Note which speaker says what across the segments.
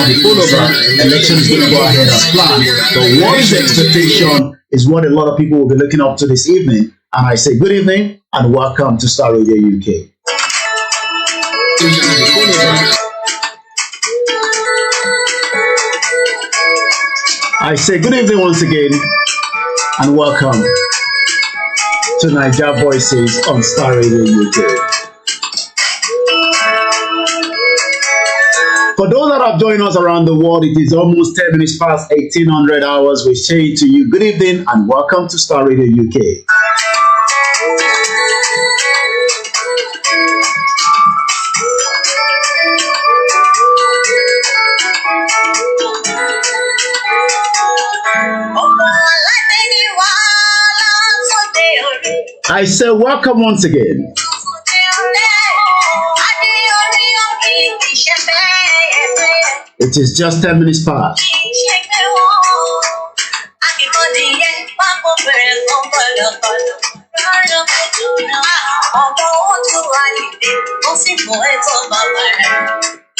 Speaker 1: the pullover, election is going to go ahead as planned. But what is the expectation is what a lot of people will be looking up to this evening. And I say good evening and welcome to Starr Radio UK. I say good evening once again and welcome to Niger Voices on Starr Radio UK. For those that have joined us around the world, it is almost 10 minutes past 1800 hours. We say to you good evening and welcome to Starr Radio UK. I say welcome once again. It is just 10 minutes past.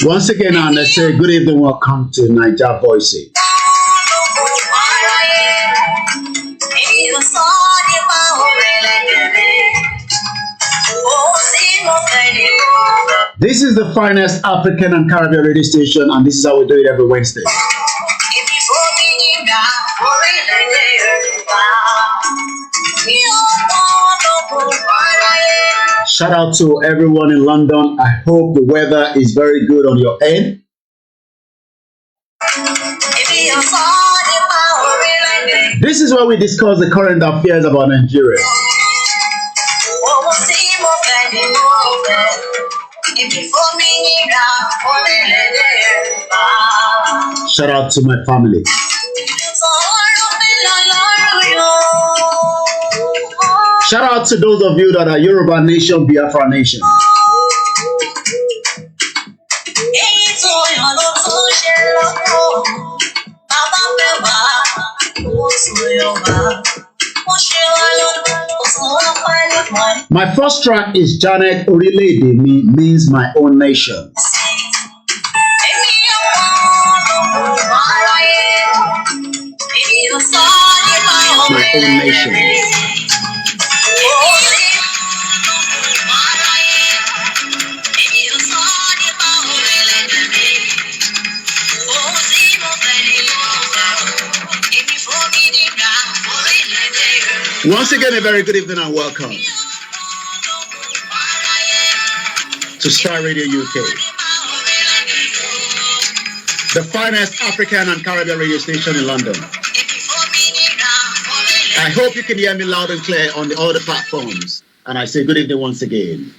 Speaker 1: Once again, and I say good evening, welcome to Niger Voices. This is the finest African and Caribbean radio station, and this is how we do it every Wednesday. Shout out to everyone in London. I hope the weather is very good on your end. This is where we discuss the current affairs about Nigeria. Shout out to my family. Shout out to those of you that are Yoruba Nation, Biafra Nation. My first track is Janet Orilede means my own nation. My own nation. Once again, a very good evening and welcome to Starr Radio UK, the finest African and Caribbean radio station in London. I hope you can hear me loud and clear on the other platforms. And I say good evening once again.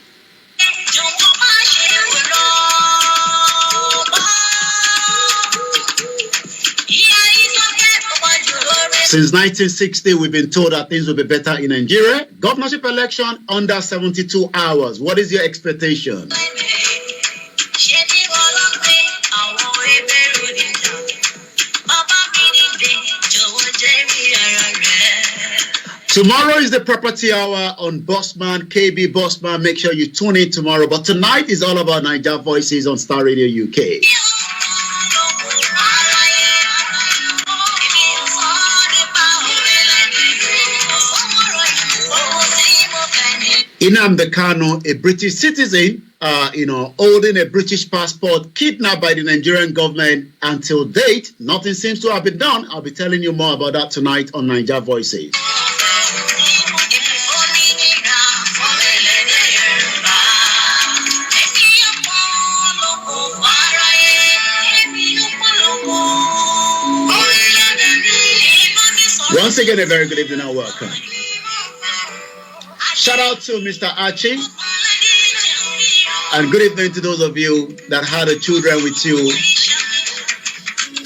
Speaker 1: Since 1960, we've been told that things will be better in Nigeria. Governorship election under 72 hours. What is your expectation? Tomorrow is the property hour on Bossman, KB Bossman. Make sure you tune in tomorrow. But tonight is all about Niger Voices on Starr Radio UK. Nnamdi Kanu, a British citizen, holding a British passport, kidnapped by the Nigerian government. Until date, nothing seems to have been done. I'll be telling you more about that tonight on Niger Voices. Once again, a very good evening and welcome. Shout out to Mr. Archie. And good evening to those of you that had the children with you.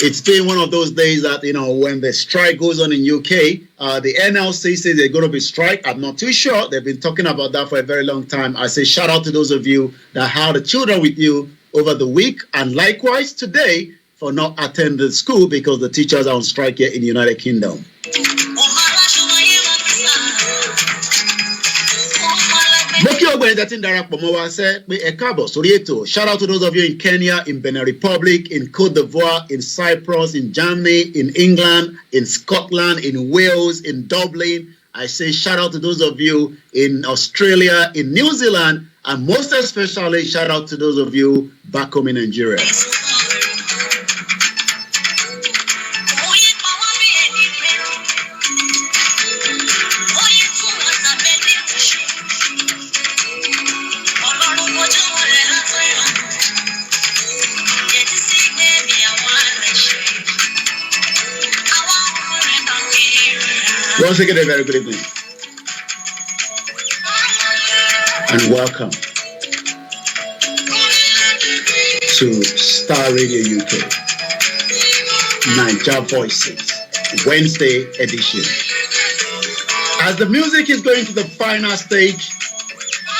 Speaker 1: It's been one of those days that, when the strike goes on in UK, the NLC says they're going to be strike. I'm not too sure. They've been talking about that for a very long time. I say shout out to those of you that had the children with you over the week. And likewise today for not attending school because the teachers are on strike here in the United Kingdom. ẹ̀yin tẹ́tí ń darapọ̀ mọ́ wa ṣe pé ẹ káàbọ̀ sórí ètò. Shout out to those of you in Kenya, in Benin Republic, in Côte d'Ivoire, in Cyprus, in Germany, in England, in Scotland, in Wales, in Dublin. I say shout out to those of you in Australia, in New Zealand, and most especially shout out to those of you back home in Nigeria. Once again, a very good evening and welcome to Starr Radio UK Niger Voices Wednesday edition. As the music is going to the final stage,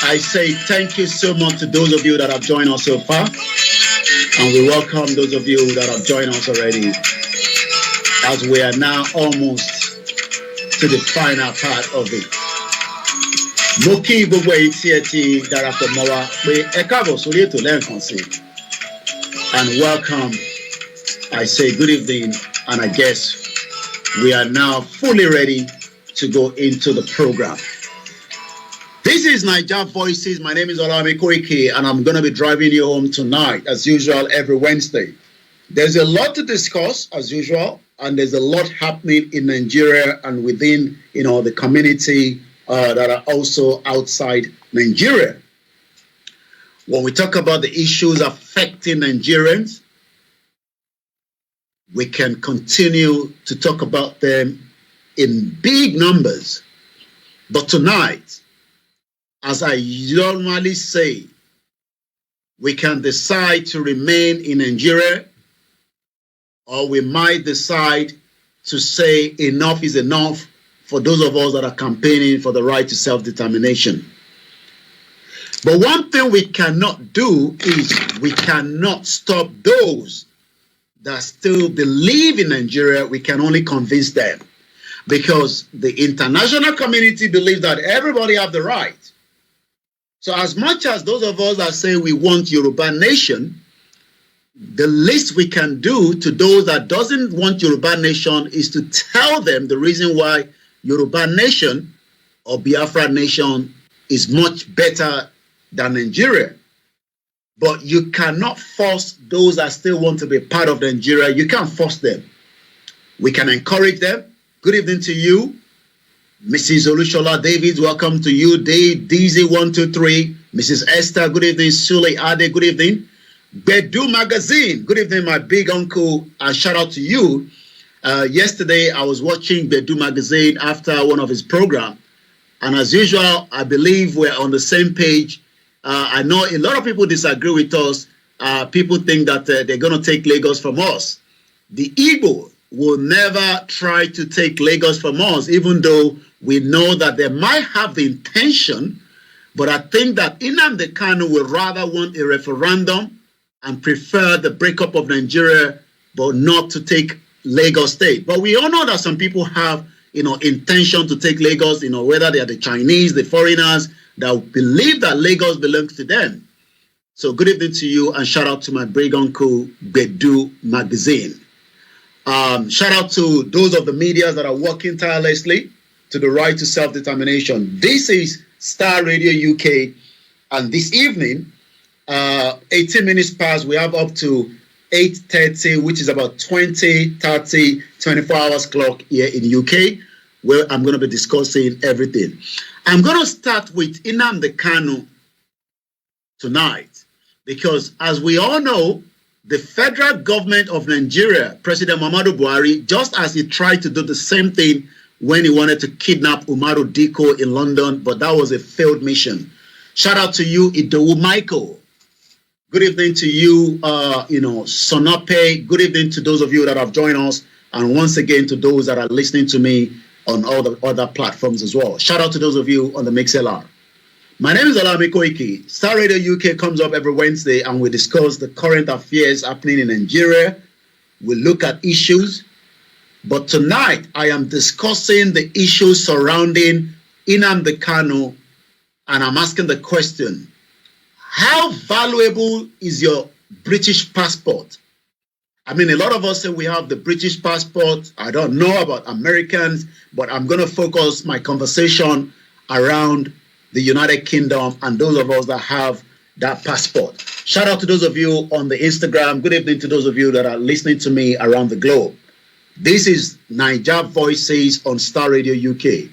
Speaker 1: I say thank you so much to those of you that have joined us so far, and we welcome those of you that have joined us already, as we are now almost to the final part of it. Mo kí gbogbo èyí tí ẹ ti darapọ̀ mọ́ wa pé ẹ káàbọ̀ sórí ètò lẹ́ẹ̀kan sí. And welcome. I say good evening, and I guess we are now fully ready to go into the program. This is Niger Voices. My name is Olayomi Koiki, and I'm going to be driving you home tonight, as usual, every Wednesday. There's a lot to discuss, as usual, and there's a lot happening in Nigeria and within, the community that are also outside Nigeria. When we talk about the issues affecting Nigerians, we can continue to talk about them in big numbers. But tonight, as I normally say, we can decide to remain in Nigeria, or we might decide to say enough is enough for those of us that are campaigning for the right to self-determination. But one thing we cannot do is we cannot stop those that still believe in Nigeria. We can only convince them, because the international community believes that everybody have the right. So as much as those of us that say we want Yoruba nation, the least we can do to those that doesn't want Yoruba nation is to tell them the reason why Yoruba nation or Biafra nation is much better than Nigeria. But you cannot force those that still want to be part of Nigeria. You can't force them. We can encourage them. Good evening to you, Mrs. Olushola Davids. Welcome to you, DZ123. Mrs. Esther, good evening. Sule Ade, good evening. Bedu Magazine, good evening, my big uncle, and shout out to you. Yesterday, I was watching Bedu Magazine after one of his programs, and as usual, I believe we're on the same page. I know a lot of people disagree with us. People think that they're going to take Lagos from us. The Igbo will never try to take Lagos from us, even though we know that they might have the intention, but I think that Nnamdi Kanu will rather want a referendum and prefer the breakup of Nigeria, but not to take Lagos State. But we all know that some people have, intention to take Lagos, whether they are the Chinese, the foreigners, that believe that Lagos belongs to them. So good evening to you, and shout out to my big uncle, Bedu Magazine. Shout out to those of the media that are working tirelessly to the right to self-determination. This is Starr Radio UK, and this evening, 18 minutes past, we have up to 8:30, which is about 24 hours clock here in UK, where I'm going to be discussing everything. I'm going to start with Nnamdi Kanu tonight, because as we all know, the federal government of Nigeria, President Muhammadu Buhari, just as he tried to do the same thing when he wanted to kidnap Umaru Diko in London, but that was a failed mission. Shout out to you, Idowu Michael. Good evening to you, Sonope. Good evening to those of you that have joined us. And once again, to those that are listening to me on all the other platforms as well. Shout out to those of you on the MixLR. My name is Olayomi Koiki. Starr Radio UK comes up every Wednesday, and we discuss the current affairs happening in Nigeria. We look at issues. But tonight, I am discussing the issues surrounding Nnamdi Kanu And I'm asking the question, how valuable is your British passport? I mean, a lot of us say we have the British passport. I don't know about Americans, but I'm going to focus my conversation around the United Kingdom and those of us that have that passport. Shout out to those of you on the Instagram. Good evening to those of you that are listening to me around the globe. This is Naija Voices on Starr Radio UK.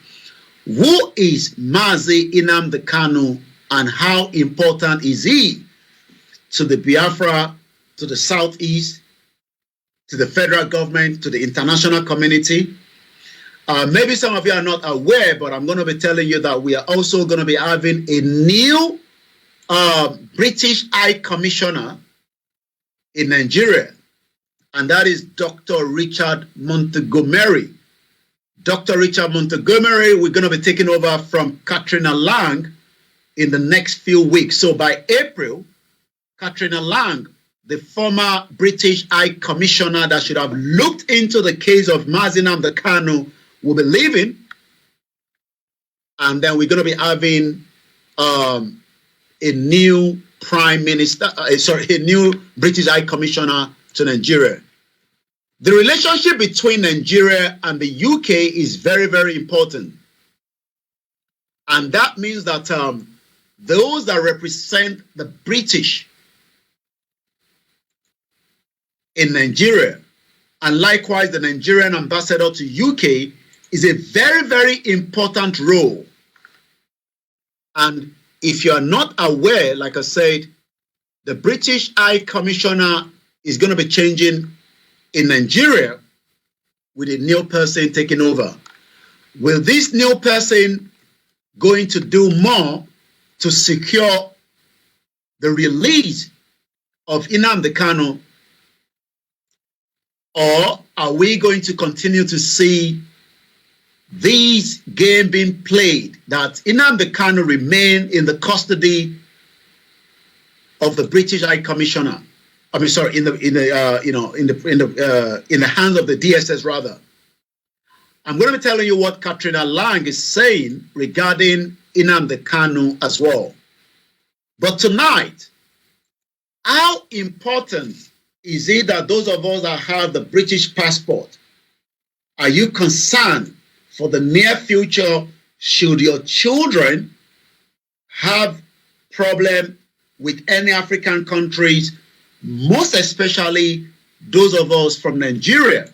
Speaker 1: Who is Mazi Nnamdi Kanu and how important is he to the Biafra, to the Southeast, to the federal government, to the international community? Maybe some of you are not aware, but I'm going to be telling you that we are also going to be having a new British High Commissioner in Nigeria, and that is Dr. Richard Montgomery. Dr. Richard Montgomery, we're going to be taking over from Katrina Lang in the next few weeks. So by April, Katrina Lang, the former British High Commissioner that should have looked into the case of Mazi Nnamdi Kanu, will be leaving. And then we're going to be having a new Prime Minister, a new British High Commissioner to Nigeria. The relationship between Nigeria and the UK is very, very important. And that means that those that represent the British in Nigeria, and likewise the Nigerian ambassador to UK, is a very, very important role. And if you are not aware, like I said, the British High Commissioner is going to be changing in Nigeria with a new person taking over. Will this new person going to do more to secure the release of Nnamdi Kanu, or are we going to continue to see these game being played that Nnamdi Kanu remain in the custody of the British High Commissioner? I mean, sorry, in the hands of the DSS rather. I'm going to be telling you what Katrina Lang is saying regarding Nnamdi Kanu as well. But tonight, how important is it that those of us that have the British passport, are you concerned for the near future should your children have problem with any African countries, most especially those of us from Nigeria,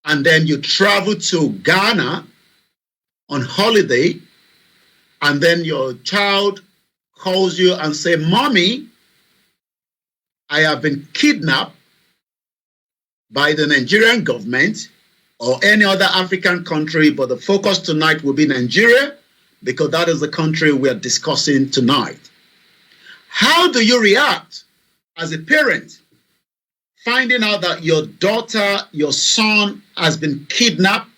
Speaker 1: and then you travel to Ghana on holiday, and then your child calls you and say, "Mommy, I have been kidnapped by the Nigerian government or any other African country," but the focus tonight will be Nigeria because that is the country we are discussing tonight. How do you react as a parent finding out that your daughter, your son has been kidnapped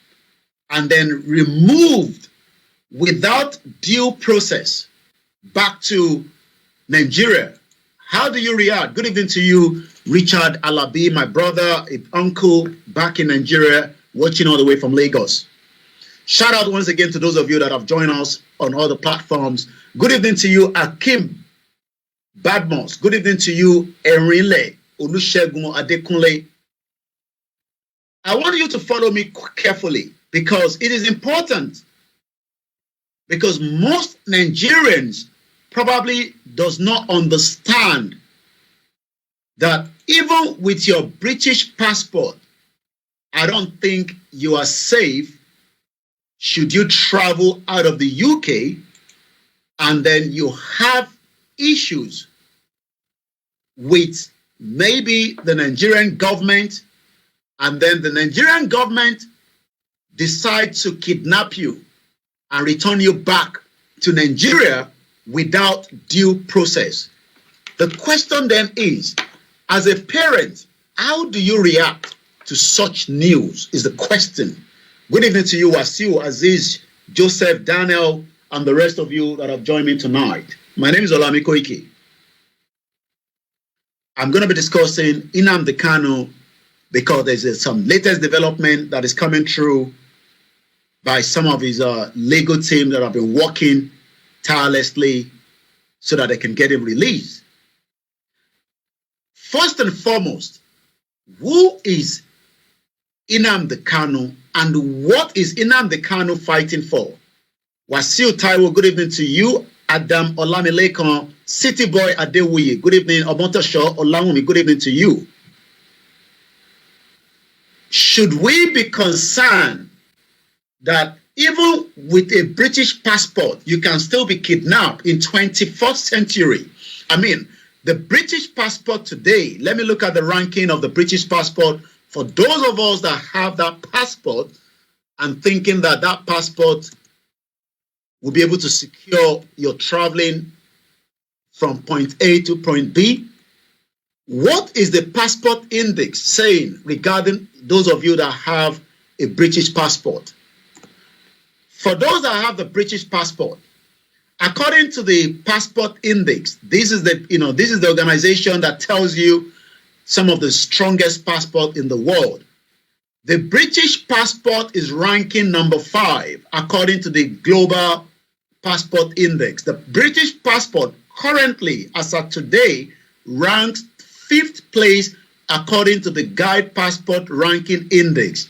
Speaker 1: and then removed without due process back to Nigeria? How do you react? Good evening to you, Richard Alabi, my brother, uncle back in Nigeria, watching all the way from Lagos. Shout out once again to those of you that have joined us on all the platforms. Good evening to you, Akim Badmos. Good evening to you, Erinle Olusegun Adekunle. I want you to follow me carefully because it is important. Because most Nigerians probably does not understand that even with your British passport, I don't think you are safe should you travel out of the UK and then you have issues with maybe the Nigerian government, and then the Nigerian government decides to kidnap you and return you back to Nigeria without due process. The question then is, as a parent, how do you react to such news is the question. Good evening to you, Wasiu, Aziz, Joseph, Daniel, and the rest of you that have joined me tonight. My name is Olayomi Koiki. I'm going to be discussing Nnamdi Kanu because there's some latest development that is coming through by some of his legal team that have been working tirelessly so that they can get him released. First and foremost, who is Nnamdi Kanu and what is Nnamdi Kanu fighting for? Wasiu Taiwo, good evening to you. Adam Olamilekan, City Boy Adewuyi, good evening. Omotosho Olawumi, good evening to you. Should we be concerned that even with a British passport, you can still be kidnapped in 21st century? I mean, the British passport today, let me look at the ranking of the British passport for those of us that have that passport and thinking that that passport will be able to secure your traveling from point A to point B. What is the passport index saying regarding those of you that have a British passport? For those that have the British passport, according to the passport index, this is the organization that tells you some of the strongest passport in the world. The British passport is ranking number 5 according to the global passport index. The British passport currently, as of today, ranks 5th place according to the Guide Passport Ranking Index.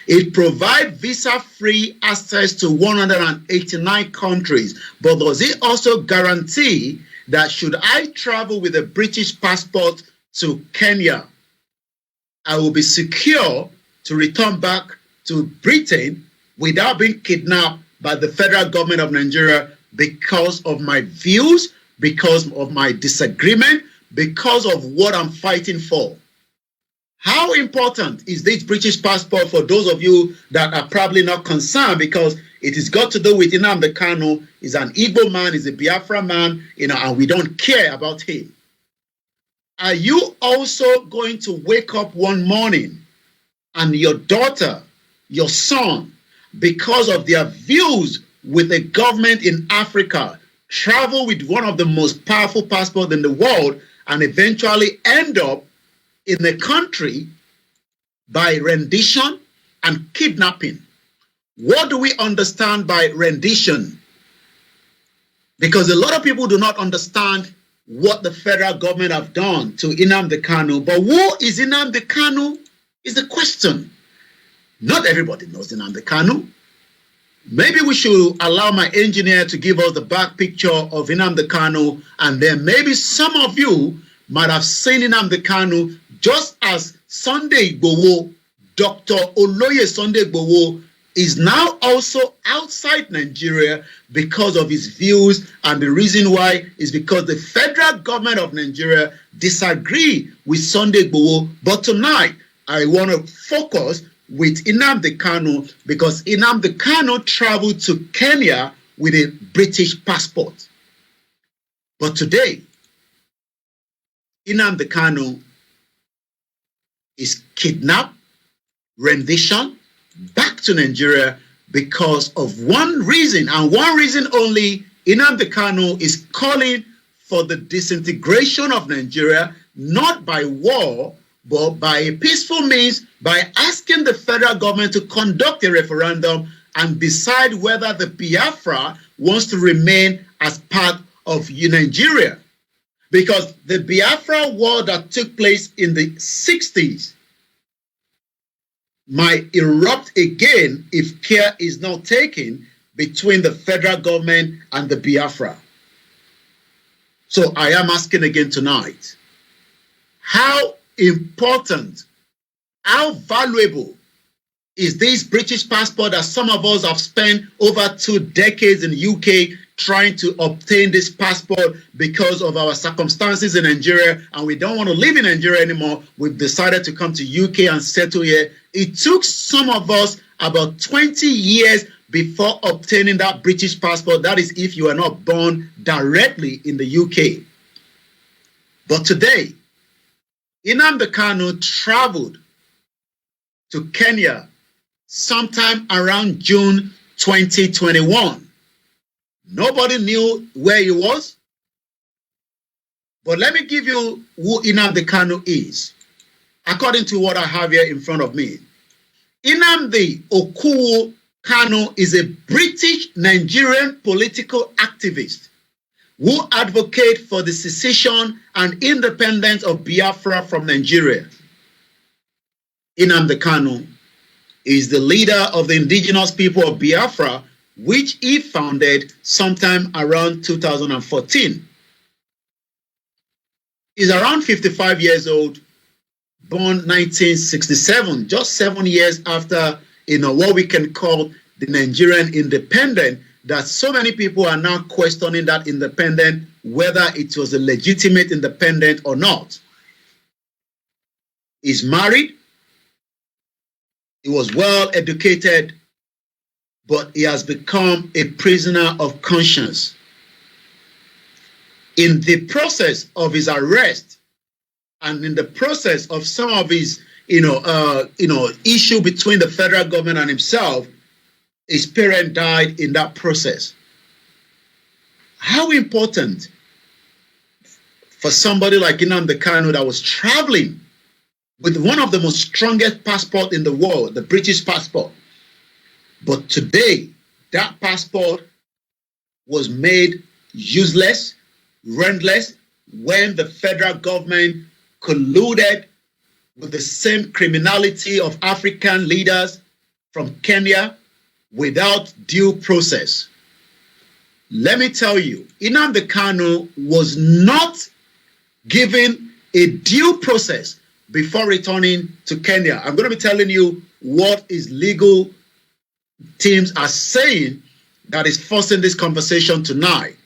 Speaker 1: It provides visa-free access to 189 countries, but does it also guarantee that should I travel with a British passport to Kenya, I will be secure to return back to Britain without being kidnapped by the federal government of Nigeria because of my views, because of my disagreement, because of what I'm fighting for? How important is this British passport for those of you that are probably not concerned because it has got to do with Nnamdi Kanu? He's an Igbo man, he's a Biafra man, and we don't care about him. Are you also going to wake up one morning and your daughter, your son, because of their views with the government in Africa, travel with one of the most powerful passports in the world and eventually end up in the country by rendition and kidnapping? What do we understand by rendition? Because a lot of people do not understand what the federal government have done to Nnamdi Kanu. But who is Nnamdi Kanu is the question. Not everybody knows Nnamdi Kanu. Maybe we should allow my engineer to give us the back picture of Nnamdi Kanu, and then maybe some of you might have seen Nnamdi Kanu just as Sunday Igboho, Dr. Oloye Sunday Igboho, is now also outside Nigeria because of his views, and the reason why is because the federal government of Nigeria disagree with Sunday Igboho. But tonight, I want to focus with Nnamdi Kanu because Nnamdi Kanu traveled to Kenya with a British passport. But today, Nnamdi Kanu is kidnapped, rendition, back to Nigeria because of one reason, and one reason only. Nnamdi Kanu is calling for the disintegration of Nigeria, not by war, but by a peaceful means, by asking the federal government to conduct a referendum and decide whether the Biafra wants to remain as part of Nigeria. Because the Biafra war that took place in the 60s might erupt again if care is not taken between the federal government and the Biafra. So I am asking again tonight, how important, how valuable is this British passport that some of us have spent over 2 decades in the UK trying to obtain this passport because of our circumstances in Nigeria, and we don't want to live in Nigeria anymore. We've decided to come to UK and settle here. It took some of us about 20 years before obtaining that British passport. That is if you are not born directly in the UK. But today, Nnamdi Kanu traveled to Kenya sometime around June 2021. Nobody knew where he was. But let me give you who Nnamdi Kanu is, according to what I have here in front of me. Nnamdi Okuwo Kanu is a British Nigerian political activist who advocates for the secession and independence of Biafra from Nigeria. Nnamdi Kanu is the leader of the indigenous people of Biafra, which he founded sometime around 2014. He's around 55 years old, born 1967, just 7 years after, what we can call the Nigerian independence, that so many people are now questioning that independence, whether it was a legitimate independence or not. He's married. He was well educated, but he has become a prisoner of conscience. In the process of his arrest and in the process of some of his, issue between the federal government and himself, his parent died in that process. How important for somebody like Nnamdi Kanu that was traveling with one of the most strongest passports in the world, the British passport. But today, that passport was made useless, rentless, when the federal government colluded with the same criminality of African leaders from Kenya without due process. Let me tell you, Nnamdi Kanu was not given a due process before returning to Kenya. I'm going to be telling you what his legal teams are saying that is forcing this conversation tonight.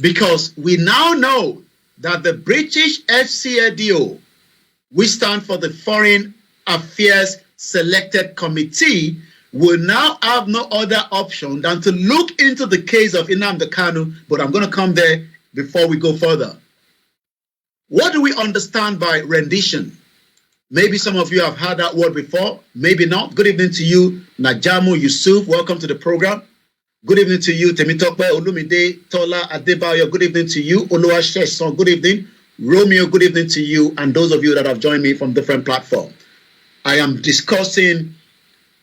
Speaker 1: Because we now know that the British FCADO, which stand for the Foreign Affairs Selected Committee, will now have no other option than to look into the case of Nnamdi Kanu, but I'm going to come there before we go further. What do we understand by rendition? Maybe some of you have heard that word before, maybe not. Good evening to you, Najamu Yusuf. Welcome to the program. Good evening to you, Temitope Olumide Tola Adebayo. Good evening to you, Oluwasesan. Good evening, Romeo. Good evening to you, and those of you that have joined me from different platforms. I am discussing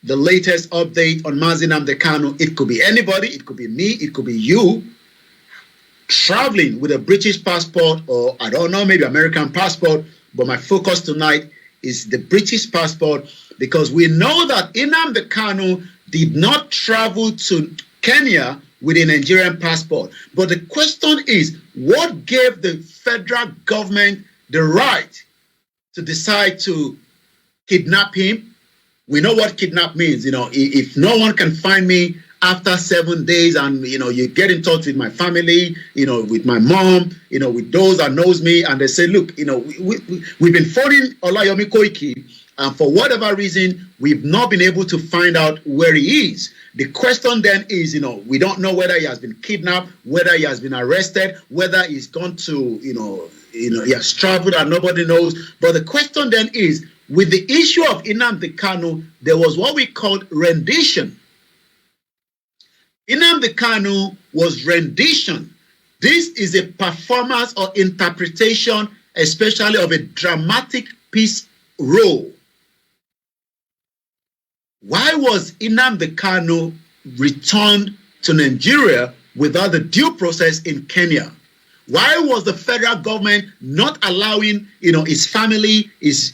Speaker 1: the latest update on Mazi Nnamdi Kanu. It could be anybody, it could be me, it could be you, traveling with a British passport, or I don't know, maybe American passport, but my focus tonight is the British passport, because we know that Nnamdi Kanu did not travel to Kenya with a Nigerian passport. But the question is, what gave the federal government the right to decide to kidnap him? We know what kidnap means. If no one can find me after 7 days, and you get in touch with my family, with my mom, with those that knows me, and they say, look, we've been following Olayomi Koiki, and for whatever reason, we've not been able to find out where he is. The question then is, we don't know whether he has been kidnapped, whether he has been arrested, whether he's gone to, he has traveled and nobody knows. But the question then is, with the issue of Nnamdi Kanu, there was what we called rendition. Nnamdi Kanu was rendition. This is a performance or interpretation, especially of a dramatic piece role. Why was Nnamdi Kanu returned to Nigeria without the due process in Kenya? Why was the federal government not allowing, his family, his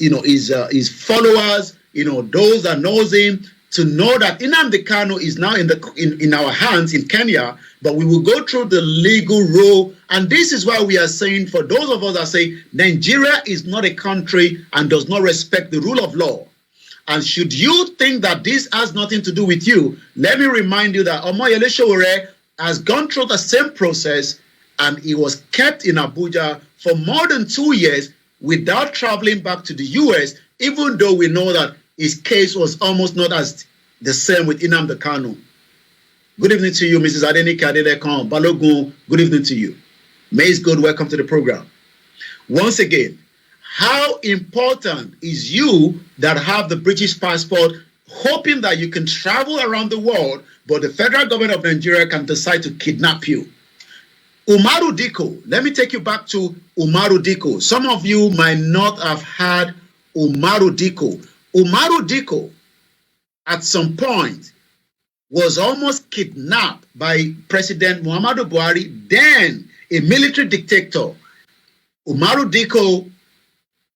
Speaker 1: followers, those that knows him, to know that Nnamdi Kanu is now in our hands in Kenya, but we will go through the legal rule. And this is why we are saying, for those of us that say Nigeria is not a country and does not respect the rule of law, and should you think that this has nothing to do with you, let me remind you that Omoyele Sowore has gone through the same process, and he was kept in Abuja for more than 2 years without traveling back to the US, even though we know that his case was almost not as the same with Nnamdi Kanu. Good evening to you, Mrs. Adenike Adelekon Balogun. Good evening to you. May is good. Welcome to the program. Once again, how important is you that have the British passport, hoping that you can travel around the world, but the federal government of Nigeria can decide to kidnap you? Umaru Dikko, let me take you back to Umaru Dikko. Some of you might not have heard Umaru Dikko. Umaru Dikko, at some point, was almost kidnapped by President Muhammadu Buhari, then a military dictator. Umaru Diko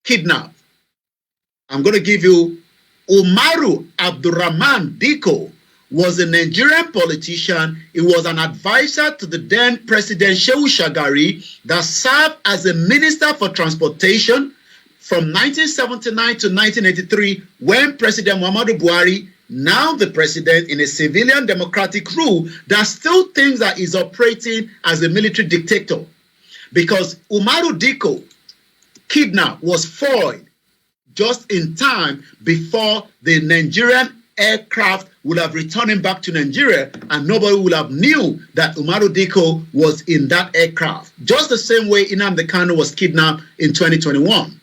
Speaker 1: kidnapped. I'm going to give you Umaru Abdurrahman Diko was a Nigerian politician. He was an advisor to the then President Shehu Shagari that served as a Minister for Transportation from 1979 to 1983 when President Muhammadu Buhari, now the president in a civilian democratic rule, that still thinks that he's operating as a military dictator. Because Umaru Diko kidnapped was foiled just in time before the Nigerian aircraft would have returned him back to Nigeria, and nobody would have knew that Umaru Diko was in that aircraft. Just the same way Nnamdi Kanu was kidnapped in 2021.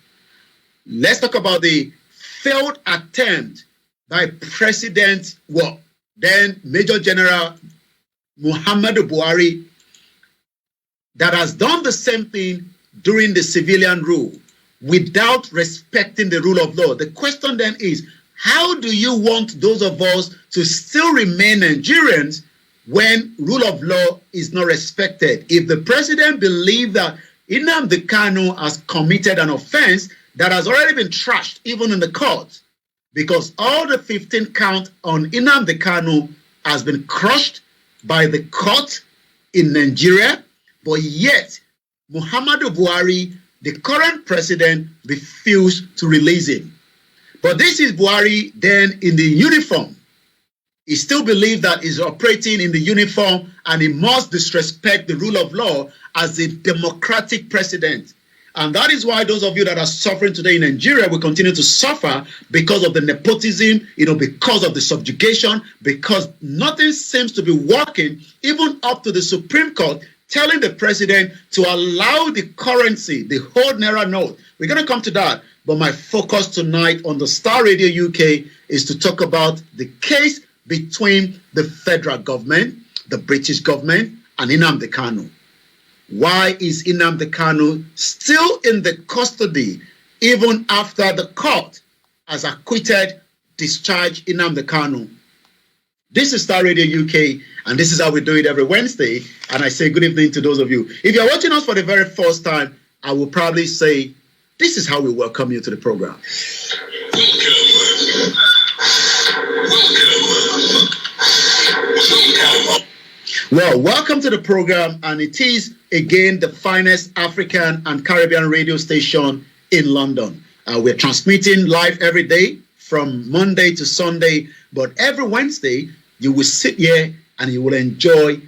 Speaker 1: Let's talk about the failed attempt by President, then Major General Muhammadu Buhari, that has done the same thing during the civilian rule without respecting the rule of law. The question then is, how do you want those of us to still remain Nigerians when rule of law is not respected? If the president believes that Nnamdi Kanu has committed an offense that has already been trashed even in the court, because all the 15 count on Nnamdi Kanu has been crushed by the court in Nigeria, but yet Muhammadu Buhari, the current president, refused to release him. But this is Buhari then in the uniform. He still believes that he's operating in the uniform and he must disrespect the rule of law as a democratic president. And that is why those of you that are suffering today in Nigeria will continue to suffer because of the nepotism, because of the subjugation, because nothing seems to be working, even up to the Supreme Court telling the president to allow the currency, the whole Naira note. We're going to come to that. But my focus tonight on the Starr Radio UK is to talk about the case between the federal government, the British government, and Nnamdi Kanu. Why is Nnamdi Kanu still in the custody even after the court has acquitted, discharged Nnamdi Kanu? This is Starr Radio UK, and this is how we do it every Wednesday. And I say good evening to those of you. If you're watching us for the very first time, I will probably say, this is how we welcome you to the program. Well, welcome to the program, and it is again the finest African and Caribbean radio station in London. We're transmitting live every day from Monday to Sunday, but every Wednesday you will sit here and you will enjoy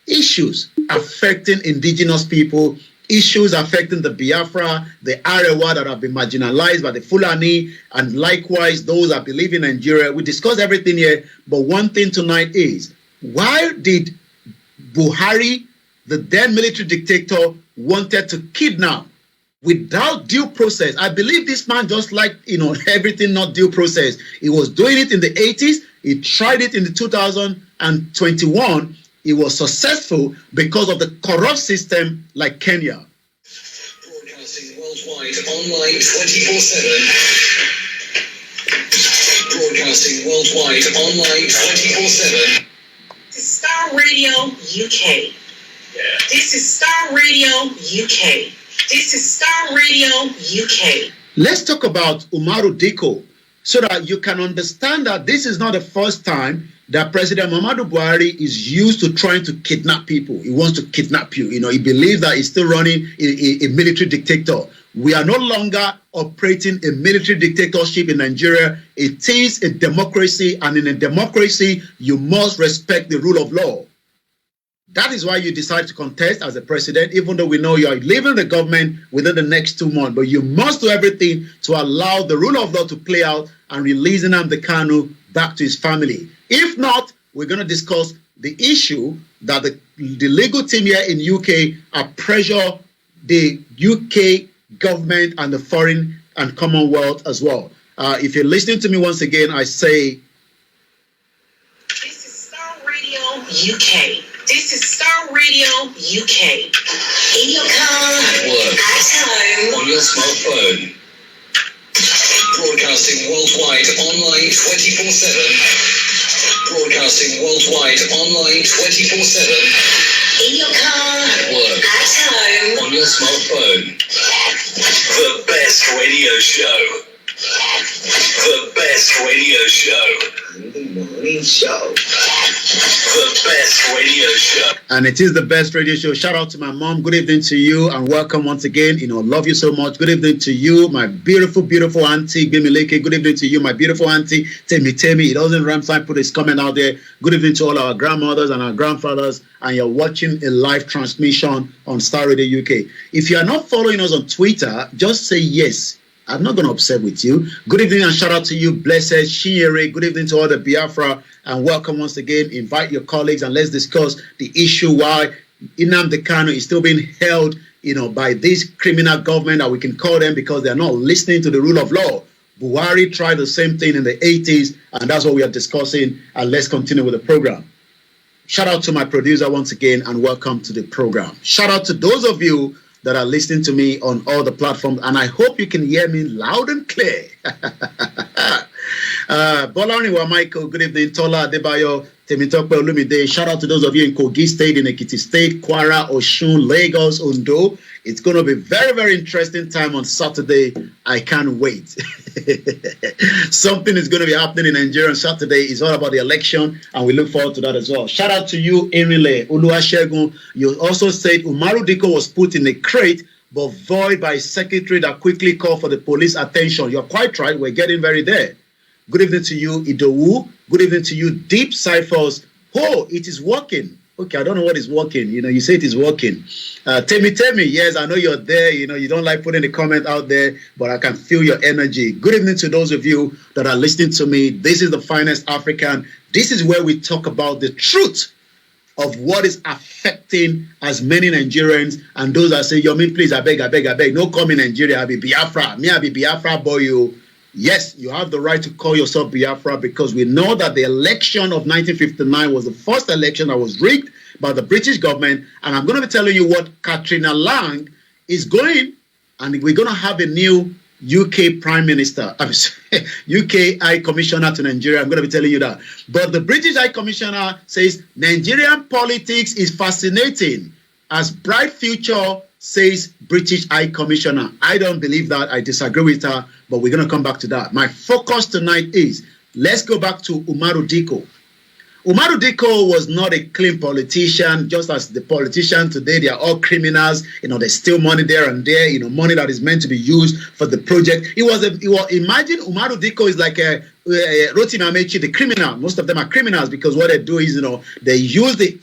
Speaker 1: issues affecting indigenous people, issues affecting the Biafra, the Arewa that have been marginalized by the Fulani, and likewise those that believe in Nigeria. We discuss everything here, but one thing tonight is, why did Buhari, the then military dictator, wanted to kidnap without due process? I believe this man just liked, everything not due process. He was doing it in the 80s. He tried it in the 2021. He was successful because of the corrupt system like Kenya.
Speaker 2: Broadcasting worldwide, online 24/7. Broadcasting worldwide, online 24/7.
Speaker 3: This is Starr Radio UK. This is Starr Radio UK. This is Starr Radio UK.
Speaker 1: Let's talk about Umaru Diko so that you can understand that this is not the first time that President Muhammadu Buhari is used to trying to kidnap people. He wants to kidnap you. He believes that he's still running a military dictator. We are no longer operating a military dictatorship in Nigeria. It is a democracy, and in a democracy, you must respect the rule of law. That is why you decide to contest as a president, even though we know you are leaving the government within the next 2 months. But you must do everything to allow the rule of law to play out and release Nnamdi Kanu back to his family. If not, we're going to discuss the issue that the legal team here in UK are pressure the UK government and the foreign and Commonwealth as well. If you're listening to me once again, I say,
Speaker 3: this is Starr Radio UK. This is Starr Radio UK. In your car,
Speaker 2: at work,
Speaker 3: at home,
Speaker 2: on your smartphone. Broadcasting worldwide, online 24/7. Broadcasting worldwide, online 24/7.
Speaker 3: In your car,
Speaker 2: At work.
Speaker 3: at home.
Speaker 2: On your smartphone. The best radio show. The best radio show.
Speaker 1: The morning show.
Speaker 2: The best radio show.
Speaker 1: And it is the best radio show. Shout out to my mom. Good evening to you and welcome once again. Love you so much. Good evening to you, my beautiful, beautiful auntie, Bimileke. Good evening to you, my beautiful auntie, Temi. It doesn't rhyme, so I put his comment out there. Good evening to all our grandmothers and our grandfathers. And you're watching a live transmission on Starr Radio UK. If you are not following us on Twitter, just say yes. I'm not going to upset with you. Good evening and shout out to you, Blessed Shiere. Good evening to all the Biafra and welcome once again. Invite your colleagues and let's discuss the issue why Nnamdi Kanu is still being held, by this criminal government that we can call them because they are not listening to the rule of law. Buhari tried the same thing in the 80s and that's what we are discussing. And let's continue with the program. Shout out to my producer once again and welcome to the program. Shout out to those of you that are listening to me on all the platforms, and I hope you can hear me loud and clear. Bolaniwa Michael, good evening. Tola Adebayo, Temitope Olumide. Shout out to those of you in Kogi State, in Ekiti State, Kwara, Oshun, Lagos, Ondo. It's going to be very, very interesting time on Saturday. I can't wait. Something is going to be happening in Nigeria on Saturday. It's all about the election, and we look forward to that as well. Shout out to you, Emile Oluwasegun. You also said Umaru Diko was put in a crate, but void by a secretary that quickly called for the police attention. You're quite right. We're getting very there. Good evening to you, Idowu. Good evening to you, Deep Cyphers. Oh, it is working. Okay, I don't know what is working. You say it is working. Temi, yes, I know you're there. You don't like putting the comment out there, but I can feel your energy. Good evening to those of you that are listening to me. This is the Finest African. This is where we talk about the truth of what is affecting as many Nigerians and those that say, Yomi, please, I beg. No come in Nigeria, I be Biafra. Me, I be Biafra boy, you. Yes, you have the right to call yourself Biafra because we know that the election of 1959 was the first election that was rigged by the British government. And I'm going to be telling you what Katrina Lang is going, and we're going to have a new UK Prime Minister, UK High Commissioner to Nigeria. I'm going to be telling you that. But the British High Commissioner says Nigerian politics is fascinating as bright future, says British High Commissioner. I don't believe that. I disagree with her, but we're going to come back to that. My focus tonight is, let's go back to Umaru Diko. Umaru Diko was not a clean politician, just as the politicians today, they are all criminals. They steal money there and there, money that is meant to be used for the project. Imagine Umaru Diko is like a Rotimi Amechi, the criminal. Most of them are criminals because what they do is, they use the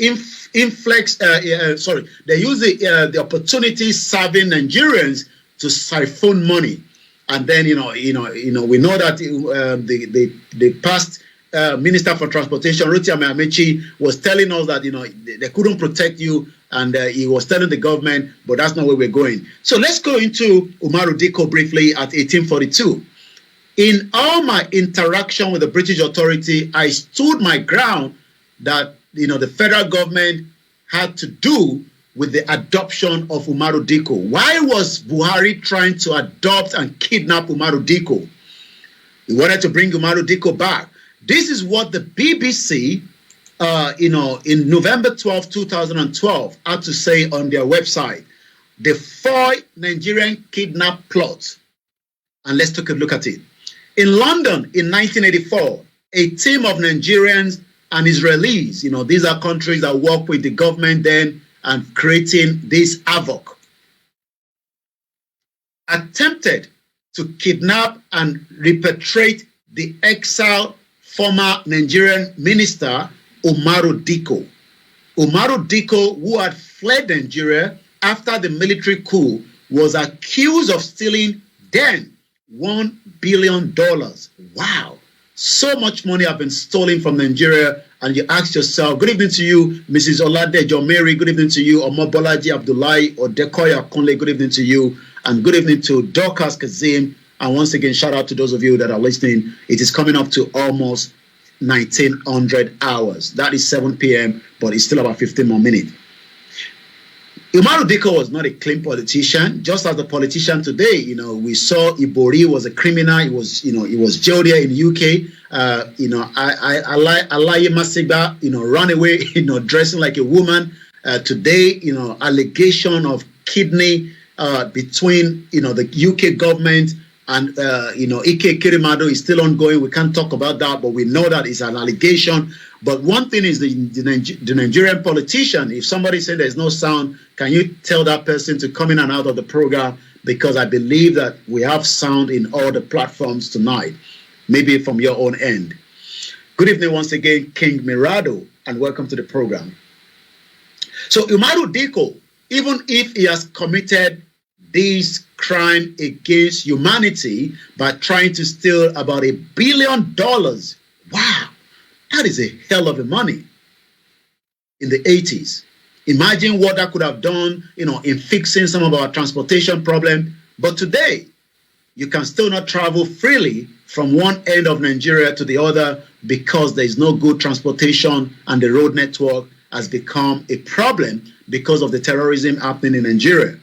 Speaker 1: they use the opportunity serving Nigerians to siphon money. And then, we know that the past Minister for Transportation, Rotimi Amechi, was telling us that, they couldn't protect you. And he was telling the government, but that's not where we're going. So let's go into Umaru Diko briefly at 1842. In all my interaction with the British authority, I stood my ground that, the federal government had to do with the adoption of Umaru Diko. Why was Buhari trying to adopt and kidnap Umaru Diko? He wanted to bring Umaru Diko back. This is what the BBC, in November 12, 2012, had to say on their website. The 4 Nigerian kidnap plot. And let's take a look at it. In London in 1984, a team of Nigerians and Israelis, these are countries that work with the government then and creating this havoc, attempted to kidnap and repatriate the exiled former Nigerian minister, Umaru Diko. Umaru Diko, who had fled Nigeria after the military coup, was accused of stealing then $1 billion. Wow. So much money have been stolen from Nigeria, and you ask yourself, good evening to you, Mrs. Olade John Mary, good evening to you, Omobolaji Abdullahi, Odekoya Kunle, good evening to you, and good evening to Dorcas Kazim, and once again, shout out to those of you that are listening. It is coming up to almost 1900 hours. That is 7 p.m., but it's still about 15 more minutes. Umaru Diko was not a clean politician, just as the politician today. We saw Ibori was a criminal. He was jailed here in the UK. Alaye Masiba, ran away, dressing like a woman. Today, allegation of kidney between, the UK government and, Ike Kirimado is still ongoing. We can't talk about that, but we know that it's an allegation. But one thing is the Nigerian politician, if somebody said there's no sound, can you tell that person to come in and out of the program? Because I believe that we have sound in all the platforms tonight, maybe from your own end. Good evening once again, King Mirado, and welcome to the program. So Umaru Diko, even if he has committed this crime against humanity by trying to steal about $1 billion, wow, that is a hell of a money in the 80s. Imagine what that could have done, in fixing some of our transportation problem. But today, you can still not travel freely from one end of Nigeria to the other because there is no good transportation and the road network has become a problem because of the terrorism happening in Nigeria.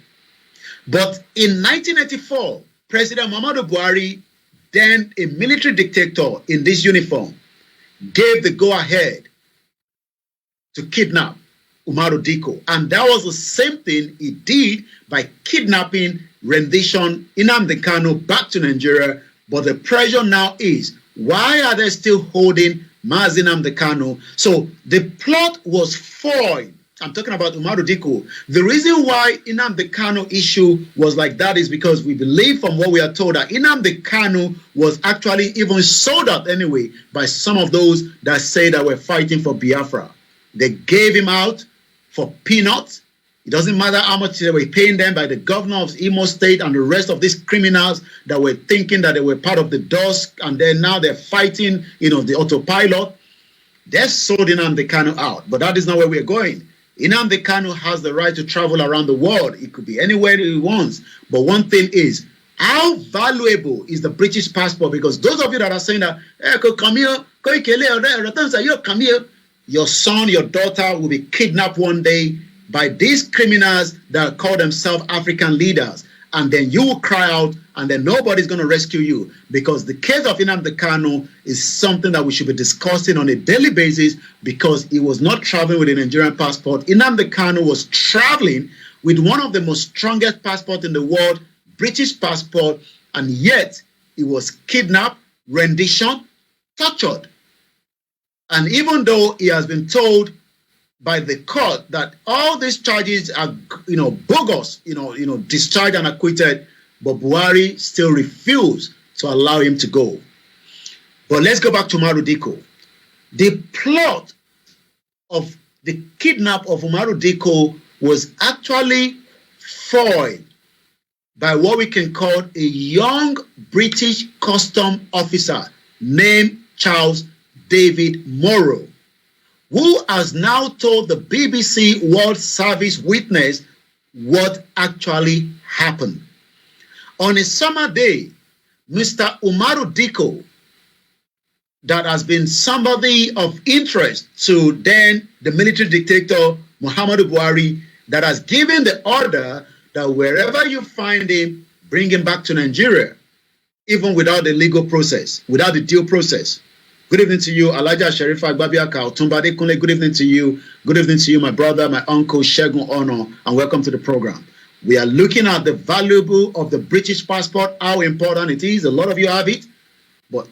Speaker 1: But in 1984, President Muhammadu Buhari, then a military dictator in this uniform, gave the go-ahead to kidnap Umaru Diko. And that was the same thing he did by kidnapping, rendition Nnamdi Kanu back to Nigeria. But the pressure now is, why are they still holding Mazi Nnamdi Kanu? So the plot was foiled. I'm talking about Umaru Diko. The reason why Nnamdi Kanu issue was like that is because we believe from what we are told that Nnamdi Kanu was actually even sold out anyway by some of those that say that we're fighting for Biafra. They gave him out for peanuts. It doesn't matter how much they were paying them by the governor of Imo State and the rest of these criminals that were thinking that they were part of the dusk, and then now they're fighting, the autopilot. They sold Nnamdi Kanu out, but that is not where we're going. Nnamdi Kanu has the right to travel around the world. It could be anywhere he wants. But one thing is, how valuable is the British passport? Because those of you that are saying that, hey, come here, come here, your son, your daughter will be kidnapped one day by these criminals that call themselves African leaders. And then you will cry out, and then nobody's going to rescue you. Because the case of Nnamdi Kanu is something that we should be discussing on a daily basis, because he was not traveling with a Nigerian passport. Nnamdi Kanu was traveling with one of the most strongest passports in the world, British passport, and yet he was kidnapped, rendition, tortured. And even though he has been told by the court that all these charges are, bogus, discharged and acquitted, but Buhari still refused to allow him to go. But let's go back to Umaru Diko. The plot of the kidnap of Umaru Diko was actually foiled by what we can call a young British custom officer named Charles David Morrow, who has now told the BBC World Service witness what actually happened. On a summer day, Mr. Umaru Diko, that has been somebody of interest to then the military dictator Muhammadu Buhari, that has given the order that wherever you find him, bring him back to Nigeria, even without the legal process, without the due process. Good evening to you, Alaja Sherifa Gbabiaka Otumbade Kunle. Good evening to you. Good evening to you, my brother, my uncle, Shegun Ono, and welcome to the program. We are looking at the value of the British passport, how important it is. A lot of you have it, but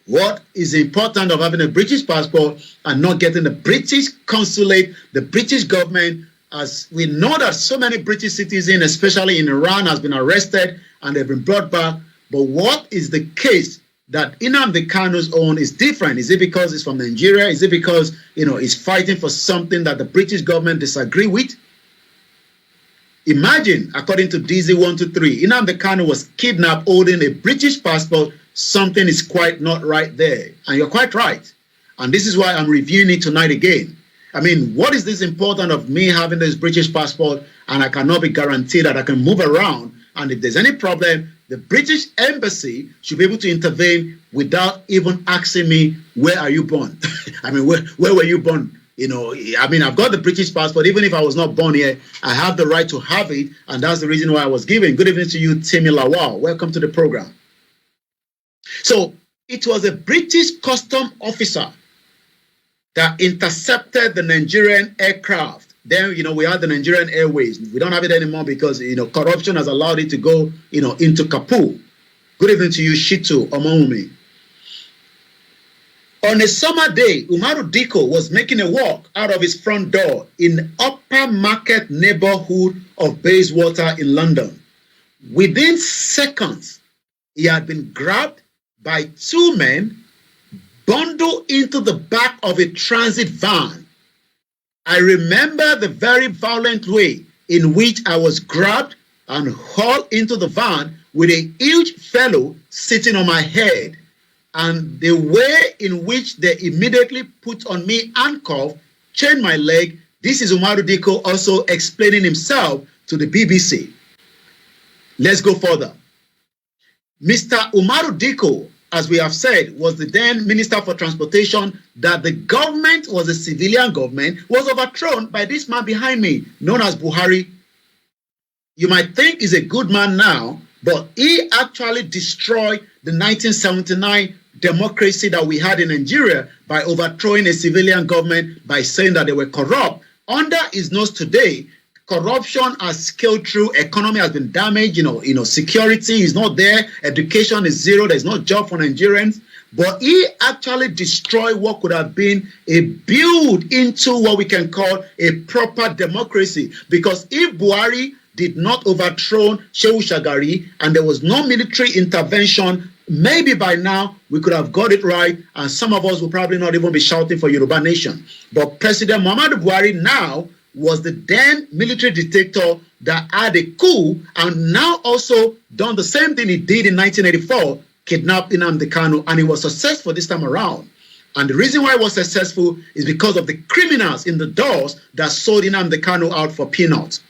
Speaker 1: what is important of having a British passport and not getting the British consulate, the British government, as we know that so many British citizens, especially in Iran, has been arrested and they've been brought back. But what is the case that Nnamdi Kanu's own is different? Is it because it's from Nigeria? Is it because, he's fighting for something that the British government disagree with? Imagine, according to DZ123, Nnamdi Kanu was kidnapped holding a British passport. Something is quite not right there. And you're quite right. And this is why I'm reviewing it tonight again. I mean, what is this important of me having this British passport and I cannot be guaranteed that I can move around? And if there's any problem, the British embassy should be able to intervene without even asking me, where are you born? I mean, where were you born? I mean, I've got the British passport. Even if I was not born here, I have the right to have it, and that's the reason why I was given. Good evening to you, Timi Lawal. Welcome to the program. So it was a British custom officer that intercepted the Nigerian aircraft. Then, we had the Nigerian Airways. We don't have it anymore because, corruption has allowed it to go, into Kabul. Good evening to you, Shitu Omawumi. On a summer day, Umaru Dikko was making a walk out of his front door in Upper Market neighborhood of Bayswater in London. Within seconds, he had been grabbed by two men, bundled into the back of a transit van. I remember the very violent way in which I was grabbed and hauled into the van with a huge fellow sitting on my head, and the way in which they immediately put on me handcuffs, chained my leg. This is Umaru Dikko also explaining himself to the BBC. Let's go further. Mr. Umaru Dikko, as we have said, was the then Minister for Transportation, that the government was a civilian government, was overthrown by this man behind me, known as Buhari. You might think he's a good man now, but he actually destroyed the 1979 democracy that we had in Nigeria by overthrowing a civilian government by saying that they were corrupt. Under his nose today, corruption has scaled through, economy has been damaged, security is not there, education is zero, there's no job for Nigerians. But he actually destroyed what could have been a build into what we can call a proper democracy. Because if Buhari did not overthrow Shehu Shagari and there was no military intervention, maybe by now we could have got it right, and some of us will probably not even be shouting for Yoruba nation. But President Muhammadu Buhari now was the then military dictator that had a coup and now also done the same thing he did in 1984, kidnapped Nnamdi Kanu, and he was successful this time around. And the reason why he was successful is because of the criminals in the doors that sold Nnamdi Kanu out for peanuts.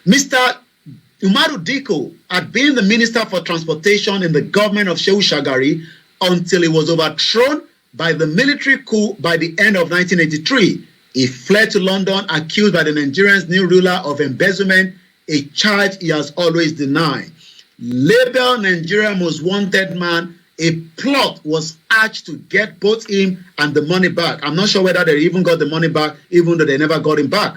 Speaker 1: Mr. Umaru Dikko had been the Minister for Transportation in the government of Shehu Shagari until he was overthrown by the military coup by the end of 1983. He fled to London, accused by the Nigerians' new ruler of embezzlement, a charge he has always denied. Labeled Nigeria's most wanted man, a plot was hatched to get both him and the money back. I'm not sure whether they even got the money back, even though they never got him back.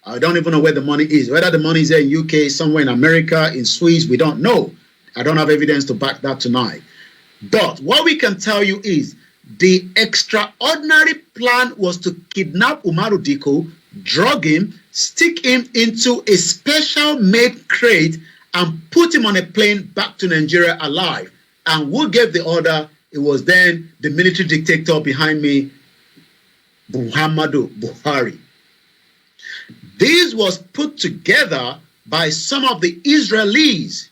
Speaker 1: I don't even know where the money is. Whether the money is there in UK, somewhere in America, in Swiss, we don't know. I don't have evidence to back that tonight. But what we can tell you is the extraordinary plan was to kidnap Umaru Dikko, drug him, stick him into a special made crate, and put him on a plane back to Nigeria alive. And who gave the order? It was then the military dictator behind me, Muhammadu Buhari. This was put together by some of the Israelis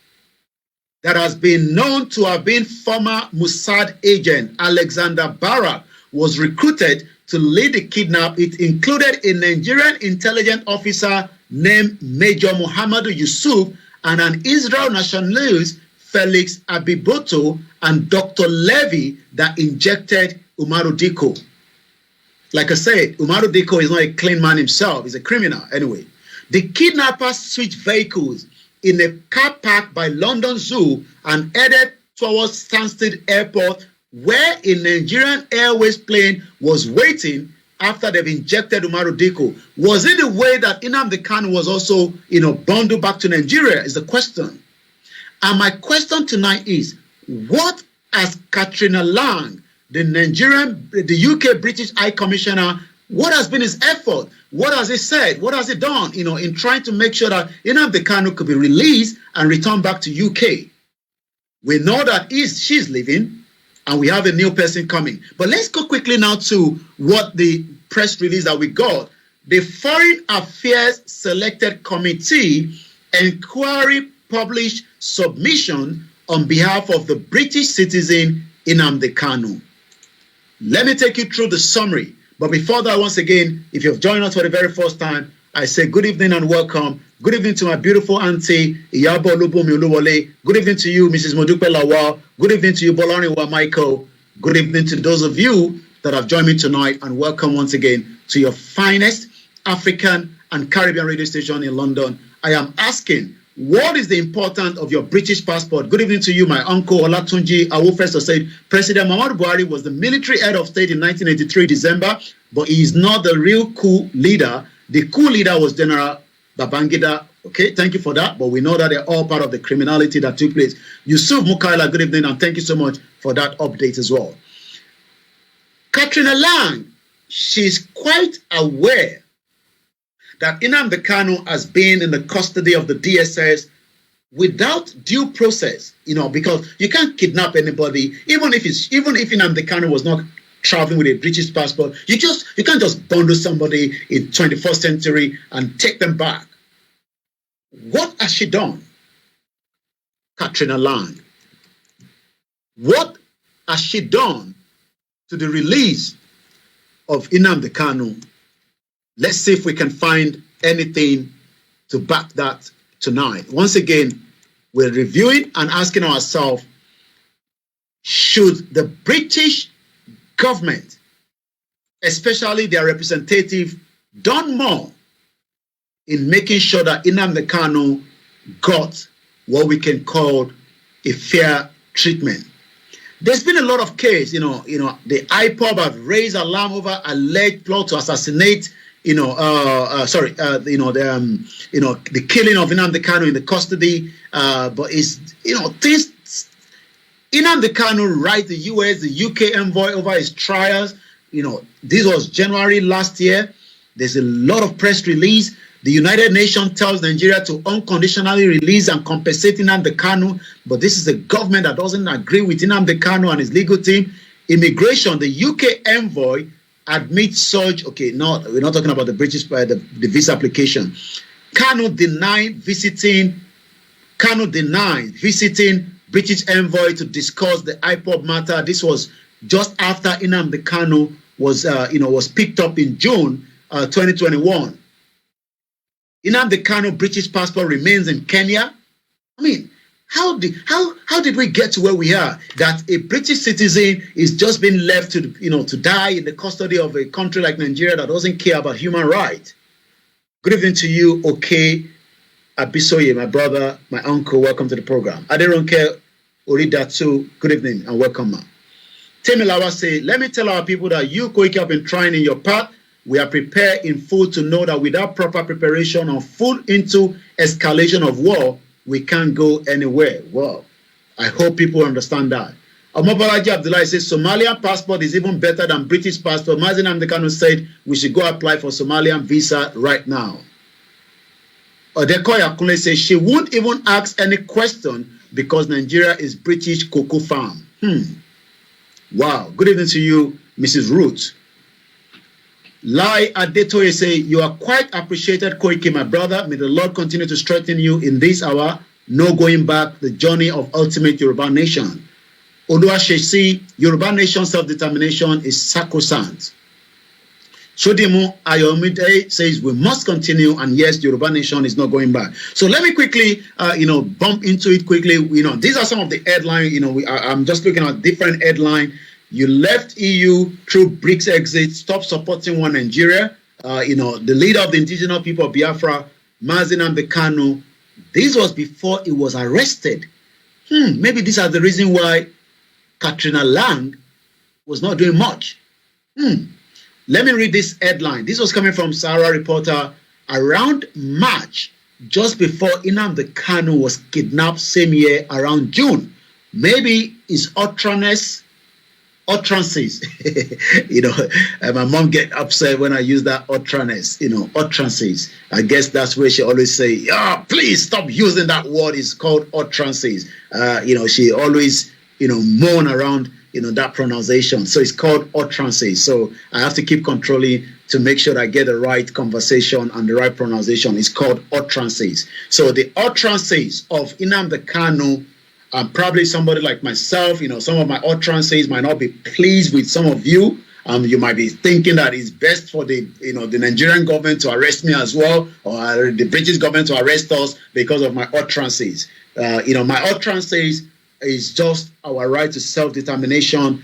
Speaker 1: that has been known to have been former Mossad agent. Alexander Barak was recruited to lead the kidnap. It included a Nigerian intelligence officer named Major Muhammadu Yusuf and an Israel nationalist, Felix Abiboto, and Dr. Levy that injected Umaru Dikko. Like I said, Umaru Dikko is not a clean man himself. He's a criminal. Anyway, the kidnappers switched vehicles in a car park by London Zoo and headed towards Stansted Airport, where a Nigerian Airways plane was waiting after they've injected Umaru Dikko. Was it the way that Nnamdi Kanu was also, bundled back to Nigeria is the question. And my question tonight is, what has Katrina Lang, the UK British High Commissioner, what has been his effort? What has he said? What has he done, in trying to make sure that Nnamdi Kanu could be released and returned back to UK? We know that she's leaving and we have a new person coming. But let's go quickly now to what the press release that we got. The Foreign Affairs Selected Committee inquiry published submission on behalf of the British citizen Nnamdi Kanu. Let me take you through the summary. But before that, once again, if you've joined us for the very first time, I say good evening and welcome. Good evening to my beautiful auntie, Iyabo Olubunmi Oluwole. Good evening to you, Mrs. Modupe Lawal. Good evening to you, Bolarinwa Michael. Good evening to those of you that have joined me tonight, and welcome once again to your finest African and Caribbean radio station in London. I am asking, what is the importance of your British passport? Good evening to you, my uncle Olatunji Awofeso said, President Muhammadu Buhari was the military head of state in 1983 December, but he is not the real coup leader. The coup leader was General Babangida. Okay, thank you for that, but we know that they're all part of the criminality that took place. Yusuf Mukaila, good evening, and thank you so much for that update as well. Katrina Lang, she's quite aware that Nnamdi Kanu has been in the custody of the DSS without due process, because you can't kidnap anybody, even if Nnamdi Kanu was not traveling with a British passport. You can't just bundle somebody in 21st century and take them back. What has she done, Katrina Lang? What has she done to the release of Nnamdi Kanu? Let's see if we can find anything to back that tonight. Once again, we're reviewing and asking ourselves, should the British government, especially their representative, done more in making sure that Nnamdi Kanu got what we can call a fair treatment? There's been a lot of cases, the IPOB have raised alarm over alleged plot to assassinate, the killing of Nnamdi Kanu in the custody, but it's, things, Nnamdi Kanu writes the US, the UK envoy over his trials. This was January last year. There's a lot of press release. The United Nations tells Nigeria to unconditionally release and compensate Nnamdi Kanu, but this is a government that doesn't agree with Nnamdi Kanu and his legal team. Immigration, the UK envoy admits such. Okay, no, we're not talking about the British, the visa application. Kanu denied visiting British envoy to discuss the IPOB matter. This was just after Nnamdi Kanu was picked up in June 2021. Nnamdi Kanu British passport remains in Kenya. I mean, how did we get to where we are? That a British citizen is just being left to die in the custody of a country like Nigeria that doesn't care about human rights. Good evening to you, okay, Abisoye, my brother, my uncle. Welcome to the program. Aderonke Oridatu, good evening and welcome, man. Temilawa say, let me tell our people that you, Koiki, have been trying in your part. We are prepared in full to know that without proper preparation or full into escalation of war, we can't go anywhere. Well, I hope people understand that. Omobalaji Abdullah says Somalian passport is even better than British passport. Mazi Nnamdi Kanu said we should go apply for Somalian visa right now. Odekoya Kunle says she won't even ask any question because Nigeria is British cocoa farm. Wow. Good evening to you, Mrs. Ruth. Lai Adetoye say, you are quite appreciated, Koiki, my brother. May the Lord continue to strengthen you in this hour. No going back, the journey of ultimate Yoruba nation. Oluwashesi, Yoruba nation self-determination is sacrosanct. Shodimu Ayomide says, we must continue, and yes, Yoruba nation is not going back. So let me quickly, bump into it quickly. These are some of the headlines. I'm just looking at different headlines. You left EU through BRICS exit, stop supporting one Nigeria. The leader of the indigenous people of Biafra, Mazi Nnamdi Kanu, this was before he was arrested. Maybe these are the reason why Katrina Lang was not doing much. Let me read this headline. This was coming from Sarah Reporter. Around March, just before Nnamdi Kanu was kidnapped, same year, around June, maybe his utterances. My mom get upset when I use that utterances. I guess that's where she always say, please stop using that word. It's called utterances. She always, moan around, that pronunciation. So it's called utterances. So I have to keep controlling to make sure that I get the right conversation and the right pronunciation. It's called utterances. So the utterances of Nnamdi Kanu, probably somebody like myself, some of my utterances might not be pleased with some of you. You might be thinking that it's best for the Nigerian government to arrest me as well, or the British government to arrest us because of my utterances. My utterances is just our right to self-determination.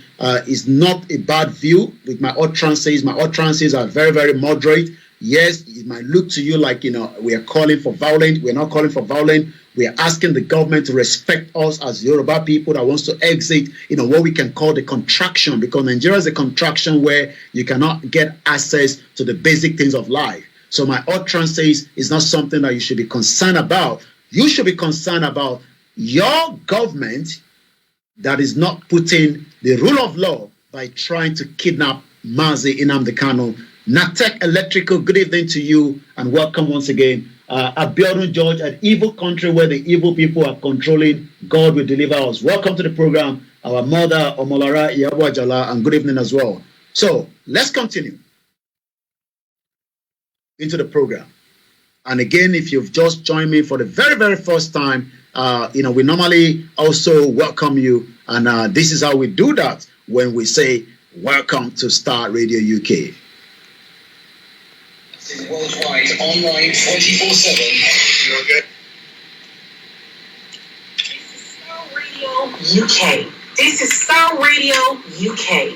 Speaker 1: Is not a bad view. With my utterances are very, very moderate. Yes, it might look to you like, we are calling for violence. We're not calling for violence. We are asking the government to respect us as Yoruba people that wants to exit, what we can call the contraction, because Nigeria is a contraction where you cannot get access to the basic things of life. So my utterances is not something that you should be concerned about. You should be concerned about your government that is not putting the rule of law by trying to kidnap Mazi Nnamdi Kanu. Natek Electrical, good evening to you and welcome once again. Abiodun George, an evil country where the evil people are controlling, God will deliver us. Welcome to the program, our mother Omolara Iyabwajala, and good evening as well. So let's continue into the program. And again, if you've just joined me for the very, very first time, we normally also welcome you. And this is how we do that when we say, welcome to Starr Radio UK.
Speaker 2: Worldwide, online, 24/7. Okay.
Speaker 3: UK. This is Starr Radio UK.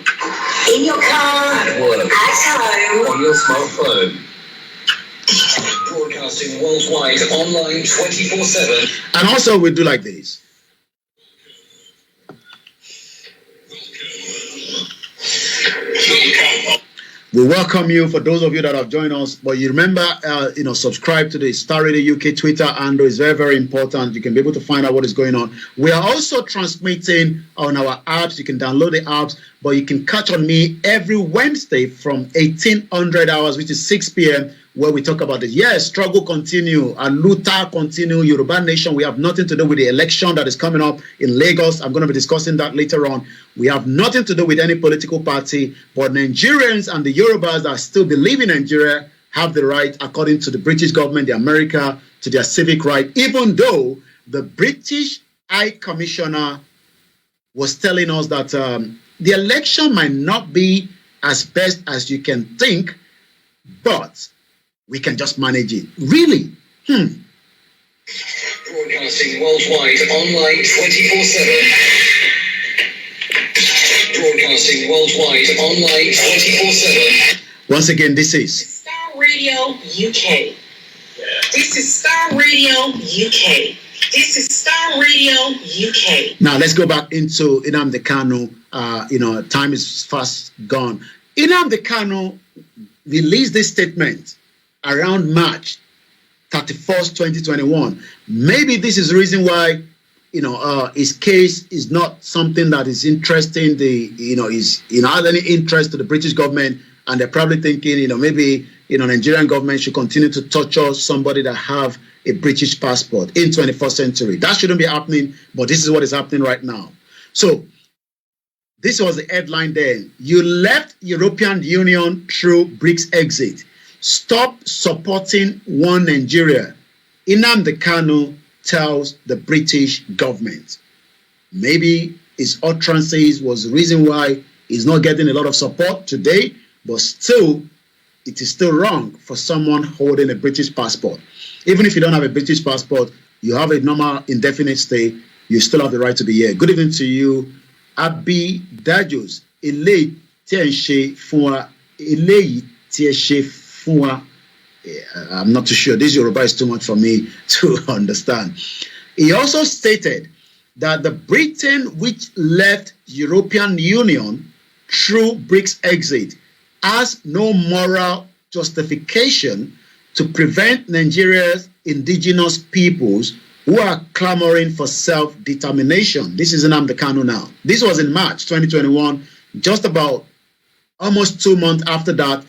Speaker 3: In your car,
Speaker 2: At work.
Speaker 3: at home.
Speaker 2: On your smartphone. Broadcasting worldwide, online, 24/7.
Speaker 1: And also we do like this. We welcome you for those of you that have joined us. But you remember, subscribe to the Starr Radio UK Twitter handle. It's very, very important. You can be able to find out what is going on. We are also transmitting on our apps. You can download the apps, but you can catch on me every Wednesday from 1800 hours, which is 6 p.m., where we talk about the struggle continue, Aluta continue, Yoruba Nation. We have nothing to do with the election that is coming up in Lagos. I'm going to be discussing that later on. We have nothing to do with any political party, but Nigerians and the Yorubas that still believe in Nigeria have the right, according to the British government, the America, to their civic right, even though the British High Commissioner was telling us that the election might not be as best as you can think, but we can just manage it. Really?
Speaker 2: Broadcasting worldwide, online, 24/7. Broadcasting worldwide, online, 24/7.
Speaker 1: Once again, this is
Speaker 3: Starr Radio UK. This is Starr Radio UK. This is Starr Radio UK.
Speaker 1: Now let's go back into Nnamdi Kanu. Time is fast gone. Nnamdi Kanu released this statement around March 31st, 2021. Maybe this is the reason why, his case is not something that is interesting. Has any interest to the British government, and they're probably thinking, maybe, Nigerian government should continue to torture somebody that have a British passport in 21st century. That shouldn't be happening, but this is what is happening right now. So this was the headline then. You left European Union through BRICS exit. Stop supporting one Nigeria. Nnamdi Kanu tells the British government. Maybe his utterances was the reason why he's not getting a lot of support today, but still, it is still wrong for someone holding a British passport. Even if you don't have a British passport, you have a normal indefinite stay, you still have the right to be here. Good evening to you. Abi Dajos, Ele Tienshe Fua, Ele Tienshe Fua. I'm not too sure. This Yoruba is too much for me to understand. He also stated that the Britain which left European Union through BRICS exit has no moral justification to prevent Nigeria's indigenous peoples who are clamoring for self-determination. This is Nnamdi Kanu now. This was in March 2021, just about almost 2 months after that,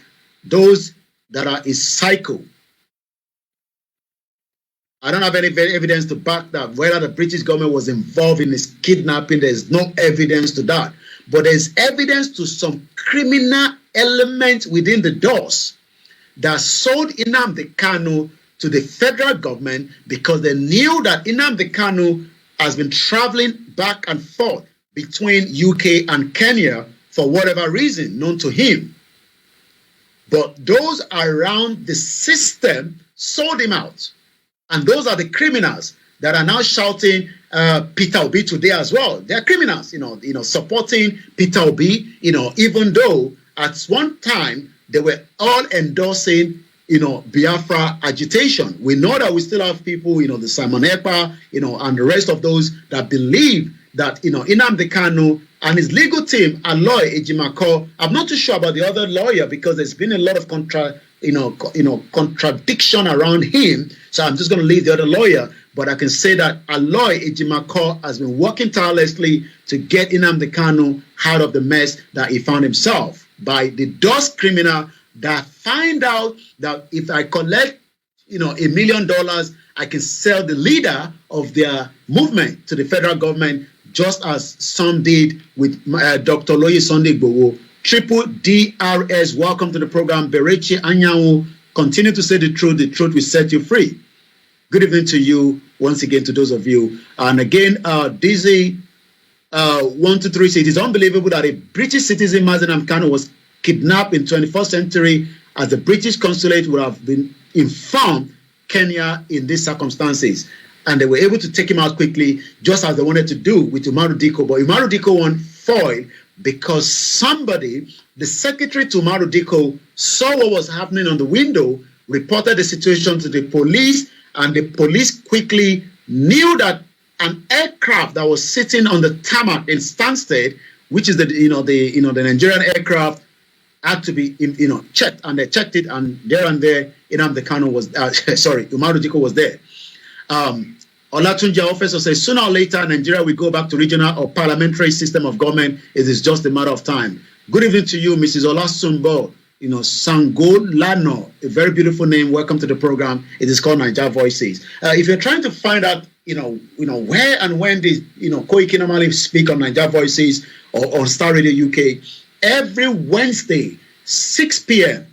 Speaker 1: those that are his cycle. I don't have any evidence to back that, whether the British government was involved in his kidnapping. There's no evidence to that. But there's evidence to some criminal element within the doors that sold Nnamdi Kanu to the federal government because they knew that Nnamdi Kanu has been traveling back and forth between UK and Kenya for whatever reason known to him. But those around the system sold him out. And those are the criminals that are now shouting, Peter Obi today as well. They are criminals, supporting Peter Obi, even though at one time they were all endorsing, Biafra agitation. We know that we still have people, the Simon Ekpa, and the rest of those that believe that, Nnamdi Kanu and his legal team, Aloy Ejimako, I'm not too sure about the other lawyer because there's been a lot of contradiction around him. So I'm just going to leave the other lawyer. But I can say that Aloy Ejimako has been working tirelessly to get Nnamdi Kanu out of the mess that he found himself by the dust criminal that find out that if I collect, $1 million, I can sell the leader of their movement to the federal government, just as some did with Dr. Loye Sunday Igboho. Triple DRS, welcome to the program. Berechi Anyanwu, continue to say the truth will set you free. Good evening to you once again, to those of you. And again, Dizzy 123 says it is unbelievable that a British citizen, Mazen Kanu, was kidnapped in 21st century, as the British consulate would have been informed Kenya in these circumstances. And they were able to take him out quickly, just as they wanted to do with Umaru Diko. But Umaru Diko won foil because somebody, the secretary to Umaru Diko, saw what was happening on the window, reported the situation to the police, and the police quickly knew that an aircraft that was sitting on the tarmac in Stansted, which is the Nigerian aircraft, had to be checked, and they checked it, and there, Nnamdi Kanu was Umaru Diko was there. Olatunji officer says sooner or later Nigeria will go back to regional or parliamentary system of government. It is just a matter of time. Good evening to you, Mrs. Olasumbo. Sangolano, a very beautiful name. Welcome to the program. It is called Niger Voices. If you're trying to find out, where and when these, Koiki normally speak on Niger Voices or on Starr Radio UK, every Wednesday, 6 p.m.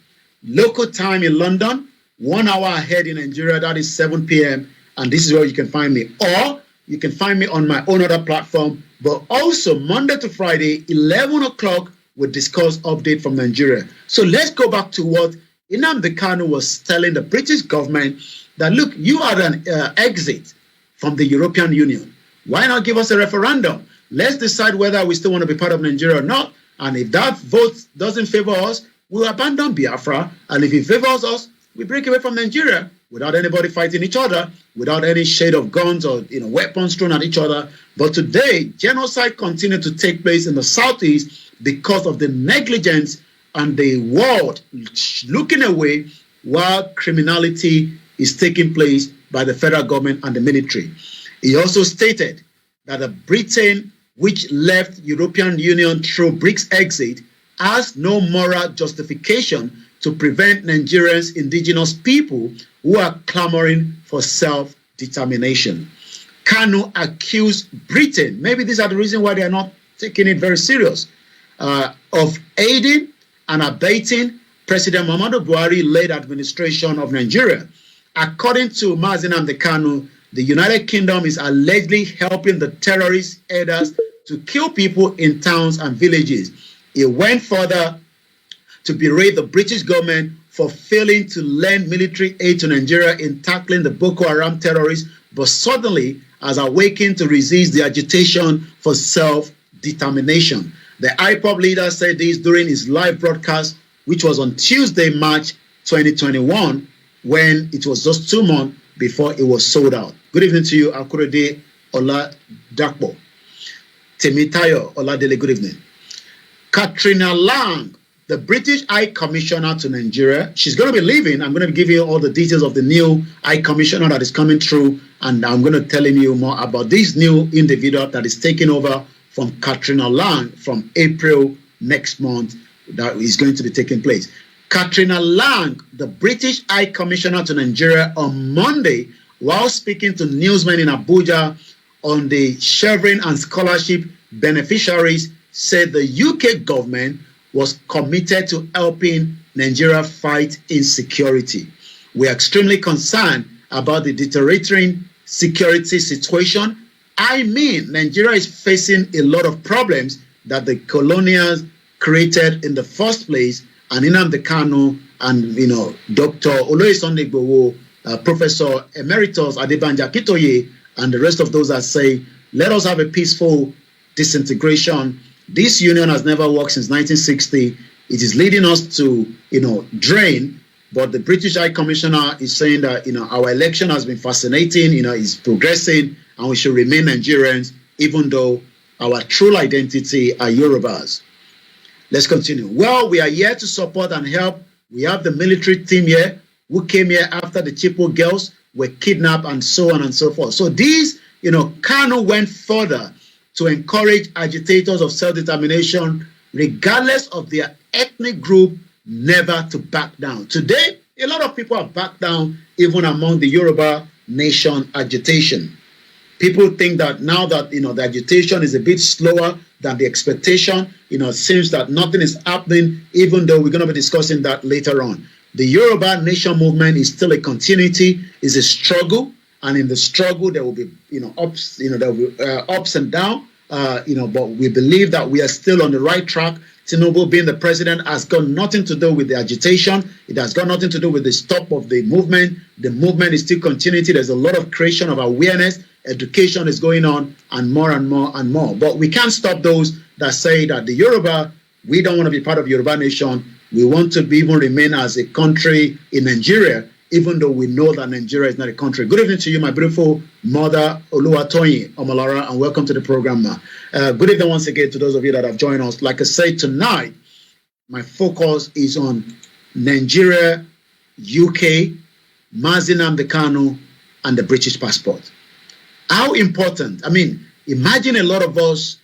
Speaker 1: local time in London, 1 hour ahead in Nigeria, that is 7 p.m. And this is where you can find me. Or you can find me on my own other platform, but also Monday to Friday, 11 o'clock, we'll discuss update from Nigeria. So let's go back to what Nnamdi Kanu was telling the British government, that, look, you are an exit from the European Union. Why not give us a referendum? Let's decide whether we still want to be part of Nigeria or not. And if that vote doesn't favor us, we'll abandon Biafra. And if it favors us, we break away from Nigeria without anybody fighting each other, without any shade of guns or weapons thrown at each other. But today, genocide continues to take place in the southeast because of the negligence and the world looking away while criminality is taking place by the federal government and the military. He also stated that Britain, which left European Union through BRICS exit, has no moral justification to prevent Nigerians' indigenous people who are clamoring for self-determination. Kanu accused Britain, maybe these are the reasons why they are not taking it very serious, of aiding and abating President Muhammadu Buhari-led administration of Nigeria. According to Mazen Nnamdi Kanu, the United Kingdom is allegedly helping the terrorist headers to kill people in towns and villages. He went further to berate the British government for failing to lend military aid to Nigeria in tackling the Boko Haram terrorists, but suddenly has awakened to resist the agitation for self-determination. The IPOB leader said this during his live broadcast, which was on Tuesday, March 2021, when it was just 2 months before it was sold out. Good evening to you, Akurede Oladapo. Temitayo Oladele, good evening. Katrina Lang, the British High Commissioner to Nigeria, she's going to be leaving. I'm going to give you all the details of the new High Commissioner that is coming through, and I'm going to tell you more about this new individual that is taking over from Katrina Lang from April next month, that is going to be taking place. Katrina Lang, the British High Commissioner to Nigeria, on Monday, while speaking to newsmen in Abuja on the Chevron and scholarship beneficiaries, said the UK government was committed to helping Nigeria fight insecurity. We are extremely concerned about the deteriorating security situation. I mean, Nigeria is facing a lot of problems that the colonials created in the first place, and Nnamdi Kanu and Dr. Oloye Sunday Igboho, Professor Emeritus Adebanji Akintoye, and the rest of those that say, let us have a peaceful disintegration. This union has never worked since 1960. It is leading us to, drain. But the British High Commissioner is saying that, our election has been fascinating, it's progressing, and we should remain Nigerians, even though our true identity are Yorubas. Let's continue. Well, we are here to support and help. We have the military team here who came here after the Chippo girls were kidnapped and so on and so forth. So these, Kanu went further to encourage agitators of self-determination, regardless of their ethnic group, never to back down. Today, a lot of people have backed down, even among the Yoruba nation agitation. People think that now that, the agitation is a bit slower than the expectation, it seems that nothing is happening, even though we're going to be discussing that later on. The Yoruba nation movement is still a continuity, is a struggle, and in the struggle there will be, ups, there will be ups and downs, but we believe that we are still on the right track. Tinubu being the president has got nothing to do with the agitation. It has got nothing to do with the stop of the movement. The movement is still continuity. There's a lot of creation of awareness. Education is going on, and more and more and more. But we can't stop those that say that the Yoruba, we don't want to be part of Yoruba nation. We want to even remain as a country in Nigeria, even though we know that Nigeria is not a country. Good evening to you, my beautiful mother, Oluwatoyin Omolara, and welcome to the program, ma. Good evening once again to those of you that have joined us. Like I said, tonight, my focus is on Nigeria, UK, Mazi Nnamdi Kanu, and the British passport. How important, imagine a lot of us,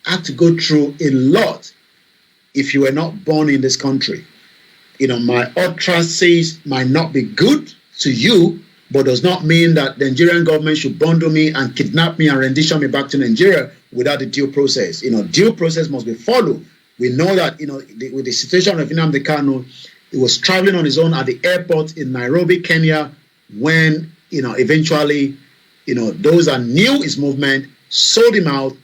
Speaker 1: had to go through a lot if you were not born in this country. My utterances might not be good to you, but does not mean that the Nigerian government should bundle me and kidnap me and rendition me back to Nigeria without the due process. Due process must be followed. We know that, with the situation of Nnamdi Kanu, he was traveling on his own at the airport in Nairobi, Kenya, when, eventually, those that knew his movement sold him out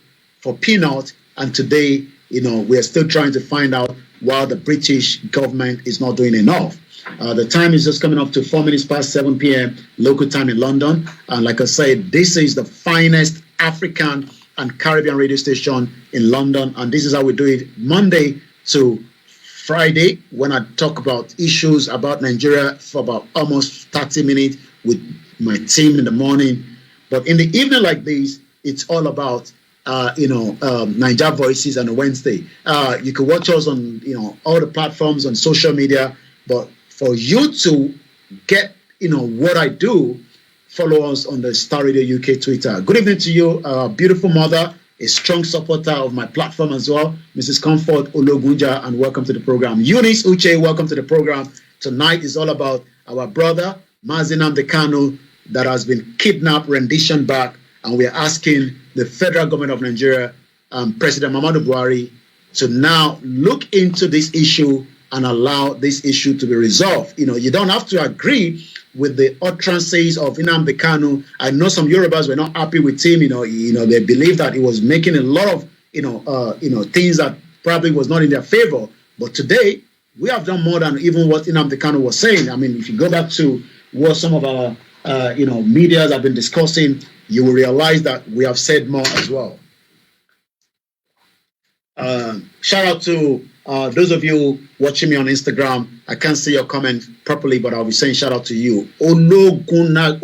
Speaker 1: for peanuts, and today, we are still trying to find out why the British government is not doing enough. The time is just coming up to 4 minutes past 7 p.m. local time in London. And like I said, this is the finest African and Caribbean radio station in London. And this is how we do it Monday to Friday, when I talk about issues about Nigeria for about almost 30 minutes with my team in the morning. But in the evening like this, it's all about Niger Voices on a Wednesday. You can watch us on, all the platforms on social media. But for you to get, what I do, follow us on the Starr Radio UK Twitter. Good evening to you, beautiful mother, a strong supporter of my platform as well, Mrs. Comfort Ologunja, and welcome to the program. Eunice Uche, welcome to the program. Tonight is all about our brother, Mazi Nnamdi Kanu, that has been kidnapped, rendition back, and we are asking the federal government of Nigeria, President Muhammadu Buhari, to now look into this issue and allow this issue to be resolved. You don't have to agree with the utterances of Nnamdi Kanu. I know some Yorubas were not happy with him. They believe that he was making a lot of, things that probably was not in their favor. But today, we have done more than even what Nnamdi Kanu was saying. If you go back to what some of our, medias have been discussing, you will realize that we have said more as well. Shout out to those of you watching me on Instagram. I can't see your comment properly, but I'll be saying shout out to you. Ologuna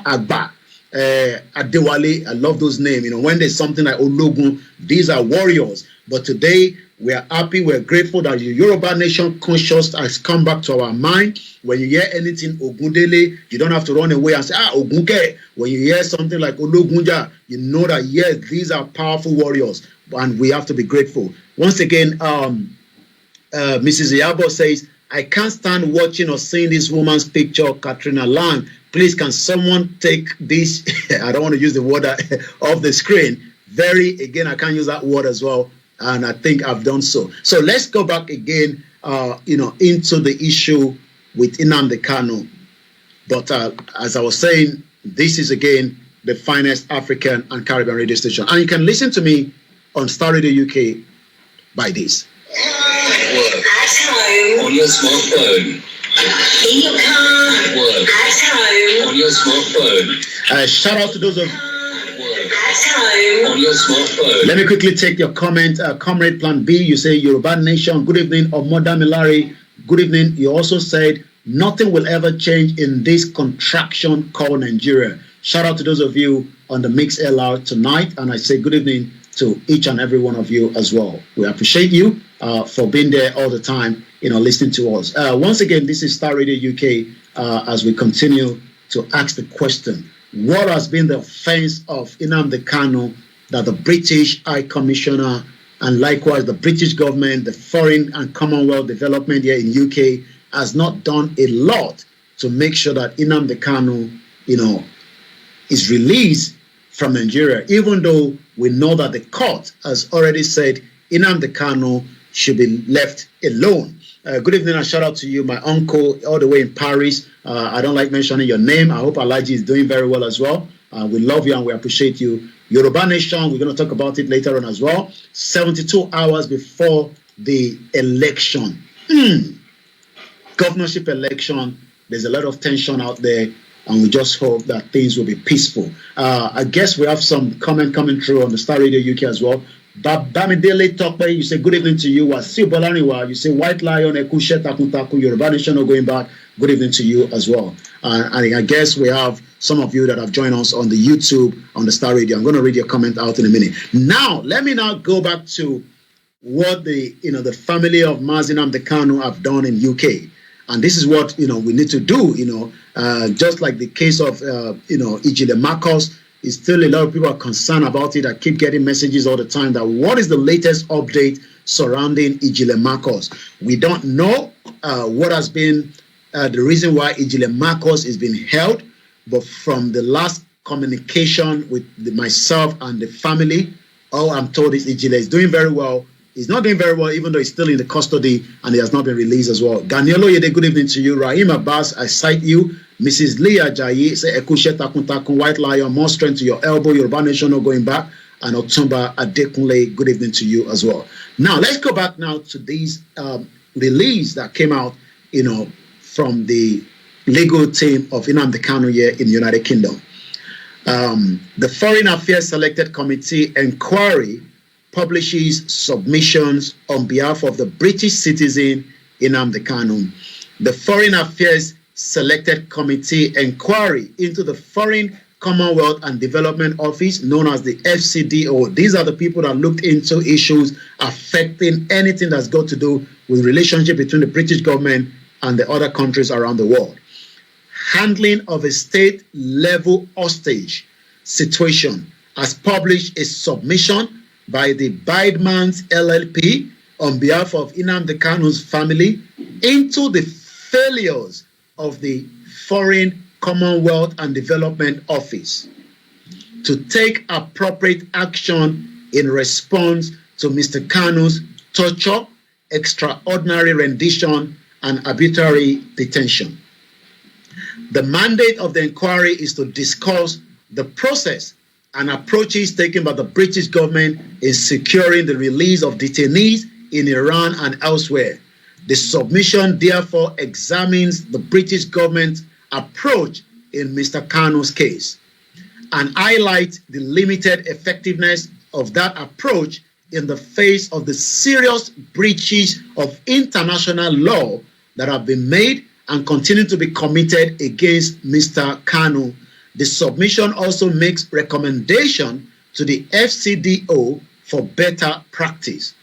Speaker 1: Agba. Adewale, I love those names. When there's something like Ologun, these are warriors. But today, we are happy, we're grateful that the Yoruba nation conscious has come back to our mind. When you hear anything Ogundele, you don't have to run away and say, Ogunke. When you hear something like Ologunja, you know that, yes, these are powerful warriors, and we have to be grateful. Once again, Mrs. Yabo says, I can't stand watching or seeing this woman's picture, Katrina Lang. Please, can someone take this, I don't want to use the word off the screen. Again, I can't use that word as well. And I think I've done so. So let's go back again, into the issue with Nnamdi Kanu. But as I was saying, this is again the finest African and Caribbean radio station. And you can listen to me on Starr Radio UK by this.
Speaker 2: Work. At home. On your smartphone.
Speaker 3: In your car,
Speaker 2: at work,
Speaker 3: at home,
Speaker 2: on your smartphone,
Speaker 1: Shout out to those of
Speaker 2: at work,
Speaker 3: at home.
Speaker 2: on your smartphone.
Speaker 1: Let me quickly take your comment. Comrade Plan B, you say Yoruba Nation, good evening. Omoda Milari, good evening. You also said nothing will ever change in this contraction called Nigeria. Shout out to those of you on the Mix LR tonight. And I say good evening to each and every one of you as well. We appreciate you for being there all the time, listening to us. Once again, this is Starr Radio UK as we continue to ask the question, what has been the offense of Nnamdi Kanu that the British High Commissioner and likewise the British government, the Foreign and Commonwealth Development here in UK has not done a lot to make sure that Nnamdi Kanu, is released from Nigeria, even though we know that the court has already said Nnamdi Kanu should be left alone. Good evening and shout out to you, my uncle, all the way in Paris. I don't like mentioning your name. I hope Alaji is doing very well as well. We love you and we appreciate you. Yoruba Nation, we're going to talk about it later on as well. 72 hours before the election. Governorship election, there's a lot of tension out there, and we just hope that things will be peaceful. I guess we have some comment coming through on the Starr Radio UK as well. Bamidele Tokpe, you say good evening to you. Wasiu Bolaniwa, you say White Lion, Ekushe Takuntaku, Yoruba Nation are going back. Good evening to you as well. And I guess we have some of you that have joined us on the YouTube, on the Starr Radio. I'm going to read your comment out in a minute. Now, let me now go back to what the family of Mazi Nnamdi Kanu have done in UK. And this is what, we need to do, just like the case of, Ijile Marcos. Is still a lot of people are concerned about it. I keep getting messages all the time that what is the latest update surrounding Ijile Marcos? We don't know what has been the reason why Ijile Marcos is being held, but from the last communication with myself and the family, all I'm told is Ijile is doing very well. He's not doing very well, even though he's still in the custody and he has not been released as well. Ganiolo Yede, good evening to you. Rahim Abbas, I cite you. Mrs. Leah Jayi, say Ekushe Takuntakun, White Lion, more strength to your elbow, Yoruba Nation not going back. And Otumba Adekunle, good evening to you as well. Now, let's go back now to these release that came out, from the legal team of Nnamdi Kanu here in the United Kingdom. The Foreign Affairs Selected Committee inquiry publishes submissions on behalf of the British citizen Nnamdi Kanu. The Foreign Affairs Selected Committee inquiry into the Foreign Commonwealth and Development Office, known as the FCDO. These are the people that looked into issues affecting anything that's got to do with relationship between the British government and the other countries around the world. Handling of a state-level hostage situation has published a submission by the Bidemans LLP on behalf of Nnamdi Kanu's family into the failures of the Foreign Commonwealth and Development Office to take appropriate action in response to Mr. Kanu's torture, extraordinary rendition, and arbitrary detention. The mandate of the inquiry is to discuss the process and approaches taken by the British government in securing the release of detainees in Iran and elsewhere. The submission therefore examines the British government's approach in Mr. Kanu's case and highlights the limited effectiveness of that approach in the face of the serious breaches of international law that have been made and continue to be committed against Mr. Kanu. The submission also makes recommendation to the FCDO for better practice.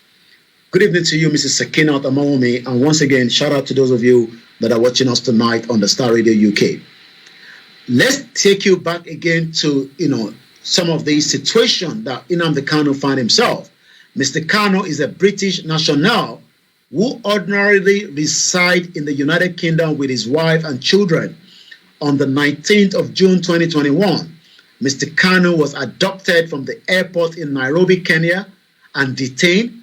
Speaker 1: Good evening to you, Mrs. Sakina Amaomi, and once again, shout out to those of you that are watching us tonight on the Starr Radio UK. Let's take you back again to, some of the situation that Nnamdi Kanu found himself. Mr. Kanu is a British national who ordinarily reside in the United Kingdom with his wife and children. On the 19th of June 2021, Mr. Kanu was abducted from the airport in Nairobi, Kenya, and detained,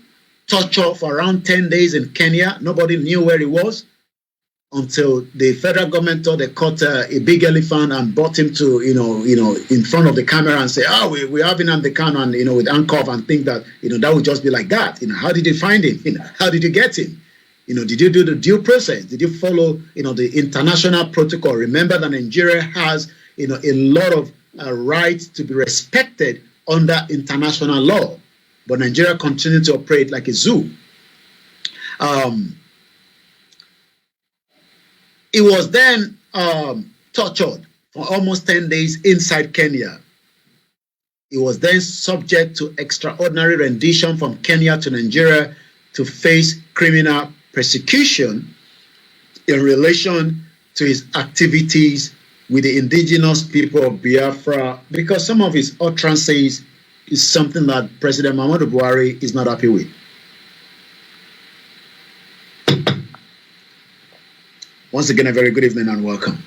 Speaker 1: tortured for around 10 days in Kenya. Nobody knew where he was until the federal government thought they caught a big elephant and brought him to, in front of the camera and say, we have Nnamdi Kanu, and, with handcuff, and think that, that would just be like that. How did you find him? How did you get him? did you do the due process? Did you follow, the international protocol? Remember that Nigeria has, a lot of rights to be respected under international law, but Nigeria continued to operate like a zoo. He was then tortured for almost 10 days inside Kenya. He was then subject to extraordinary rendition from Kenya to Nigeria to face criminal persecution in relation to his activities with the indigenous people of Biafra, because some of his utterances is something that President Muhammadu Buhari is not happy with. Once again, a very good evening and welcome.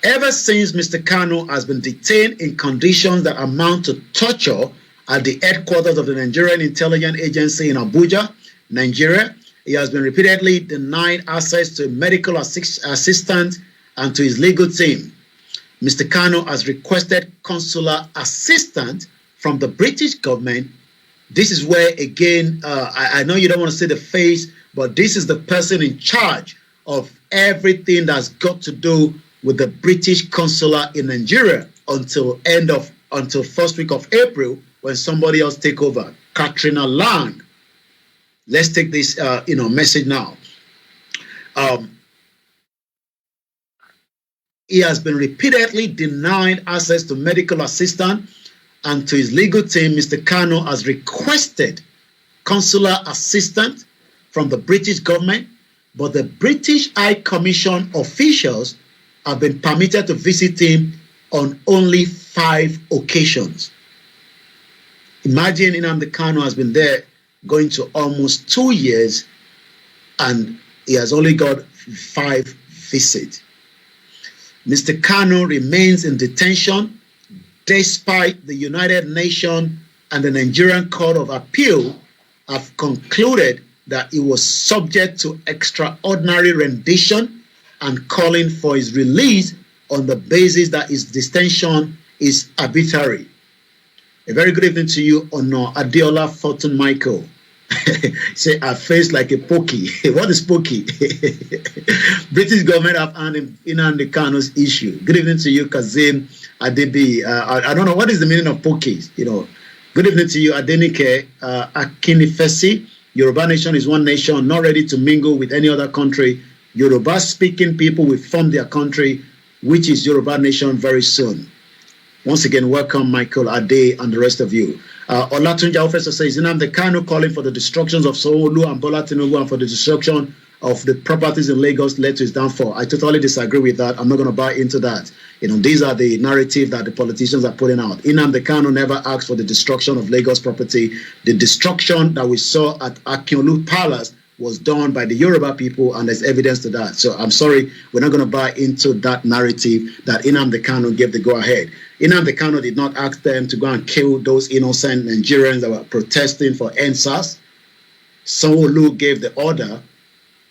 Speaker 1: Ever since Mr. Kanu has been detained in conditions that amount to torture at the headquarters of the Nigerian Intelligence Agency in Abuja, Nigeria, he has been repeatedly denied access to a medical assistant and to his legal team. Mr. Kanu has requested consular assistance from the British government. This is where, again, I know you don't want to see the face, but this is the person in charge of everything that's got to do with the British consulate in Nigeria until first week of April, when somebody else take over. Katrina Lang. Let's take this message now. He has been repeatedly denied access to medical assistance, and to his legal team, Mr. Kanu has requested consular assistance from the British government, but the British High Commission officials have been permitted to visit him on only 5 occasions. Imagine Nnamdi Kanu has been there going to almost 2 years, and he has only got 5 visits. Mr. Kanu remains in detention despite the United Nations and the Nigerian Court of Appeal have concluded that he was subject to extraordinary rendition and calling for his release on the basis that his detention is arbitrary. A very good evening to you, Honor Adeola Fortune Michael. Say, I face like a pokey. What is pokey? British government have handled Nnamdi Kanu's issue. Good evening to you, Kazim Adebi. I don't know what is the meaning of pokey. Good evening to you, Adenike Akinifesi. Yoruba nation is one nation, not ready to mingle with any other country. Yoruba-speaking people will form their country, which is Yoruba nation, very soon. Once again, welcome Michael Ade and the rest of you. Olatunja Officer says, Nnamdi Kanu calling for the destructions of Sanwo-Olu and Bola Tinubu and for the destruction of the properties in Lagos led to his downfall. I totally disagree with that. I'm not going to buy into that. These are the narrative that the politicians are putting out. Nnamdi Kanu never asked for the destruction of Lagos property. The destruction that we saw at Akinolu Palace was done by the Yoruba people, and there's evidence to that. So I'm sorry, we're not going to buy into that narrative that Nnamdi Kanu gave the go-ahead. Nnamdi Kanu did not ask them to go and kill those innocent Nigerians that were protesting for NSAS. Sanwo-Olu gave the order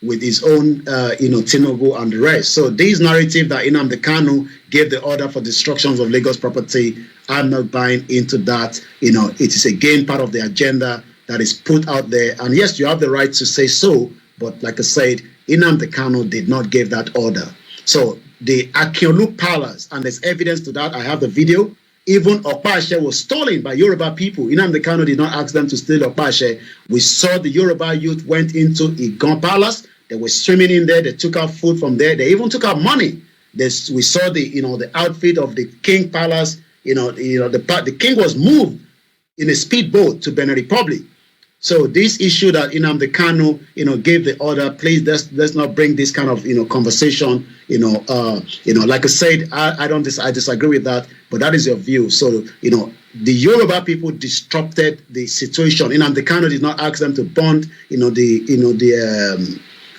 Speaker 1: with his own, Tinubu and the rest. So this narrative that Nnamdi Kanu gave the order for destructions of Lagos property, I'm not buying into that. It is again part of the agenda that is put out there. And yes, you have the right to say so, but like I said, Nnamdi Kanu did not give that order. So the Akinolu Palace, and there's evidence to that. I have the video. Even Okpashe was stolen by Yoruba people. Nnamdi Kanu did not ask them to steal Okpashe. We saw the Yoruba youth went into Igon Palace. They were swimming in there. They took out food from there. They even took out money. We saw the outfit of the King Palace. The king was moved in a speedboat to Benin Republic. So this issue that Nnamdi Kanu, gave the order, please let's not bring this kind of conversation. Like I said, I disagree with that, but that is your view. So the Yoruba people disrupted the situation. Nnamdi Kanu did not ask them to bond.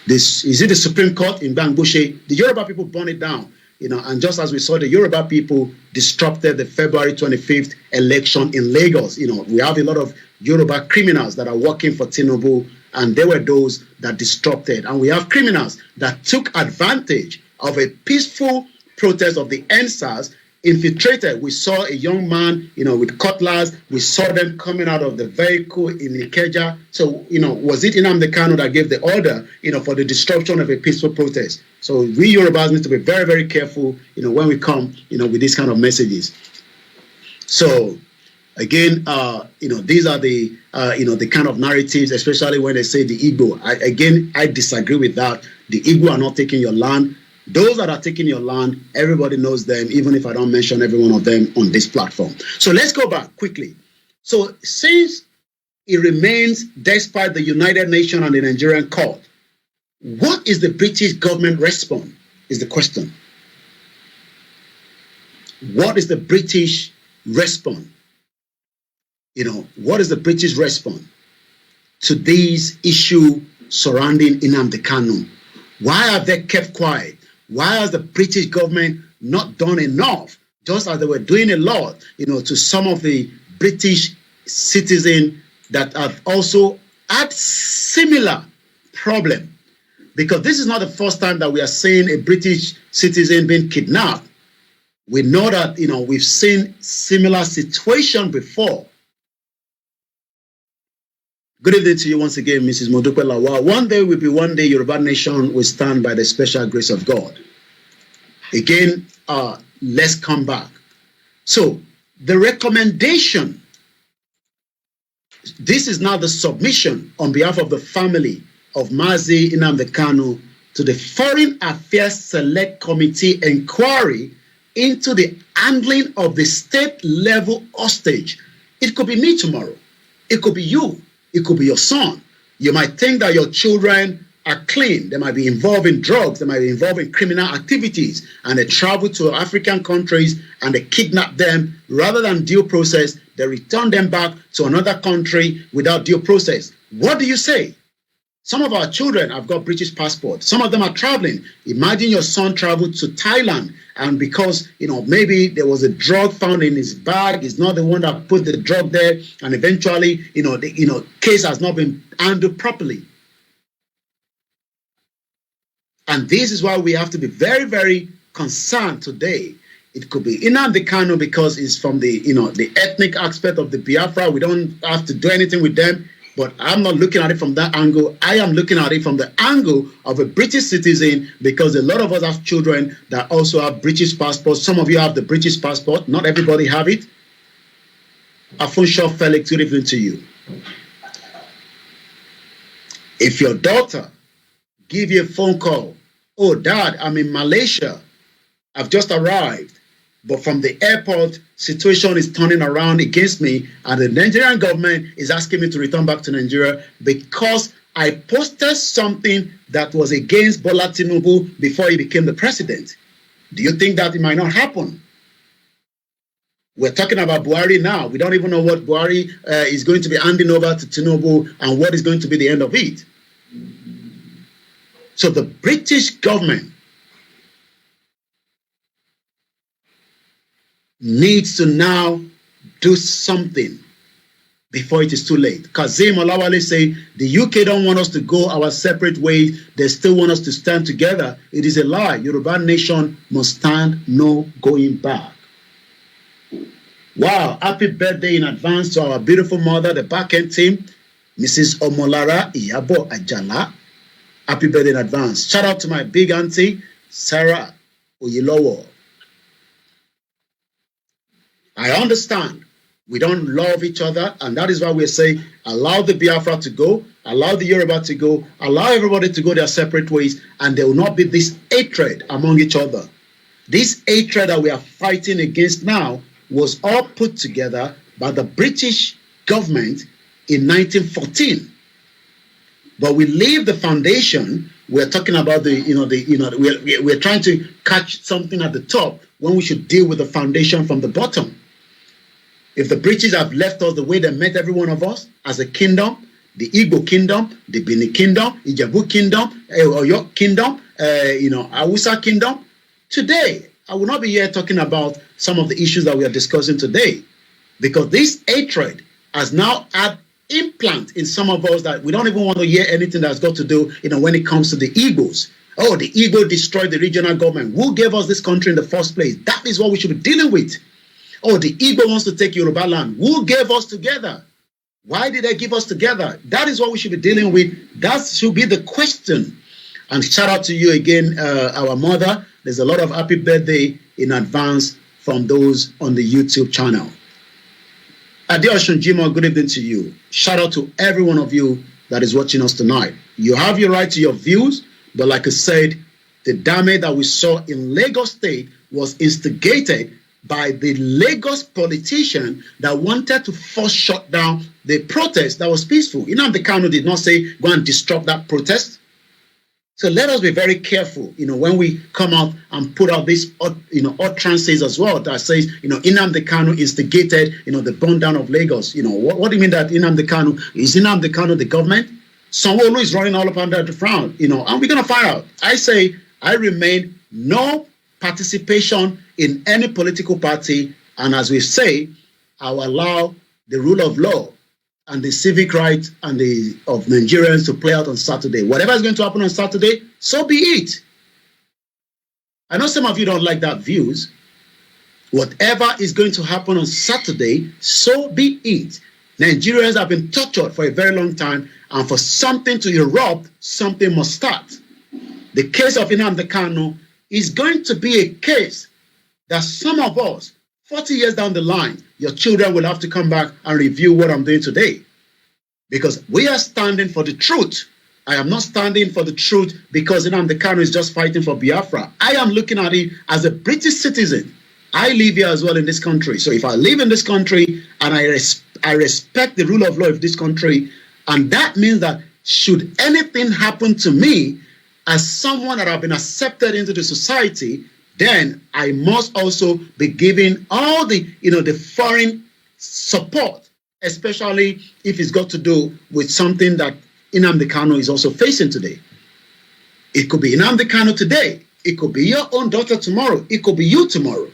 Speaker 1: The Supreme Court in Bangbushi? The Yoruba people burned it down. And just as we saw, the Yoruba people disrupted the February 25th election in Lagos. We have a lot of Yoruba criminals that are working for Tinubu, and they were those that disrupted. And we have criminals that took advantage of a peaceful protest of the NSAS infiltrated. We saw a young man, with cutlass. We saw them coming out of the vehicle in Ikeja. So, was it Nnamdi Kanu that gave the order, for the destruction of a peaceful protest? So we Yorubas need to be very, very careful, when we come, with these kind of messages. So, again, these are the, the kind of narratives, especially when they say the Igbo. I disagree with that. The Igbo are not taking your land. Those that are taking your land, everybody knows them, even if I don't mention every one of them on this platform. So let's go back quickly. So since it remains despite the United Nations and the Nigerian court, what is the British government response is the question. What is the British response? What is the British response to these issues surrounding Nnamdi Kanu? Why have they kept quiet? Why has the British government not done enough, just as they were doing a lot, to some of the British citizens that have also had similar problem? Because this is not the first time that we are seeing a British citizen being kidnapped. We know that, we've seen similar situation before. Good evening to you once again, Mrs. Modupe Lawal. One day will be one day Yoruba nation will stand by the special grace of God. Again, let's come back. So, the recommendation, this is now the submission on behalf of the family of Mazi Nnamdi Kanu to the Foreign Affairs Select Committee inquiry into the handling of the state-level hostage. It could be me tomorrow. It could be you. It could be your son. You might think that your children are clean. They might be involved in drugs. They might be involved in criminal activities. And they travel to African countries and they kidnap them. Rather than due process, they return them back to another country without due process. What do you say? Some of our children have got British passports. Some of them are traveling. Imagine your son traveled to Thailand, and because, maybe there was a drug found in his bag, he's not the one that put the drug there, and eventually, the case has not been handled properly. And this is why we have to be very, very concerned today. It could be Nnamdi Kanu because it's from the, the ethnic aspect of the Biafra. We don't have to do anything with them. But I'm not looking at it from that angle. I am looking at it from the angle of a British citizen, because a lot of us have children that also have British passports. Some of you have the British passport. Not everybody have it. Afunshaw Felix, good evening to you. If your daughter give you a phone call, oh, Dad, I'm in Malaysia. I've just arrived. But from the airport, situation is turning around against me, and the Nigerian government is asking me to return back to Nigeria because I posted something that was against Bola Tinubu before he became the president. Do you think that it might not happen? We're talking about Buhari now. We don't even know what Buhari is going to be handing over to Tinubu and what is going to be the end of it. So the British government needs to now do something before it is too late. Kazim Olawale say the UK don't want us to go our separate ways. They still want us to stand together. It is a lie. Yoruba nation must stand, no going back. Wow, happy birthday in advance to our beautiful mother, the back-end team, Mrs. Omolara Iyabo Ajala. Happy birthday in advance. Shout out to my big auntie, Sarah Oyelowo. I understand we don't love each other, and that is why we're saying allow the Biafra to go, allow the Yoruba to go, allow everybody to go their separate ways, and there will not be this hatred among each other. This hatred that we are fighting against now was all put together by the British government in 1914. But we leave the foundation. We're talking about we're trying to catch something at the top when we should deal with the foundation from the bottom. If the British have left us the way they met every one of us as a kingdom, the Igbo kingdom, the Bini kingdom, Ijebu kingdom, Oyo kingdom, Hausa kingdom, today I will not be here talking about some of the issues that we are discussing today, because this hatred has now had implant in some of us that we don't even want to hear anything that's got to do, when it comes to the Igbos. Oh, the Igbo destroyed the regional government. Who gave us this country in the first place? That is what we should be dealing with. Oh, the Igbo wants to take Yoruba land. Who gave us together? Why did they give us together? That is what we should be dealing with. That should be the question. And shout out to you again, our mother. There's a lot of happy birthday in advance from those on the YouTube channel. Adeosun Jimo, good evening to you. Shout out to every one of you that is watching us tonight. You have your right to your views, but like I said, the damage that we saw in Lagos State was instigated by the Lagos politician that wanted to force shut down the protest that was peaceful. Nnamdi Kanu did not say, go and disrupt that protest. So let us be very careful, when we come out and put out these, utterances as well that says, Nnamdi Kanu instigated, the burn down of Lagos. What do you mean that Nnamdi Kanu, is Nnamdi Kanu the government? Sanwo-Olu is running all up under the frown, and we're going to find out. I say, I remain no participation in any political party, and as we say, I will allow the rule of law and the civic rights of Nigerians to play out on Saturday. Whatever is going to happen on Saturday, so be it. I know some of you don't like that views. Whatever is going to happen on Saturday, so be it. Nigerians have been tortured for a very long time, and for something to erupt, something must start. The case of Nnamdi Kanu is going to be a case that some of us, 40 years down the line, your children will have to come back and review what I'm doing today. Because we are standing for the truth. I am not standing for the truth because Nnamdi Kanu is just fighting for Biafra. I am looking at it as a British citizen. I live here as well in this country. So if I live in this country and I respect the rule of law of this country, and that means that should anything happen to me as someone that have been accepted into the society, then I must also be giving all the, the foreign support, especially if it's got to do with something that Nnamdi Kanu is also facing today. It could be Nnamdi Kanu today. It could be your own daughter tomorrow. It could be you tomorrow.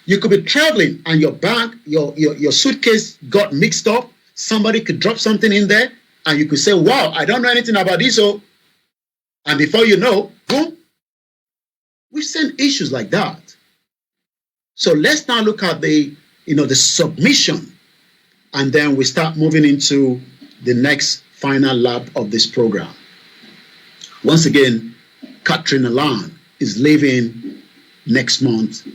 Speaker 1: You could be traveling and your bag, your suitcase got mixed up. Somebody could drop something in there and you could say, wow, I don't know anything about this. And before you know, boom, we've seen issues like that. So let's now look at the submission, and then we start moving into the next final lap of this program. Once again, Catherine Alan is leaving next month.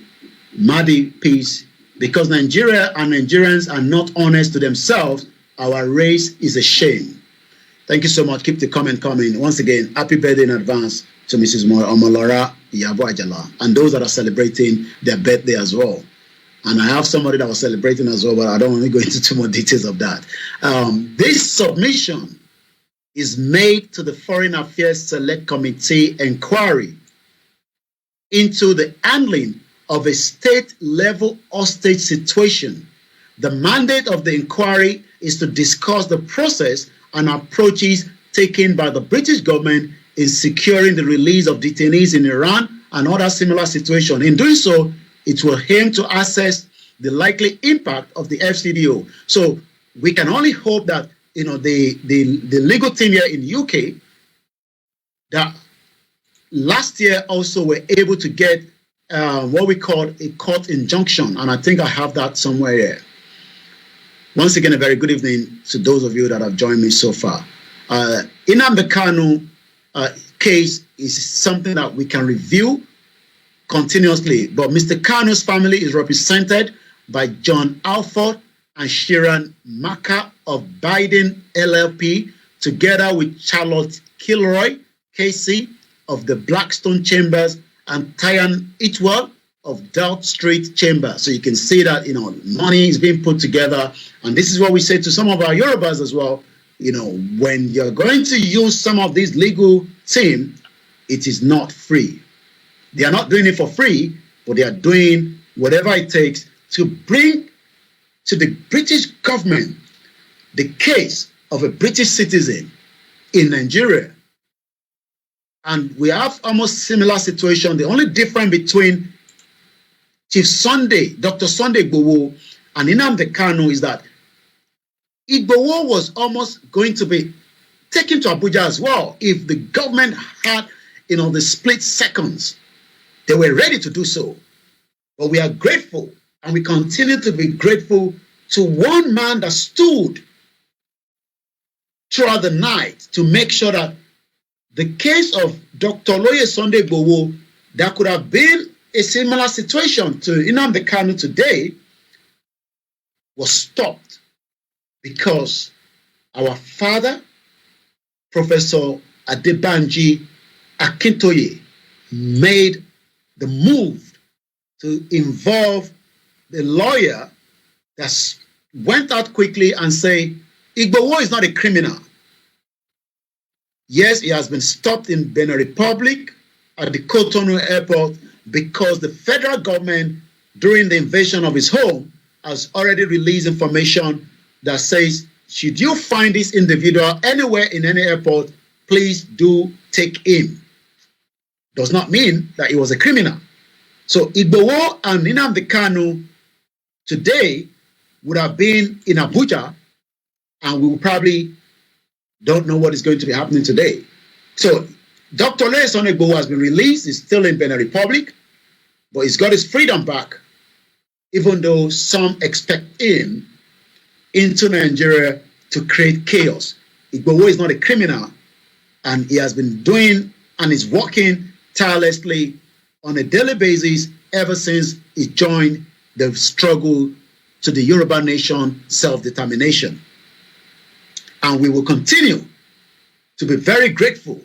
Speaker 1: Madi, peace. Because Nigeria and Nigerians are not honest to themselves, our race is a shame. Thank you so much. Keep the comment coming. Once again, happy birthday in advance to Mrs. Omolora Iyabo Ajala and those that are celebrating their birthday as well. And I have somebody that was celebrating as well, but I don't want to go into too much details of that. This submission is made to the Foreign Affairs Select Committee inquiry into the handling of a state-level hostage situation. The mandate of the inquiry is to discuss the process and approaches taken by the British government in securing the release of detainees in Iran and other similar situations. In doing so, it will aim to assess the likely impact of the FCDO. So we can only hope that the legal team here in UK that last year also were able to get what we call a court injunction, and I think I have that somewhere here. Once again, a very good evening to those of you that have joined me so far. Nnamdi Kanu case is something that we can review continuously, but Mr. Kanu's family is represented by John Alford and Sharon Maka of Biden LLP, together with Charlotte Kilroy, KC of the Blackstone Chambers, and Tyan Itwell of Dart Street Chamber. So you can see that, money is being put together. And this is what we say to some of our Yorubas as well. When you're going to use some of these legal team, it is not free. They are not doing it for free, but they are doing whatever it takes to bring to the British government the case of a British citizen in Nigeria. And we have almost similar situation. The only difference between Chief Sunday, Dr. Sunday Igboho, and Nnamdi Kanu is that Igboho was almost going to be taken to Abuja as well if the government had the split seconds. They were ready to do so. But we are grateful, and we continue to be grateful to one man that stood throughout the night to make sure that the case of Dr. Olayomi Sunday Igboho, that could have been a similar situation to Nnamdi Kanu today, was stopped because our father, Professor Adebanji Akintoye, made the move to involve the lawyer that went out quickly and say, Igboho is not a criminal. Yes, he has been stopped in Benin Republic at the Cotonou airport because the federal government, during the invasion of his home, has already released information that says, should you find this individual anywhere in any airport, please do take him. Does not mean that he was a criminal. So Igboho and Nnamdi Kanu today would have been in Abuja, and we will probably don't know what is going to be happening today. So Dr. Olayomi Sunday Igboho has been released. He's still in Benin Republic, but he's got his freedom back, even though some expect him into Nigeria to create chaos. Igboho is not a criminal, and he has been doing and is working tirelessly on a daily basis ever since he joined the struggle to the Yoruba nation self-determination. And we will continue to be very grateful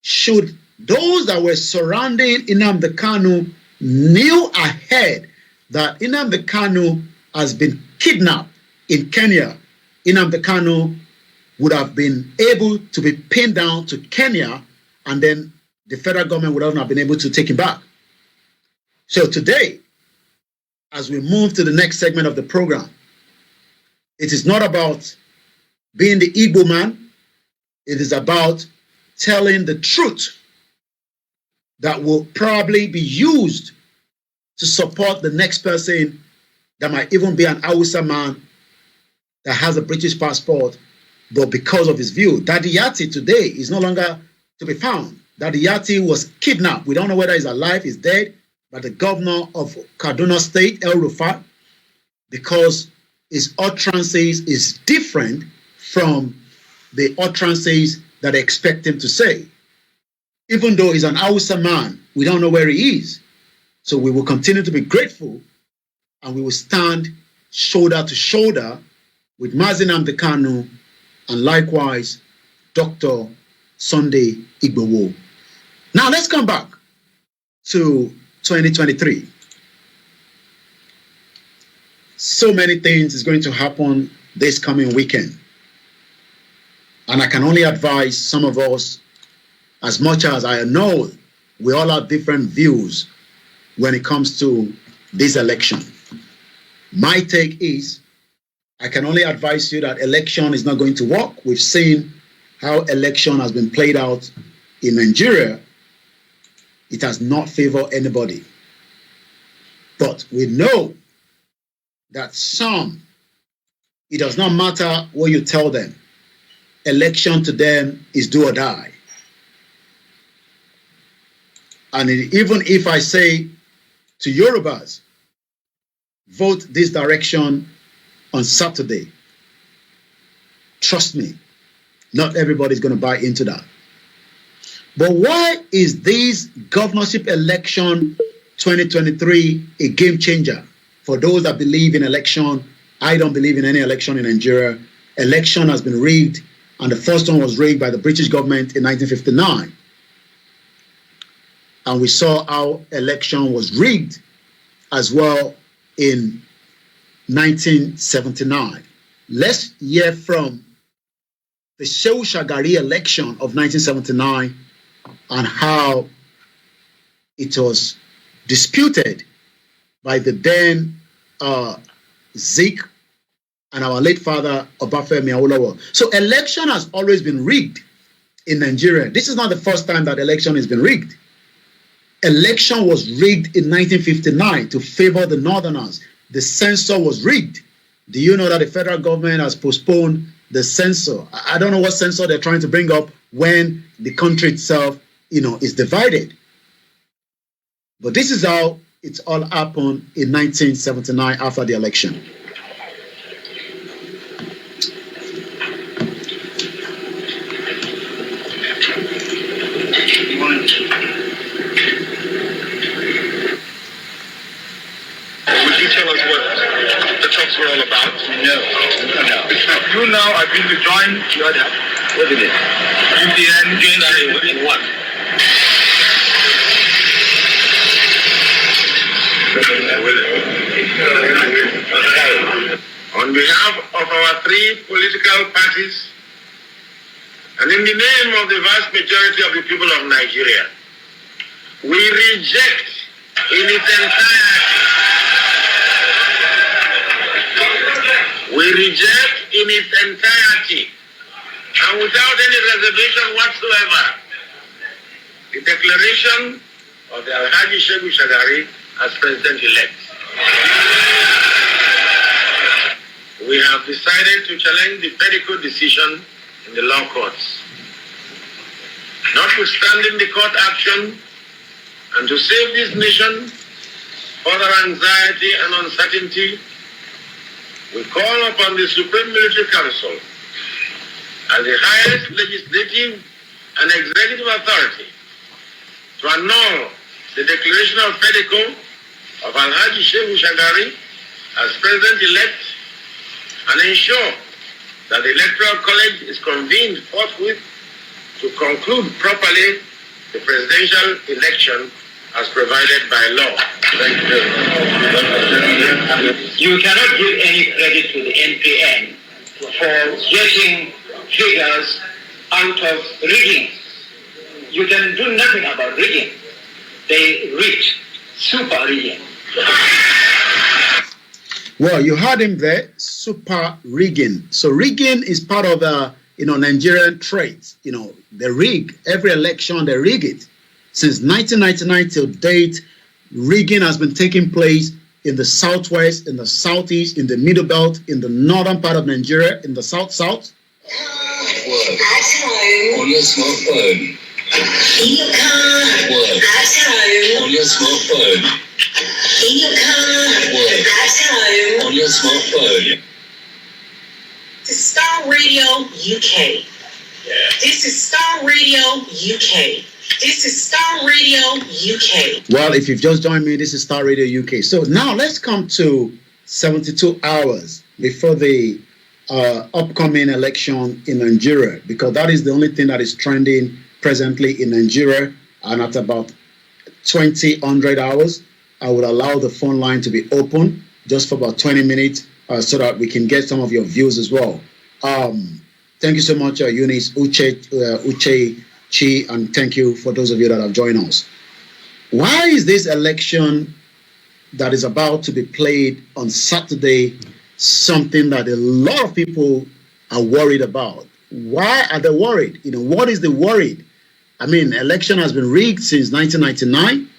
Speaker 1: should those that were surrounding Nnamdi Kanu knew ahead that Nnamdi Kanu has been kidnapped in Kenya. Nnamdi Kanu would have been able to be pinned down to Kenya, and then the federal government would not have been able to take him back. So today, as we move to the next segment of the program, it is not about being the Igbo man. It is about telling the truth that will probably be used to support the next person that might even be an Hausa man that has a British passport, but because of his view. Daddy Yati today is no longer to be found. Daddy Yati was kidnapped. We don't know whether he's alive, he's dead, by the governor of Kaduna State, El Rufai, because his utterances is different from the utterances that they expect him to say. Even though he's an Hausa man, we don't know where he is. So we will continue to be grateful, and we will stand shoulder to shoulder with Mazi Nnamdi Kanu and likewise Dr. Sunday Igboho. Now let's come back to 2023. So many things is going to happen this coming weekend. And I can only advise some of us, as much as I know we all have different views when it comes to this election. My take is, I can only advise you that election is not going to work. We've seen how election has been played out in Nigeria. It has not favored anybody. But we know that some, it does not matter what you tell them. Election to them is do or die. And even if I say to Yorubas, vote this direction on Saturday, trust me, not everybody's going to buy into that. But why is this governorship election 2023 a game changer? For those that believe in election, I don't believe in any election in Nigeria. Election has been rigged, and the first one was rigged by the British government in 1959. And we saw how election was rigged as well in 1979. Let's hear from the Shehu Shagari election of 1979 and how it was disputed by the then Zik and our late father, Obafemi Awolowo. So election has always been rigged in Nigeria. This is not the first time that election has been rigged. Election was rigged in 1959 to favor the Northerners. The censor was rigged. Do you know that the federal government has postponed the censor? I don't know what censor they're trying to bring up when the country itself is divided. But this is how it's all happened in 1979 after the election.
Speaker 4: Would you tell us what the talks were all about? No. You now are going to join the other. What is it? UPN in what? On behalf of our three political parties, and in the name of the vast majority of the people of Nigeria, we reject in its entirety. We reject in its entirety and without any reservation whatsoever the declaration of the Alhaji Shehu Shagari as president-elect. We have decided to challenge the medical decision in the law courts. Notwithstanding the court action, and to save this nation further anxiety and uncertainty, we call upon the Supreme Military Council as the highest legislative and executive authority to annul the declaration of Fedico of Alhaji Shehu Shagari as president-elect and ensure that the Electoral College is convened forthwith to conclude properly the presidential election as provided by law. Thank you.
Speaker 5: You cannot give any credit to the NPN for getting figures out of rigging. You can do nothing about rigging. They rigged, super rigging.
Speaker 1: Well, you heard him there, super rigging. So rigging is part of Nigerian traits. They rig every election, they rig it. Since 1999 till date, rigging has been taking place in the southwest, in the southeast, in the middle belt, in the northern part of Nigeria, in the south-south.
Speaker 2: On your smartphone.
Speaker 3: In your car,
Speaker 2: Word.
Speaker 3: at home,
Speaker 2: On your smartphone.
Speaker 3: in your car,
Speaker 2: Word.
Speaker 3: at home.
Speaker 2: On your smartphone.
Speaker 3: This is Starr Radio UK. This is Starr Radio UK. This is Starr Radio UK.
Speaker 1: Well, if you've just joined me, this is Starr Radio UK. So now let's come to 72 hours before the upcoming election in Nigeria, because that is the only thing that is trending presently in Nigeria. And at about 2000 hours, I would allow the phone line to be open just for about 20 minutes so that we can get some of your views as well. Thank you so much, Eunice, Uche, Chi, and thank you for those of you that have joined us. Why is this election that is about to be played on Saturday something that a lot of people are worried about? Why are they worried? What is the worried? I mean, election has been rigged since 1999.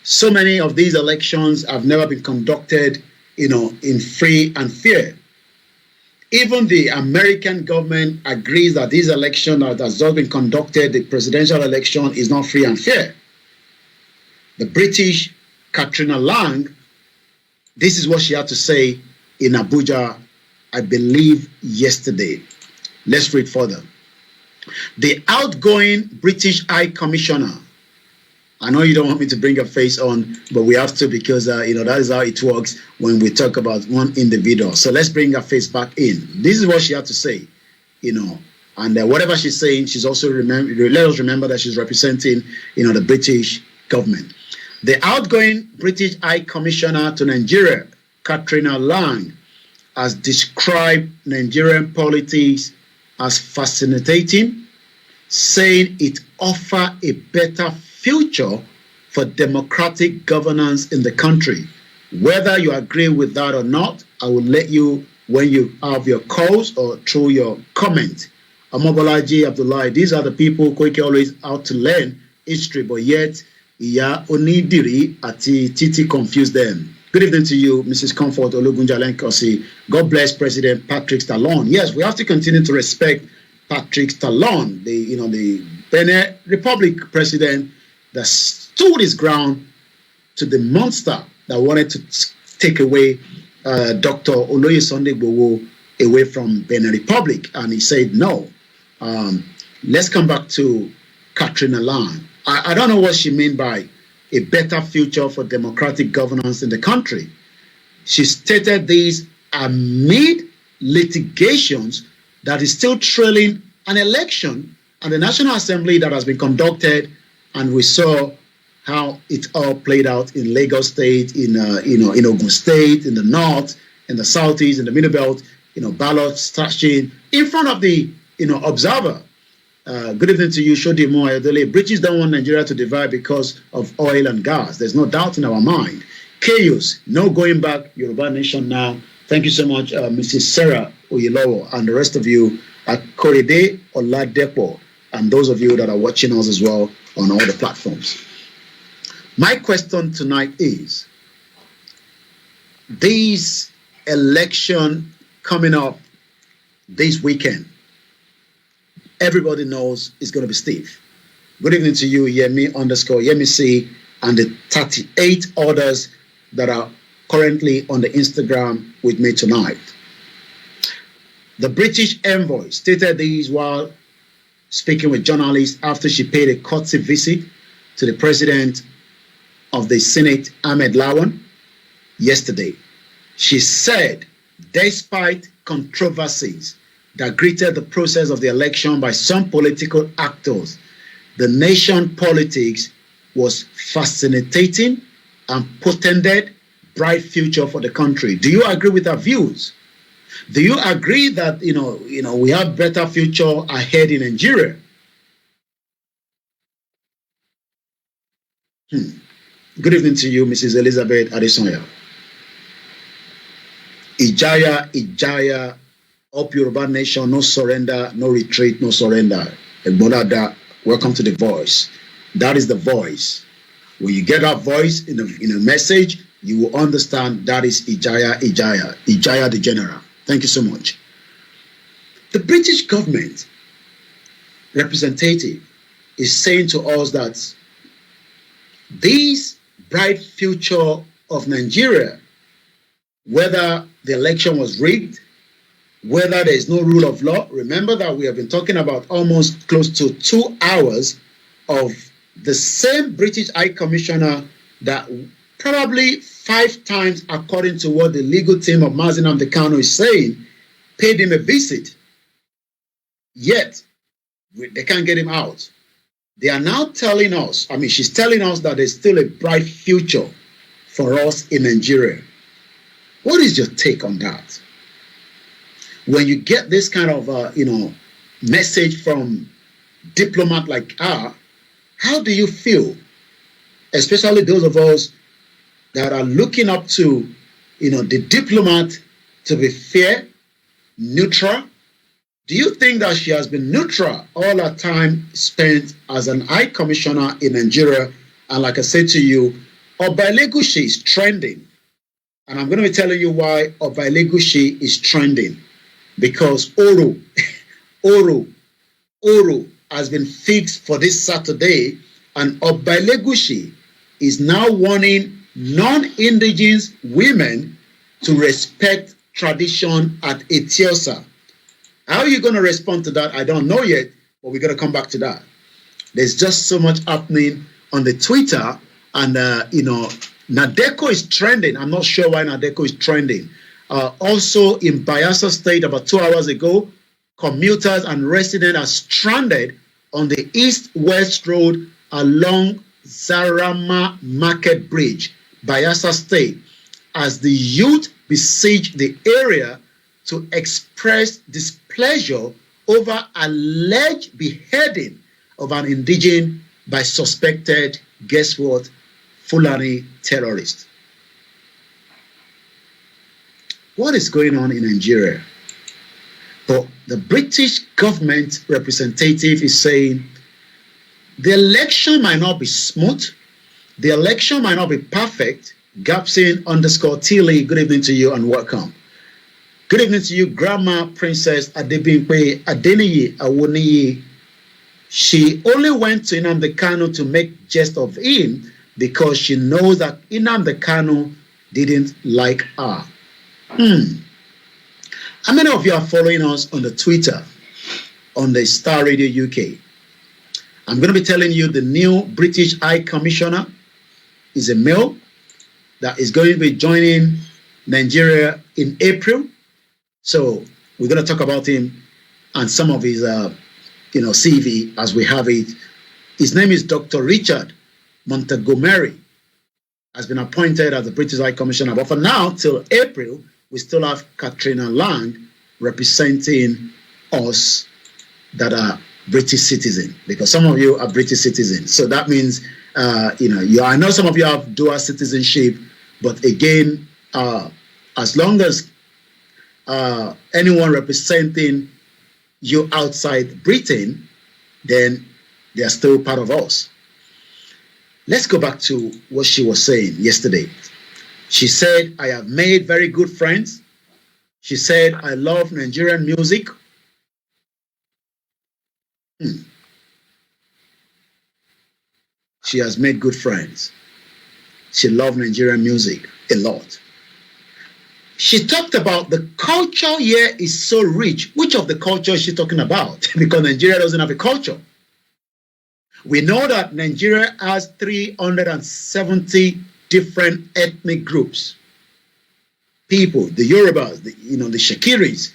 Speaker 1: So many of these elections have never been conducted, in free and fair. Even the American government agrees that this election that has just been conducted, the presidential election, is not free and fair. The British, Katrina Lang, this is what she had to say in Abuja, I believe, yesterday. Let's read further. The outgoing British High Commissioner, I know you don't want me to bring a face on, but we have to because, that is how it works when we talk about one individual. So let's bring her face back in. This is what she had to say, and whatever she's saying, she's also let us remember that she's representing, the British government. The outgoing British High Commissioner to Nigeria, Katrina Lang, has described Nigerian politics as fascinating, saying it offers a better future for democratic governance in the country. Whether you agree with that or not, I will let you when you have your calls or through your comment. Amobolaji Abdullahi, these are the people Koiki always out to learn history, but yet Iya Onidiri ati Titi confuse them. Good evening to you, Mrs. Comfort Olugunjalenkosi. God bless President Patrick Talon. Yes, we have to continue to respect Patrick Talon, the Benin Republic president that stood his ground to the monster that wanted to take away Dr. Oloye Sunday Igboho away from Benin Republic. And he said, no, let's come back to Katrina Lan. I don't know what she meant by a better future for democratic governance in the country. She stated these amid litigations that is still trailing an election and the National Assembly that has been conducted, and we saw how it all played out in Lagos State, in Ogun State, in the North, in the Southeast, in the Middle Belt, ballots stashing in front of the observer. Good evening to you, Shodimo Ayodele. British don't want Nigeria to divide because of oil and gas. There's no doubt in our mind. Chaos, no going back, Yoruba Nation now. Thank you so much, Mrs. Sarah Oyelowo, and the rest of you at Korede Oladepo, and those of you that are watching us as well on all the platforms. My question tonight is, this election coming up this weekend, everybody knows it's going to be stiff. Good evening to you, Yemi_Yemi and the 38 others that are currently on the Instagram with me tonight. The British envoy stated these while speaking with journalists after she paid a courtesy visit to the president of the Senate, Ahmed Lawan, yesterday. She said, despite controversies that greeted the process of the election by some political actors, the nation politics was fascinating and portended bright future for the country. Do you agree with her views? Do you agree that we have better future ahead in Nigeria? Good evening to you, Mrs. Elizabeth Adesonya. Ijaya, up Yoruba Nation, no surrender, no retreat, no surrender. Egbonada, welcome to the voice. That is the voice. When you get that voice in a message, you will understand that is Ijaya the general. Thank you so much. The British government representative is saying to us that this bright future of Nigeria, whether the election was rigged, whether there is no rule of law. Remember that we have been talking about almost close to 2 hours of the same British High Commissioner that probably 5 times, according to what the legal team of Mazi Nnamdi Kanu is saying, paid him a visit. Yet, they can't get him out. They are now telling us, she's telling us that there's still a bright future for us in Nigeria. What is your take on that? When you get this kind of, message from diplomat like her, how do you feel? Especially those of us that are looking up to, the diplomat to be fair, neutral. Do you think that she has been neutral all her time spent as an High Commissioner in Nigeria? And like I said to you, Obailegushi is trending. And I'm going to be telling you why Obailegushi is trending. Because Oro has been fixed for this Saturday, and Obailegushi is now warning non-indigenous women to respect tradition at Etiosa. How are you going to respond to that? I don't know yet, but we're going to come back to that. There's just so much happening on the Twitter, and Nadeko is trending. I'm not sure why Nadeko is trending. Also in Bayelsa State, about 2 hours ago, commuters and residents are stranded on the east-west road along Zarama Market Bridge, Bayelsa State, as the youth besiege the area to express displeasure over alleged beheading of an indigene by suspected, guess what, Fulani terrorists. What is going on in Nigeria? But the British government representative is saying the election might not be smooth, the election might not be perfect. Gapsin_Tilly, good evening to you and welcome. Good evening to you, Grandma Princess Adebimpe Adeniyi Awoniyi She only went to Nnamdi Kanu to make jest of him because she knows that Nnamdi Kanu didn't like her. How many of you are following us on the Twitter, on the Starr Radio UK? I'm going to be telling you the new British High Commissioner is a male that is going to be joining Nigeria in April. So we're going to talk about him and some of his, CV as we have it. His name is Dr. Richard Montgomery. Has been appointed as the British High Commissioner. But for now, till April, we still have Katrina Lang representing us that are British citizens, because some of you are British citizens. So that means, I know some of you have dual citizenship, but again, as long as anyone representing you outside Britain, then they are still part of us. Let's go back to what she was saying yesterday. She said, I have made very good friends. She said, I love Nigerian music. She has made good friends. She loved Nigerian music a lot. She talked about the culture here is so rich. Which of the culture is she talking about? Because Nigeria doesn't have a culture. We know that Nigeria has 370 different ethnic groups. People, the Yorubas, the Shakiris,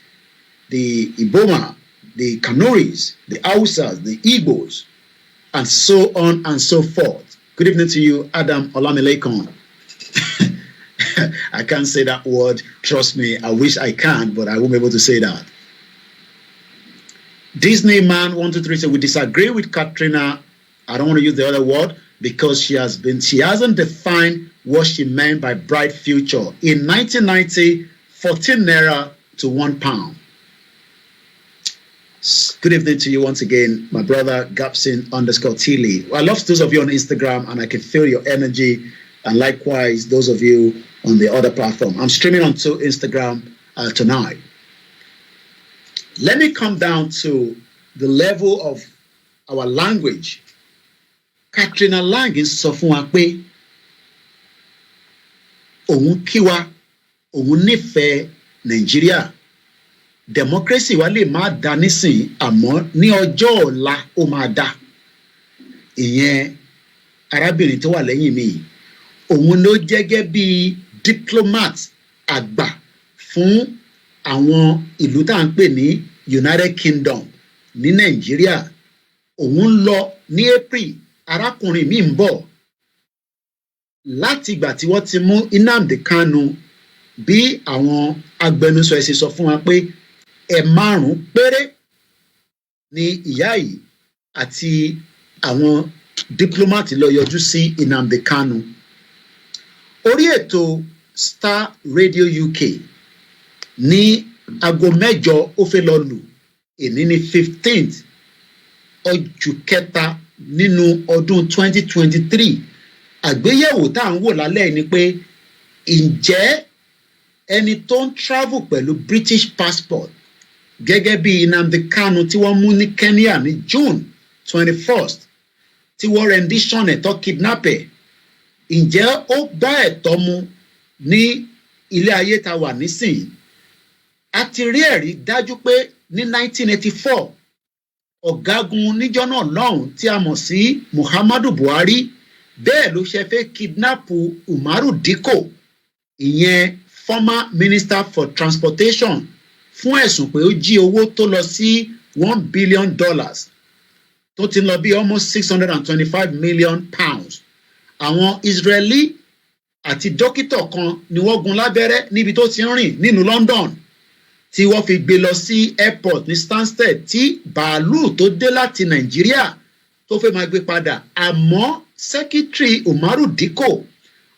Speaker 1: the Iboma, the Kanuris, the Hausas, the Igbos, and so on and so forth. Good evening to you, Adam Olamilekon. I can't say that word. Trust me, I wish I can, but I won't be able to say that. Disney Man 123 said, we disagree with Katrina. I don't want to use the other word because she hasn't defined what she meant by bright future. In 1990, 14 naira to £1. Good evening to you once again, my brother Gapsin_Tilly. I love those of you on Instagram, and I can feel your energy, and likewise those of you on the other platform. I'm streaming onto Instagram tonight. Let me come down to the level of our language. Katrina Lang sọ fún wa pé òun kí wa, òun nífẹ̀ẹ́ Nàìjíríà. Democracy wa lè má dá nísìn, àmọ́ ní ọjọ́ ọ̀la ó máa dá. Ìyẹn arábìnrin tó wà lẹ́yìn mi, òun ló jẹ́gẹ́ bí diplomat àgbà fún àwọn ìlú tá à ń pè ní United Kingdom ní Nàìjíríà. Òun lọ ní April, arákùnrin mi ń bọ̀ láti ìgbà tí wọ́n ti mú Nnamdi Kanu, bí àwọn agbẹnusọ ẹ̀ ṣe sọ fún wa pé ẹ̀ 5 péré ni ìyá yìí àti àwọn diplomat lọ yọjú sí Nnamdi Kanu. Orí ètò Star Radio UK ní aago 8 ó fẹ́ lọ lù, èní ní 15th oṣù kẹta nínú ọdún 2023. Àgbéyẹ̀wò tá à ń wò lálẹ́ ni pé ǹjẹ́ ẹni tó ń travel pẹ̀lú British passport gẹ́gẹ́ bí Nnamdi Kanu tí wọ́n mú ní Kenya ní June 21st tí wọ́n rendition ẹ̀tọ́ kidnapper, ǹjẹ́ ó bá ẹ̀tọ́ mu ní ilé ayé tá wà nísìnyí? A ti rí ẹ̀rí dájú pé ní 1984 ọ̀gágun níjọ́ náà lọ́hùn tí a mọ̀ sí Muhammadu Buhari bẹ́ẹ̀ ló ṣe fẹ́ kidnap Umaru Dikko, ìyẹn former minister for transportation, fún ẹ̀sùn pé ó jí owó tó lọ sí $1 billion tó ti lọ bí almost 625 million pounds. Àwọn Israeli àti dókítà kan ni wọ́n gún lábẹ́rẹ́ níbi tó ti ń rìn nínú London tí wọ́n fi gbé lọ sí airport ní Stansted tí bàálù tó dé láti Nàìjíríà tó fẹ́ máa gbé padà. Àmọ́ secretary Umaru Dikko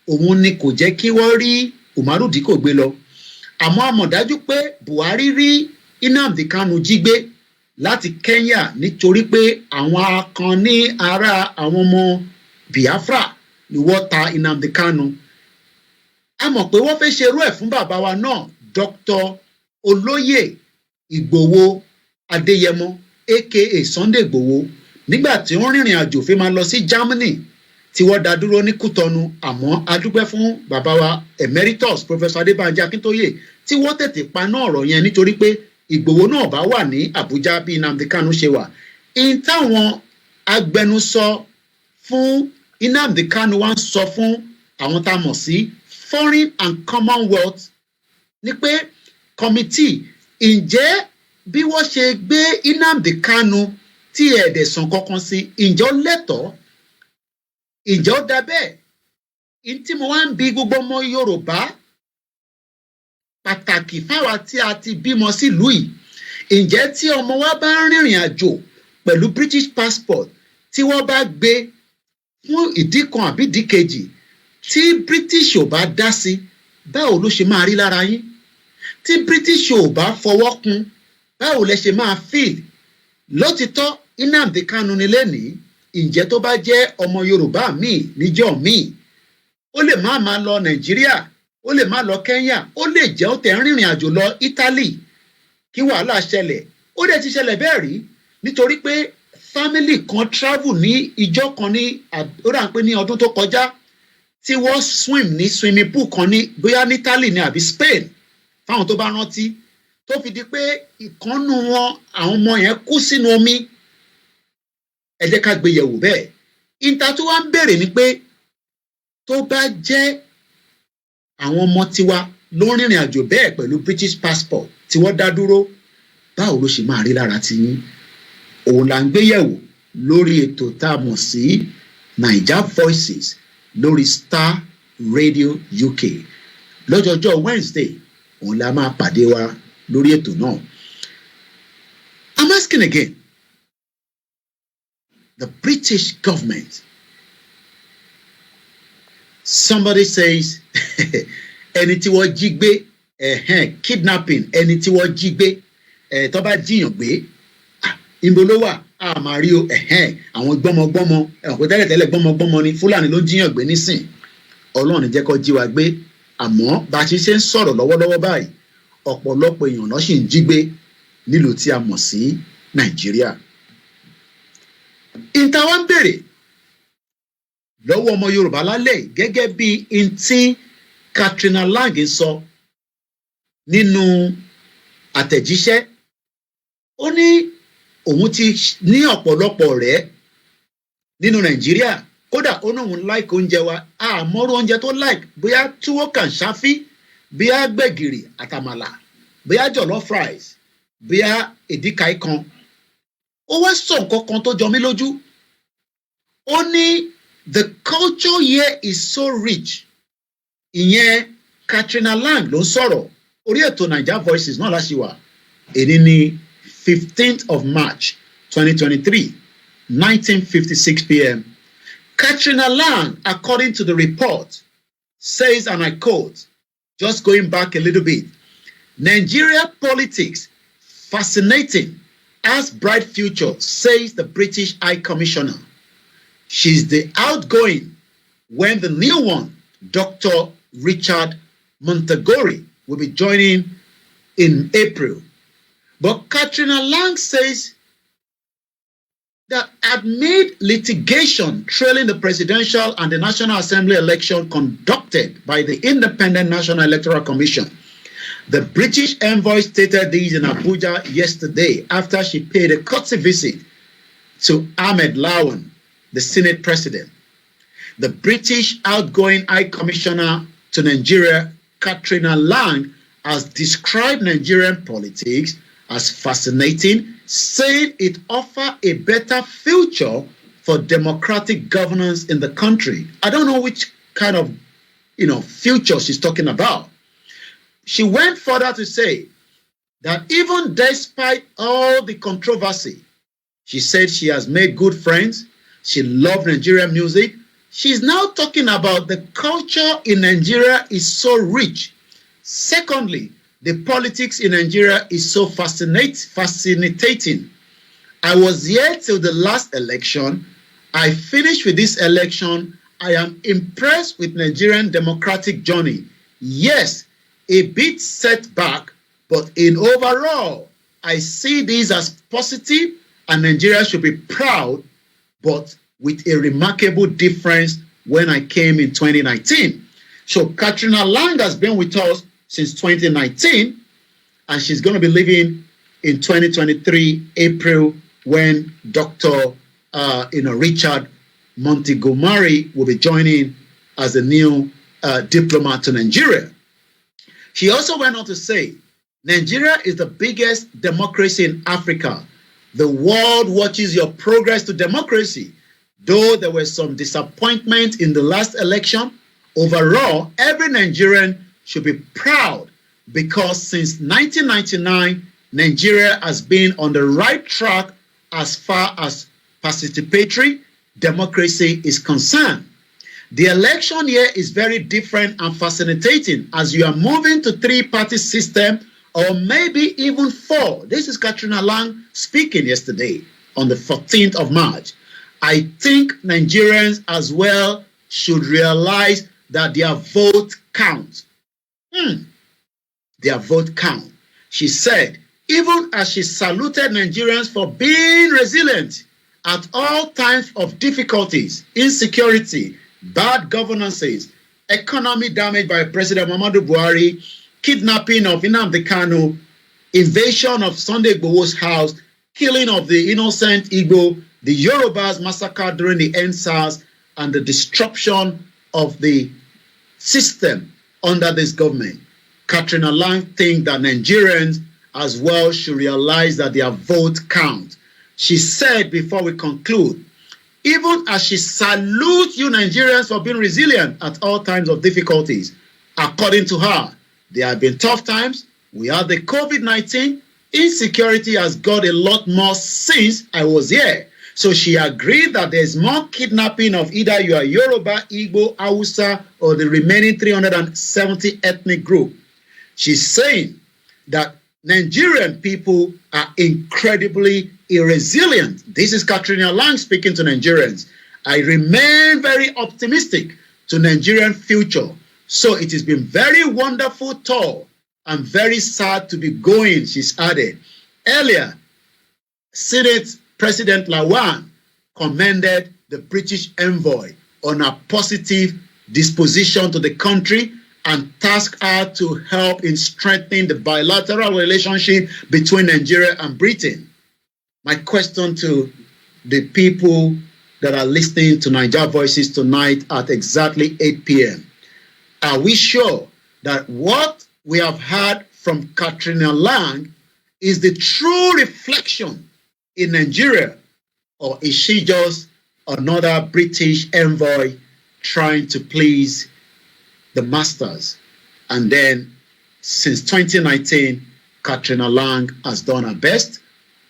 Speaker 1: òun ni kò jẹ́ kí wọ́n rí Umaru Dikko gbé lọ. Àmọ́ a mọ̀ dájú pé Buhari rí Nnamdi Kanu jí gbé láti Kenya nítorí pé àwọn kan ní ara àwọn ọmọ Biafra ni wọ́n ta Nnamdi Kanu. A mọ̀ pé wọ́n fẹ́ ṣerú ẹ̀ fún bàbá wa náà, Dr. Olóyè Ìgbòho Adéyẹmọ aka Sunday Ìgbòho, nígbà tí wọ́n rìnrìn àjò fi máa lọ sí Germany tí wọ́n dá dúró ní Kútọ́nù, àmọ́ a dúpẹ́ fún bàbá wa emeritus Professor Adébánjí Akíntóyè tí wọ́n tètè paná ọ̀rọ̀ yẹn nítorí pé Ìgbòho náà bá wà ní Àbújá bí Nnamdi Kanu ṣe wà. In táwọn agbẹnusọ fún Nnamdi Kanu wá ń sọ fún àwọn tá a mọ̀ sí Foreign and Commonwealth ni pé committee, ǹjẹ́ bí wọ́n ṣe gbé Nnamdi Kanu tí ẹ̀ẹ́dẹ̀ sàn kankan sí, ǹjẹ́ ó lẹ́tọ̀ọ́, ǹjẹ́ ó dá bẹ́ẹ̀? In tí mo wá ń bi gbogbo ọmọ Yorùbá pàtàkì fáwa tí a ti bímọ sílùú yìí, ǹjẹ́ tí ọmọ wa bá ń rìnrìn àjò pẹ̀lú British passport tí wọ́n bá gbé fún ìdí kan àbí ìdí kejì tí British ò bá dá sí, báwo ló ṣe máa rí lára yín? Tí British ò bá fọwọ́ kún, báwo lẹ ṣe máa feel? Lótìtọ́ Nnamdi Kanu ni lẹ́nìí, ǹjẹ́ tó bá jẹ́ ọmọ Yorùbá míì níjọ́ míì, ó lè má máa lọ Nàìjíríà, ó lè má lọ Kenya, ó lè jẹ́ ó tẹ̀ ń rìnrìn àjò lọ Italy kí wàhálà ṣẹlẹ̀. Ó dẹ̀ ti ṣẹlẹ̀ bẹ́ẹ̀ rí nítorí pé family kan travel ní ìjọ kan ní ó rà ń pé ní ọdún tó kọjá tí wọ́n swim ní swimming pool kan ní bóyá ní Italy ní àbí Spain fáwọn tó bá rántí, tó fi di pé ìkànnù wọn àwọn ọmọ yẹn kú sínú omi. Ẹ jẹ́ ká gbé yẹ̀wò bẹ́ẹ̀. Ìta tó wá ń bèrè ni pé tó bá jẹ́ àwọn ọmọ tiwa ló ń rìnrìn àjò bẹ́ẹ̀ pẹ̀lú British passport tí wọ́n dá dúró, báwo ló ṣe máa rí lára tiyín? Òun là ń gbé yẹ̀wò lórí ètò tá a mọ̀ sí Naija Voices lórí Starr Radio UK lọ́jọ́jọ́ Wednesday. Òun la máa pàdé wa lórí ètò náà. I'm asking again, the British government, somebody says ẹni tí wọ́n jí gbé, kidnapping, ẹni tí wọ́n jí gbé, tó bá jíyàn gbé, ìbò ló wà, a máa rí o, àwọn gbọ́mọgbọ́mọ, ẹ̀kọ́ tẹ́lẹ̀tẹ́lẹ̀ gbọ́mọgbọ́mọ ni Fúlàní ló jíyàn gbé nísìn. Ọlọ́run jẹ́ kó jí wa gbé, àmọ́ bá a ti ṣe ń sọ̀rọ̀ lọ́wọ́lọ́wọ́ báyìí, ọ̀pọ̀lọpọ̀ èèyàn náà sì ń jí gbé nílùú tí a mọ̀ sí Nàìjíríà. Ìta wa ń bèrè lọ́wọ́ ọmọ Yorùbá lálẹ́ gẹ́gẹ́ bí ntí Katrina Lang sọ nínú àtẹ̀jíṣẹ́. Ó ní òun ti ní ọ̀pọ̀lọpọ̀ ọ̀rẹ́ nínú Nàìjíríà, kódà ó náà ń like oúnjẹ wa, àmọ́rú oúnjẹ tó like, bóyá túwó kànṣáfí, bóyá gbẹ̀gìrì àtàmàlà, bóyá jollof rice, bóyá èdìkàí kan. Ó wá sọ nǹkan kan tó jọ mí lójú. Ó ní the culture here is so rich. Ìyẹn Katrina Lang ló ń sọ̀rọ̀ orí ètò Naija Voices náà láṣìwà. Èní ní 15th of March 2023, 19:56 p.m. Katrina Lang, according to the report, says, and I quote, just going back a little bit, Nigeria politics fascinating, has bright future, says the British High Commissioner. She's the outgoing when the new one, Dr. Richard Montagori, will be joining in April. But Katrina Lang says that amid litigation trailing the presidential and the National Assembly election conducted by the Independent National Electoral Commission, the British envoy stated this in Abuja yesterday after she paid a courtesy visit to Ahmed Lawan, the Senate president. The British outgoing High Commissioner to Nigeria, Katrina Lang, has described Nigerian politics as fascinating, saying it offers a better future for democratic governance in the country. I don't know which kind of, future she's talking about. She went further to say that even despite all the controversy, she said she has made good friends. She loved Nigerian music. She's now talking about the culture in Nigeria is so rich. Secondly, the politics in Nigeria is so fascinating. I was here till the last election. I finished with this election. I am impressed with Nigerian democratic journey. Yes, a bit setback, but in overall, I see this as positive and Nigeria should be proud but with a remarkable difference when I came in 2019. So Katrina Lang has been with us since 2019, and she's going to be leaving in 2023 April when Dr. Richard Montgomery will be joining as the new diplomat to Nigeria. She also went on to say, Nigeria is the biggest democracy in Africa. The world watches your progress to democracy. Though there was some disappointment in the last election, overall, every Nigerian should be proud because since 1999, Nigeria has been on the right track as far as participatory democracy is concerned. The election here is very different and fascinating as you are moving to three-party system or maybe even four. This is Katrina Lang speaking yesterday on the 14th of March. I think Nigerians as well should realize that their vote counts. Their vote count. She said, even as she saluted Nigerians for being resilient at all times of difficulties, insecurity, bad governances, economy damaged by President Muhammadu Buhari, kidnapping of Nnamdi Kanu, invasion of Sunday Igboho's house, killing of the innocent Igbo, the Yorubas massacre during the EndSARS, and the disruption of the system under this government. Katrina Lang thinks that Nigerians as well should realize that their vote counts. She said before we conclude, even as she salutes you Nigerians for being resilient at all times of difficulties, according to her, there have been tough times. We had the COVID-19. Insecurity has got a lot more since I was here. So she agreed that there's more kidnapping of either you are Yoruba, Igbo, Hausa, or the remaining 370 ethnic group. She's saying that Nigerian people are incredibly irresilient. This is Katrina Lang speaking to Nigerians. I remain very optimistic to Nigerian future. So it has been very wonderful tour and very sad to be going, she's added. Earlier, Senate President Lawan commended the British envoy on a positive disposition to the country and tasked her to help in strengthening the bilateral relationship between Nigeria and Britain. My question to the people that are listening to Niger Voices tonight at exactly 8 p.m. Are we sure that what we have heard from Katrina Lang is the true reflection in Nigeria, or is she just another British envoy trying to please the masters? And then since 2019, Katrina Lang has done her best,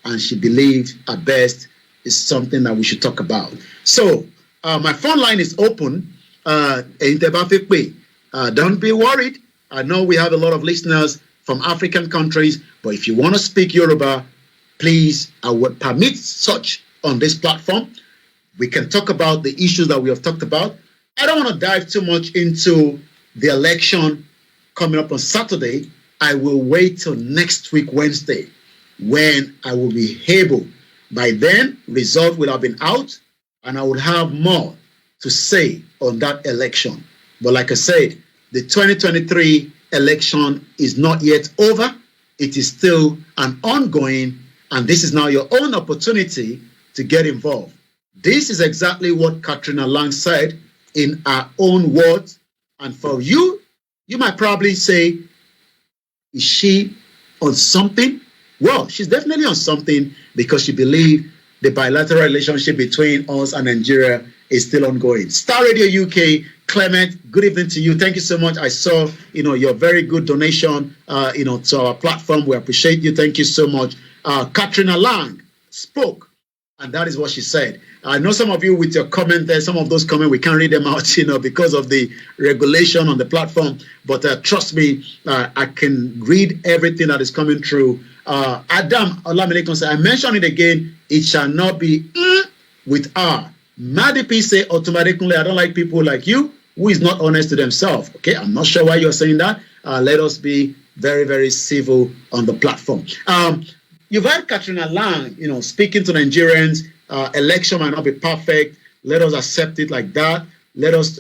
Speaker 1: and she believes her best is something that we should talk about. So my phone line is open. Don't be worried. I know we have a lot of listeners from African countries, but if you want to speak Yoruba, please, I would permit such on this platform. We can talk about the issues that we have talked about. I don't want to dive too much into the election coming up on Saturday. I will wait till next week, Wednesday, when I will be able. By then, result will have been out, and I will have more to say on that election. But like I said, the 2023 election is not yet over. It is still an ongoing, and this is now your own opportunity to get involved. This is exactly what Katrina Lang said in her own words. And for you, you might probably say, is she on something? Well, she's definitely on something because she believes the bilateral relationship between us and Nigeria is still ongoing. Starr Radio UK, Clement, good evening to you. Thank you so much. I saw, your very good donation, to our platform. We appreciate you. Thank you so much. Katrina Lang spoke, and that is what she said. I know some of you with your comment there, some of those comments, we can't read them out, because of the regulation on the platform. But trust me, I can read everything that is coming through. Adam Olamilekon said, I mention it again, it shall not be with R. Madipi say automatically, I don't like people like you who is not honest to themselves. Okay, I'm not sure why you're saying that. Let us be very, very civil on the platform. You've heard Katrina Lang, speaking to Nigerians election might not be perfect. Let us accept it like that. Let us,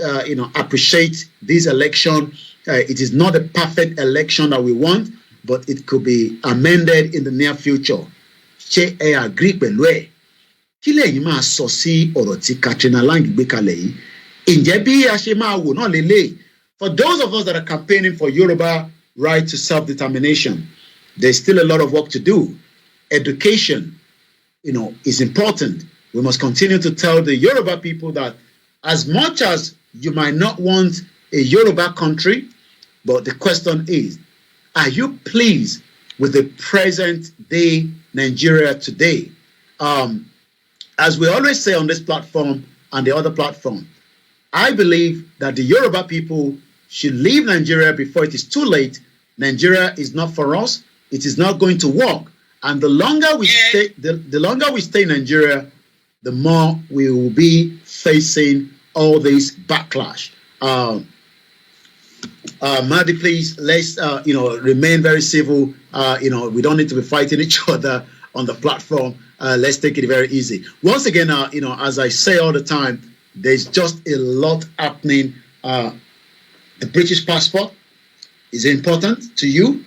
Speaker 1: appreciate this election. It is not a perfect election that we want, but it could be amended in the near future. Ṣé ẹ agree pẹ̀lú ẹ̀? Kí lẹ̀yin máa sọ sí ọ̀rọ̀ tí Katrina Lang gbé kalẹ̀ yìí? Ǹjẹ́ bí a ṣe máa wò náà lélẹ̀? For those of us that are campaigning for Yoruba right to self-determination, there's still a lot of work to do. Education, is important. We must continue to tell the Yoruba people that as much as you might not want a Yoruba country, but the question is, are you pleased with the present day Nigeria today? As we always say on this platform and the other platform, I believe that the Yoruba people should leave Nigeria before it is too late. Nigeria is not for us. It is not going to work. And the longer we stay, the longer we stay in Nigeria, the more we will be facing all this backlash. Madi, please, let's remain very civil. We don't need to be fighting each other on the platform. Let's take it very easy. Once again, as I say all the time, there's just a lot happening. The British passport is important to you.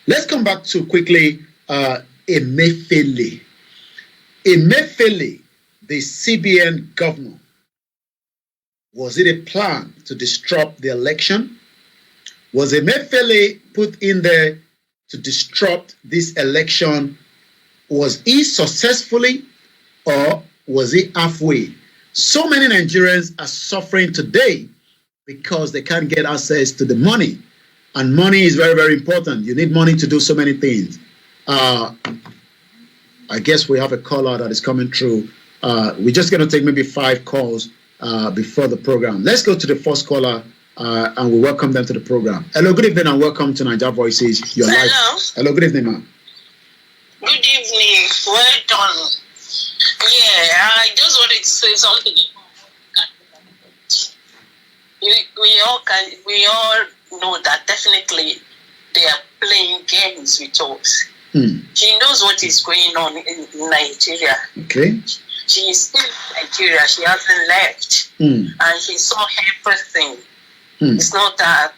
Speaker 1: Let's come back to quickly Emefiele. Emefiele, the CBN governor. Was it a plan to disrupt the election? Was Emefiele put in there to disrupt this election? Was he successfully or was he halfway? So many Nigerians are suffering today because they can't get access to the money. And money is very, very important. You need money to do so many things. I guess we have a caller that is coming through. We're just going to take maybe 5 calls before the program. Let's go to the first caller and we welcome them to the program. Hello, good evening and welcome to Niger Voices. Your
Speaker 3: Hello.
Speaker 1: Life. Hello, good evening, ma'am.
Speaker 3: Good evening. Well done. Yeah, I just wanted to say something. We all know that definitely they are playing games with us. She knows what is going on in Nigeria. Okay. She is still in Nigeria. She hasn't left. And she saw everything. It's not that.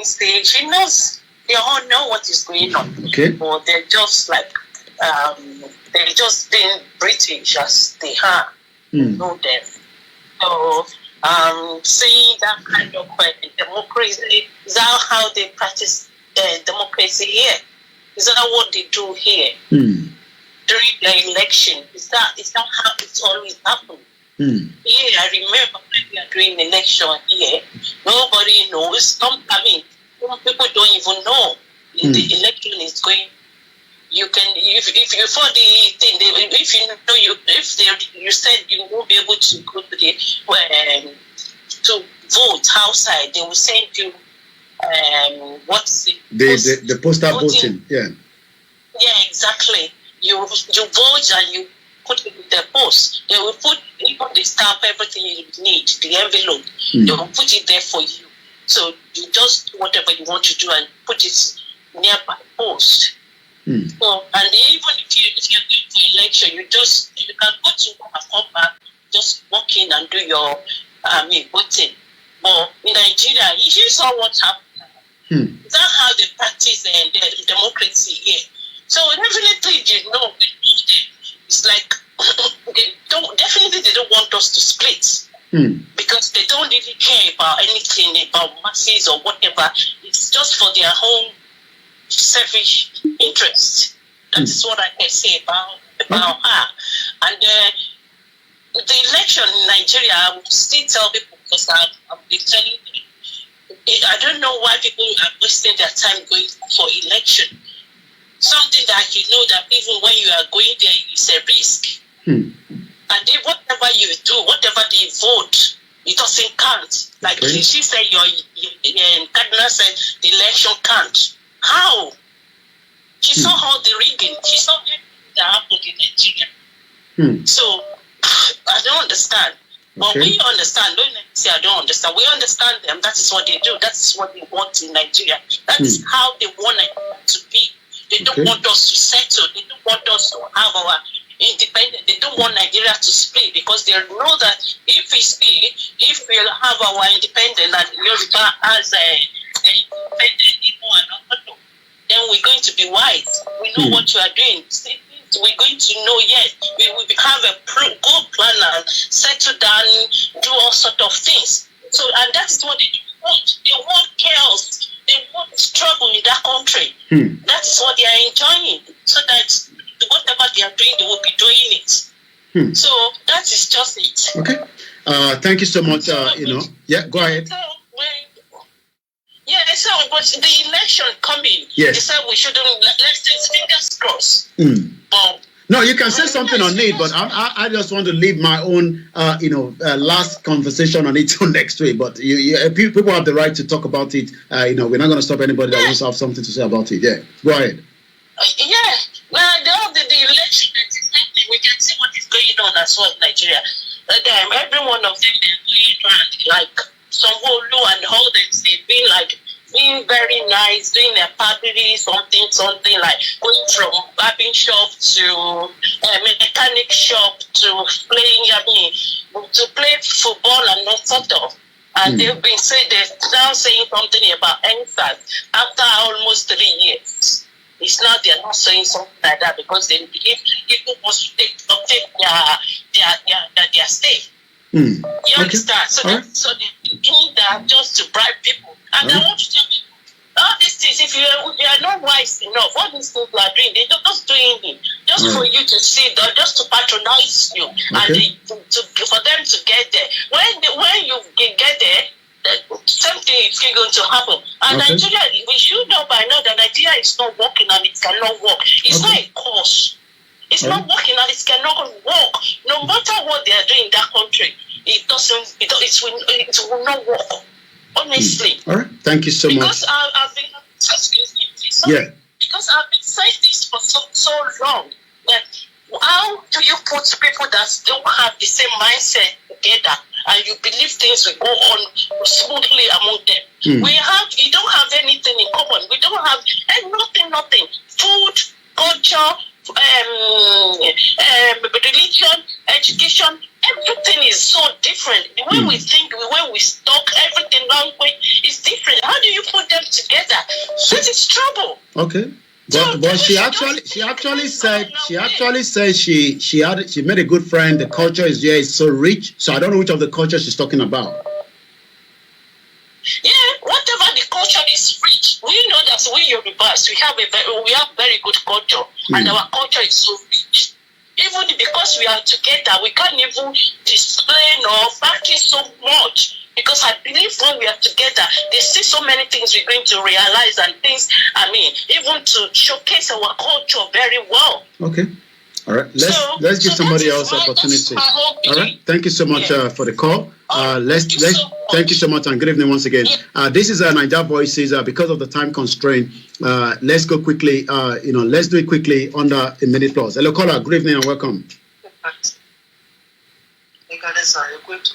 Speaker 3: She knows. They all know what is going on. Okay. But they're just like, they're just being British as they are. Know them. So, saying that kind of democracy, is that how they practice democracy here? Is that what they do here? During the election, is that how it's always happened? Here, I remember when we are doing election here, nobody knows. Some people don't even know the election is going. You can, if you for the thing, if you know you said you won't be able to go to the to vote outside, they will send you what's it?
Speaker 1: The postal voting. Yeah,
Speaker 3: exactly. You vote and you put it in the post. They will put even the stamp, everything you need, the envelope. They will put it there for you. So you just do whatever you want to do and put it nearby post. So, and even if you're going for election, you can go to work and come back, just walk in and do your voting. But in Nigeria, if you saw what happened, that's how they practice the democracy here. So definitely, it's like they don't want us to split because they don't really care about anything about masses or whatever. It's just for their own selfish interest. That is what I can say about her. And the election in Nigeria, I would still tell people, because I've been telling them, I don't know why people are wasting their time going for election. Something that you know that even when you are going there, it's a risk. And then whatever you do, whatever they vote, it doesn't count. Like she said, Cardinal said the election can't. How? She saw all the rigging. She saw everything that happened in Nigeria. So, I don't understand. But we understand. Don't say I don't understand. We understand them. That is what they do. That is what they want in Nigeria. That is how they want it to be. They don't want us to settle. They don't want us to have our independent. They don't want Nigeria to split because they know that if we split, if we have our independence and Yoruba as a independent Igbo and Okoto, then we're going to be wise. We know what we are doing. We're going to know, yes, we will have a good plan and settle down, do all sort of things. So, and that is what they want. They want chaos. They want struggle in that country. That's what they are enjoying. So that whatever they are doing, they will be doing it. So that is just it.
Speaker 1: Okay. Thank you so much. Yeah, go ahead.
Speaker 3: So but the election coming,
Speaker 1: yes.
Speaker 3: They said we shouldn't, let's take fingers crossed.
Speaker 1: No, you can say something on it, but I just want to leave my own, last conversation on it till next week. But people have the right to talk about it. We're not going to stop anybody that wants to have something to say about it. Yeah, go ahead.
Speaker 3: Well, the election, we can see what is going on as well in Nigeria. Every one of them, they're doing like Sanwo-Olu and all them, they've been like being very nice, doing their party, something like going from barbing shop to mechanic shop to playing, to play football and that sort of. And they've been saying, they're now saying something about NSAS after almost 3 years. It's now they're not saying something like that because they believe people must take their stake. You understand? So they do that just to bribe people. And I want to tell people, all these things, if you are not wise enough, all these things you are doing, they're just doing it just for you to see, just to patronize you, and for them to get there. When you get there, something is going to happen. And Nigeria, we should know by now that Nigeria is not working and it cannot work. It's not a cause. It's not working and it cannot work. No matter what they are doing in that country, it will not work. Honestly.
Speaker 1: All right. Thank you so much.
Speaker 3: Because I've been, excuse me, please. Because I've been saying this for so long that how do you put people that don't have the same mindset together and you believe things will go on smoothly among them? You don't have anything in common. We don't have nothing. Food, culture, religion, education, everything is so different. The way we think, the way we talk, everything, language is different. How do you put them together? That is trouble.
Speaker 1: Okay. But she actually said she made a good friend. The culture is so rich. So I don't know which of the culture she's talking about.
Speaker 3: Yeah, whatever the culture is rich. We know that we Yorubas, we have very good culture, and our culture is so rich. Even because we are together, we can't even display nor practice so much. Because I believe when we are together, they see so many things we're going to realize and things, even to showcase our culture very well. Okay.
Speaker 1: All right. Let's give somebody else opportunity. All right. Thank you so much for the call. Thank you so much and good evening once again. This is Niger Voices. Because of the time constraint, let's go quickly. Let's do it quickly under a minute plus. Hello, caller. Good evening and welcome.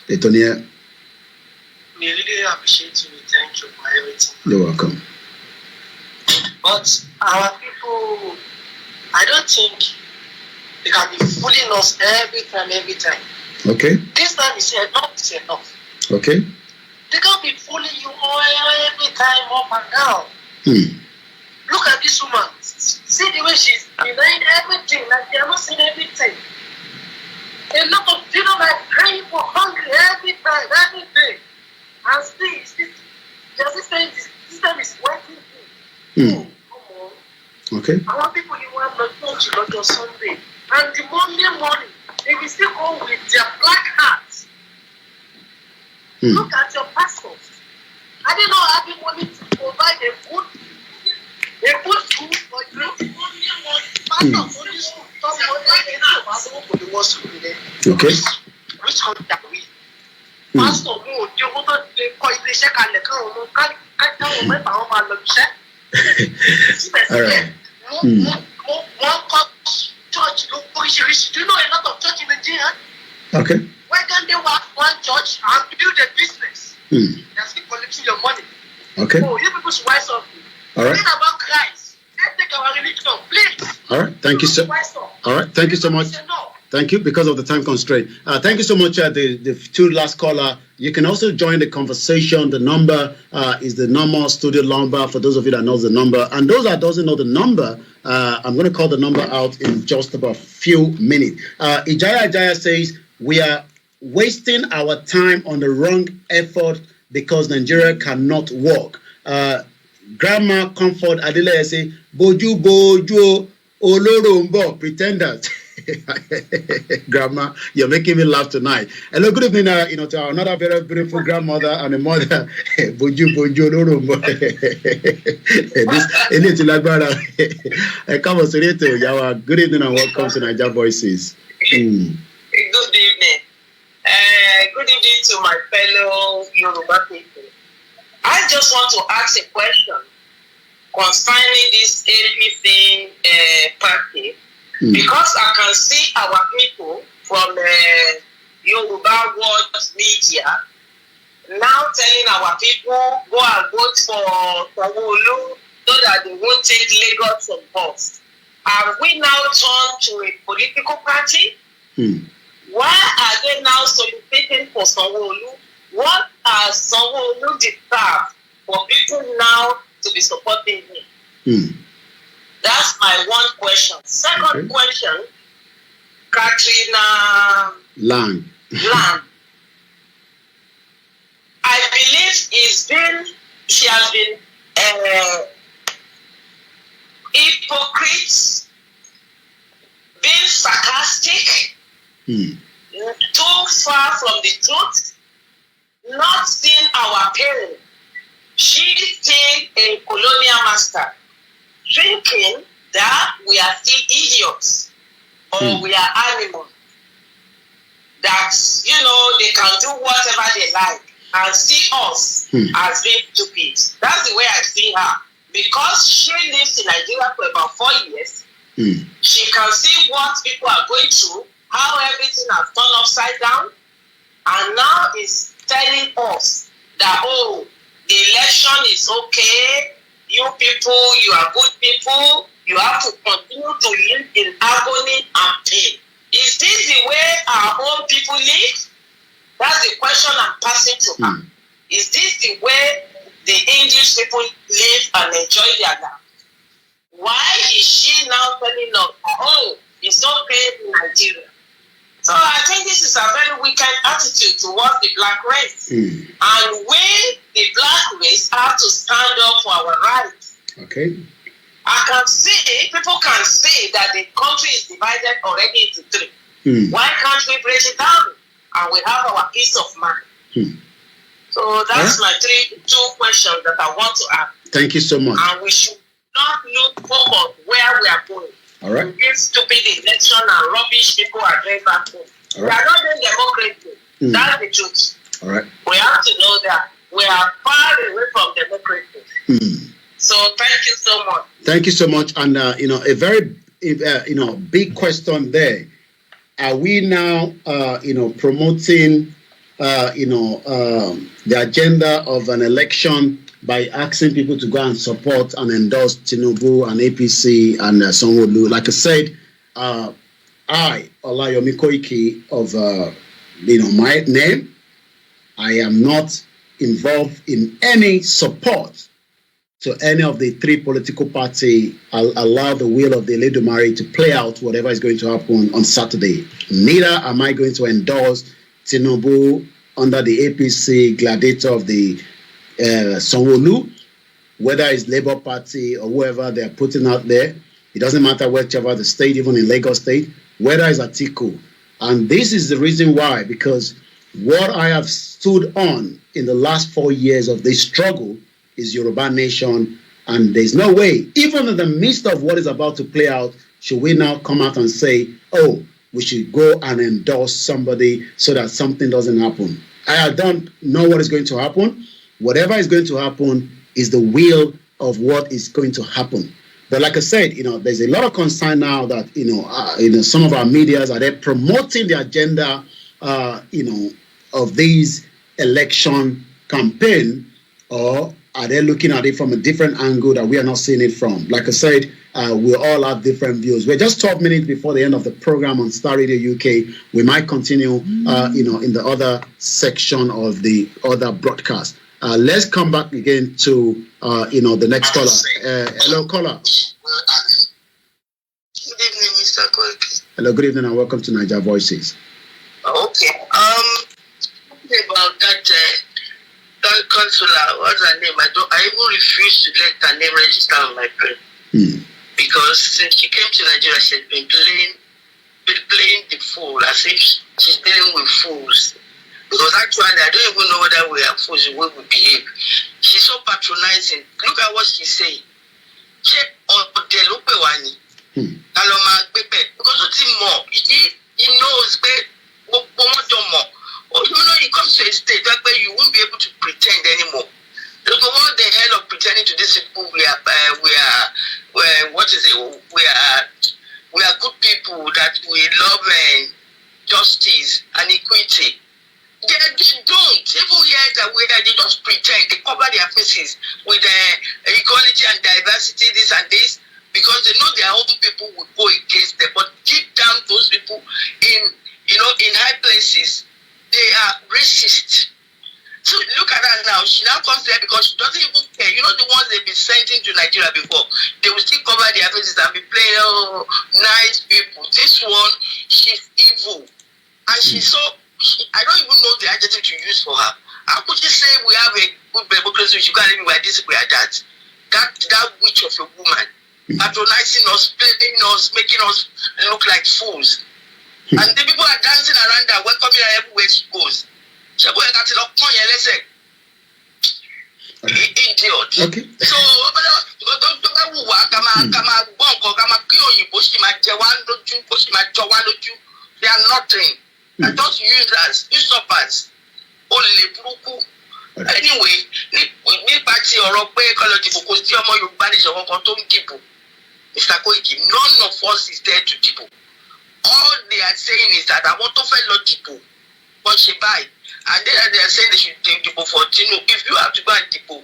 Speaker 1: Etonia.
Speaker 6: We really appreciate you. Thank you for everything.
Speaker 1: You're welcome.
Speaker 6: But our people, I don't think they can be fooling us every time.
Speaker 1: Okay.
Speaker 6: This time is enough.
Speaker 1: Okay.
Speaker 6: They can't be fooling you every time up and down. Look at this woman. See the way she's denying everything, like they are not seeing everything. A lot of people are crying for hungry every time, every day. And still, the system is working. Come on.
Speaker 1: Okay.
Speaker 6: Our people, you want not on Sunday. And the Monday morning, they will still go with their black hats. Look at your pastors. I didn't know having money to provide a good food for you. Monday morning, pastors only school.
Speaker 1: Okay.
Speaker 6: Which country are we? Pastor, no, you want to call it the check and the
Speaker 1: all right.
Speaker 6: One church, do you know a lot of church in Nigeria?
Speaker 1: Okay.
Speaker 6: Why can't they work one church and build a business? They're still collecting your money.
Speaker 1: Okay.
Speaker 6: Oh, you people should wise up.
Speaker 1: All right.
Speaker 6: Think about Christ. Let's take our religion, please.
Speaker 1: All right. Thank you, sir. All right. Thank you so much. Thank you, because of the time constraint. Thank you so much, the two last caller. You can also join the conversation. The number is the normal studio number for those of you that knows the number. And those that doesn't know the number, I'm going to call the number out in just about a few minutes. Ijaya says, we are wasting our time on the wrong effort because Nigeria cannot work. Grandma Comfort Adele say, Boju Boju Olorombo pretenders. Grandma, you're making me laugh tonight. Hello, good evening. To our another very beautiful grandmother and a mother. Boju Boju Olorombo. This come on, Yawa. Good evening and welcome to Niger Voices.
Speaker 3: Good evening. Good evening to my fellow Yoruba people. I just want to ask a question concerning this APC party, because I can see our people from Yoruba World Media now telling our people go and vote for Sanwo-Olu so that they won't take Lagos and bus. Have we now turned to a political party? Why are they now soliciting for Sanwo-Olu? What are Sanwo-Olu deserve for people now to be supporting him? That's my one question. Second question, Katrina
Speaker 1: Lang.
Speaker 3: I believe she has been hypocrite, being sarcastic, too far from the truth, not seeing our parents. She's still a colonial master, thinking that we are still idiots or we are animals. That, they can do whatever they like and see us as being stupid. That's the way I see her. Because she lives in Nigeria for about 4 years, she can see what people are going through, how everything has turned upside down, and now is telling us that, the election is okay, you people, you are good people, you have to continue to live in agony and pain. Is this the way our own people live? That's the question I'm passing to her. Is this the way the English people live and enjoy their life? Why is she now telling us, it's okay in Nigeria? So I think this is a very wicked attitude towards the black race. And we, the black race, have to stand up for our rights.
Speaker 1: Okay.
Speaker 3: I can see, people can see that the country is divided already into three. Why can't we break it down? And we have our peace of mind. So that's my two questions that I want to ask.
Speaker 1: Thank you so much.
Speaker 3: And we should not look forward where we are going.
Speaker 1: All right.
Speaker 3: This stupid election and rubbish people are doing back home.
Speaker 1: All
Speaker 3: We
Speaker 1: right.
Speaker 3: are not doing democracy. That's the truth.
Speaker 1: All right.
Speaker 3: We have to know that we are far away from democracy. So thank you so much.
Speaker 1: Thank you so much. And a very big question there. Are we now promoting the agenda of an election by asking people to go and support and endorse Tinubu and APC and Sanwo-Olu? Like I said, I, Olayomi Koiki, of my name, I am not involved in any support to any of the three political parties. I'll allow the will of the Eledumare to play out whatever is going to happen on Saturday. Neither am I going to endorse Tinubu under the APC gladiator of the Sanwo-Olu, whether it's Labour Party or whoever they're putting out there. It doesn't matter whichever the state, even in Lagos State, whether it's Atiku. And this is the reason why, because what I have stood on in the last 4 years of this struggle is Yoruba Nation, and there's no way, even in the midst of what is about to play out, should we now come out and say, we should go and endorse somebody so that something doesn't happen. I don't know what is going to happen. Whatever is going to happen is the will of what is going to happen. But like I said, there's a lot of concern now that, some of our medias are there promoting the agenda, of these election campaign, or are they looking at it from a different angle that we are not seeing it from? Like I said, we all have different views. We're just 12 minutes before the end of the program on Starr Radio UK. We might continue, in the other section of the other broadcast. Let's come back again to, the next caller. Hello, caller.
Speaker 6: Good evening, Mr. Koiki.
Speaker 1: Hello, good evening, and welcome to Niger Voices.
Speaker 6: Okay. About that consular, what's her name? I even refuse to let her name register on my brain. Because since she came to Nigeria, she's been playing the fool as if she's dealing with fools. Because actually, I don't even know whether we are fools the way we behave. She's so patronizing. Look at what she's saying. Check on the Lupewani. Because it's more. He knows more. Or it comes to a state where you won't be able to pretend anymore. Look, what the hell of pretending to these people? We are good people that we love justice and equity. They don't. Even here that they just pretend. They cover their faces with equality and diversity, this and this, because they know their own people will go against them. But deep down, those people in high places, they are racist. So look at her now. She now comes there because she doesn't even care. You know the ones they've been sending to Nigeria before. They will still cover their faces and be playing nice people. This one, she's evil. And she's so... I don't even know the adjective to use for her. How could you say we have a good democracy? She can't even wear this, we are that. That witch of a woman. Patronizing us, playing us, making us look like fools. And the people are dancing around her, welcoming her everywhere she goes. She go and tell her, idiot.
Speaker 1: Okay.
Speaker 6: So, they are nothing. I just use as usurpers. Only Buruku. Anyway, nípa tí ọ̀rọ̀ pé kọ́lọ́ dìbò kò sí ọmọ Yorùbá ní ìṣọ̀kan kan tó ń dìbò. Mr. Koiki, none of us is there to dìbò. All they are saying is that àwọn tó fẹ́ lọ dìbò wọ́n ṣe báyìí. And then they are saying they should dìbò for Tinubu. If you have to go and dìbò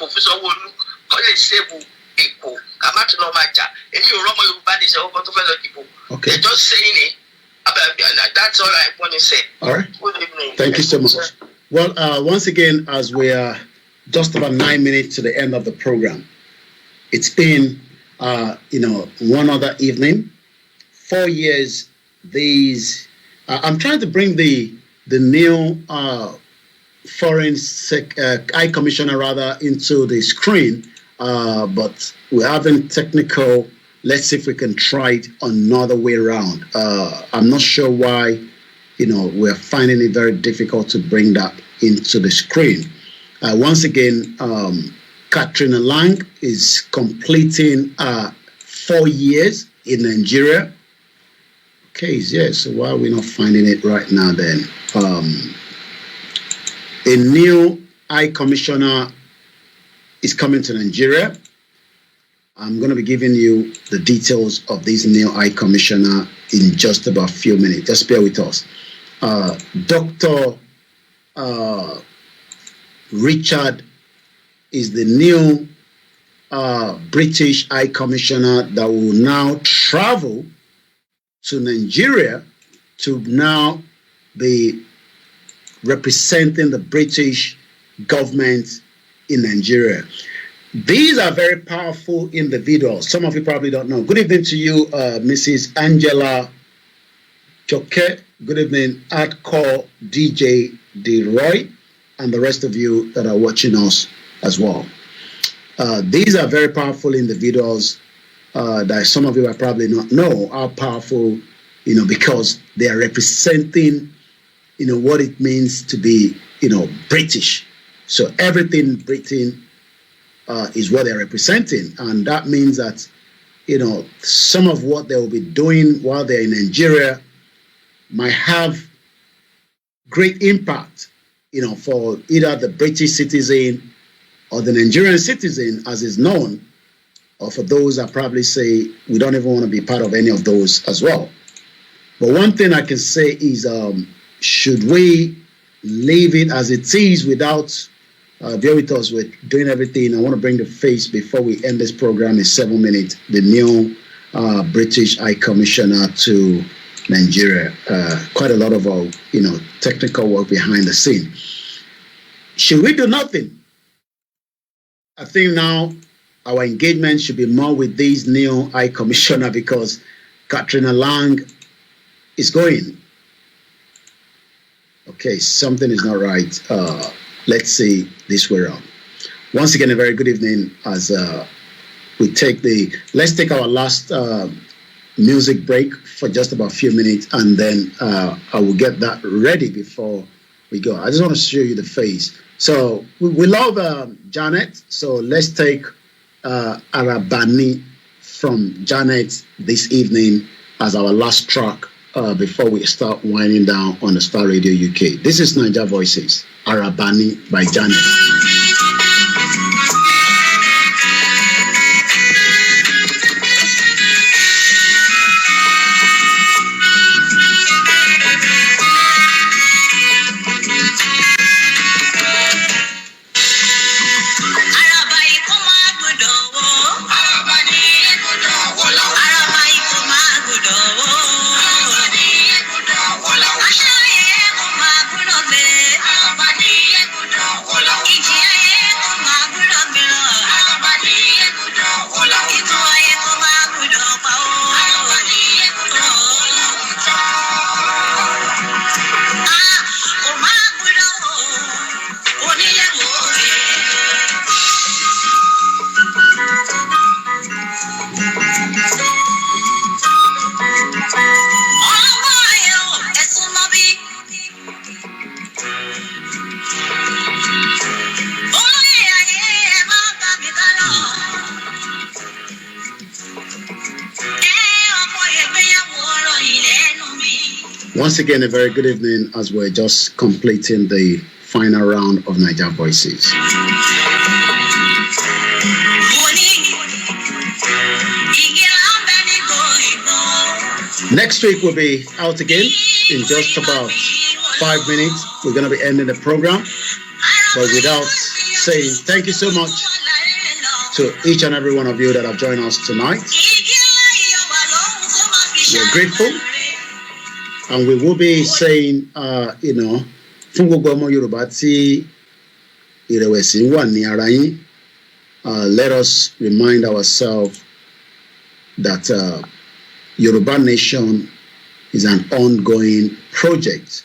Speaker 6: fún Sanwó-Olú, kọ́ lè save Èkó. Kàmá tó lọ máa jà. Èmi ò rọ́mọ Yorùbá ní ìṣọ̀kan kan tó fẹ́ lọ dìbò. They're just saying it. That's all I want to say.
Speaker 1: All right.
Speaker 6: Good evening.
Speaker 1: Thank you so much. Well, once again, as we are just about 9 minutes to the end of the program, it's been, one other evening, 4 years. I'm trying to bring the new foreign high commissioner into the screen, but we're having technical. Let's see if we can try it another way around. I'm not sure why, we're finding it very difficult to bring that into the screen. Once again, Katrina Lang is completing 4 years in Nigeria. Okay, yes, so why are we not finding it right now then? A new High Commissioner is coming to Nigeria. I'm going to be giving you the details of this new High Commissioner in just about a few minutes. Just bear with us. Dr. Richard is the new British High Commissioner that will now travel to Nigeria to now be representing the British government in Nigeria. These are very powerful individuals. Some of you probably don't know. Good evening to you, Mrs. Angela Choquet. Good evening, Hardcore DJ DeRoy, and the rest of you that are watching us as well. These are very powerful individuals that some of you are probably not know are powerful, because they are representing, what it means to be, British. So everything Britain is what they're representing. And that means that, some of what they will be doing while they're in Nigeria might have great impact, for either the British citizen or the Nigerian citizen, as is known, or for those that probably say we don't even want to be part of any of those as well. But one thing I can say is, should we leave it as it is without, Bear with us. We're doing everything. I want to bring the face before we end this program in 7 minutes. The new British High Commissioner to Nigeria. Quite a lot of technical work behind the scene. Should we do nothing? I think now our engagement should be more with this new High Commissioner because Katrina Lang is going. Okay, something is not right. Let's see this way around. Once again, a very good evening as let's take our last music break for just about a few minutes, and then I will get that ready before we go. I just want to show you the face. So we love Janet, so let's take Arabani from Janet this evening as our last track before we start winding down on the Star Radio UK. This is Niger Voices, Arabani by Janet. Once again, a very good evening as we're just completing the final round of Niger Voices. Next week we'll be out again in just about 5 minutes. We're going to be ending the program. But without saying thank you so much to each and every one of you that have joined us tonight. We're grateful. And we will be saying, fún gbogbo ọmọ Yorùbá tí ìrẹ̀wẹ̀sì wà ní ara yín, let us remind ourselves that Yoruba Nation is an ongoing project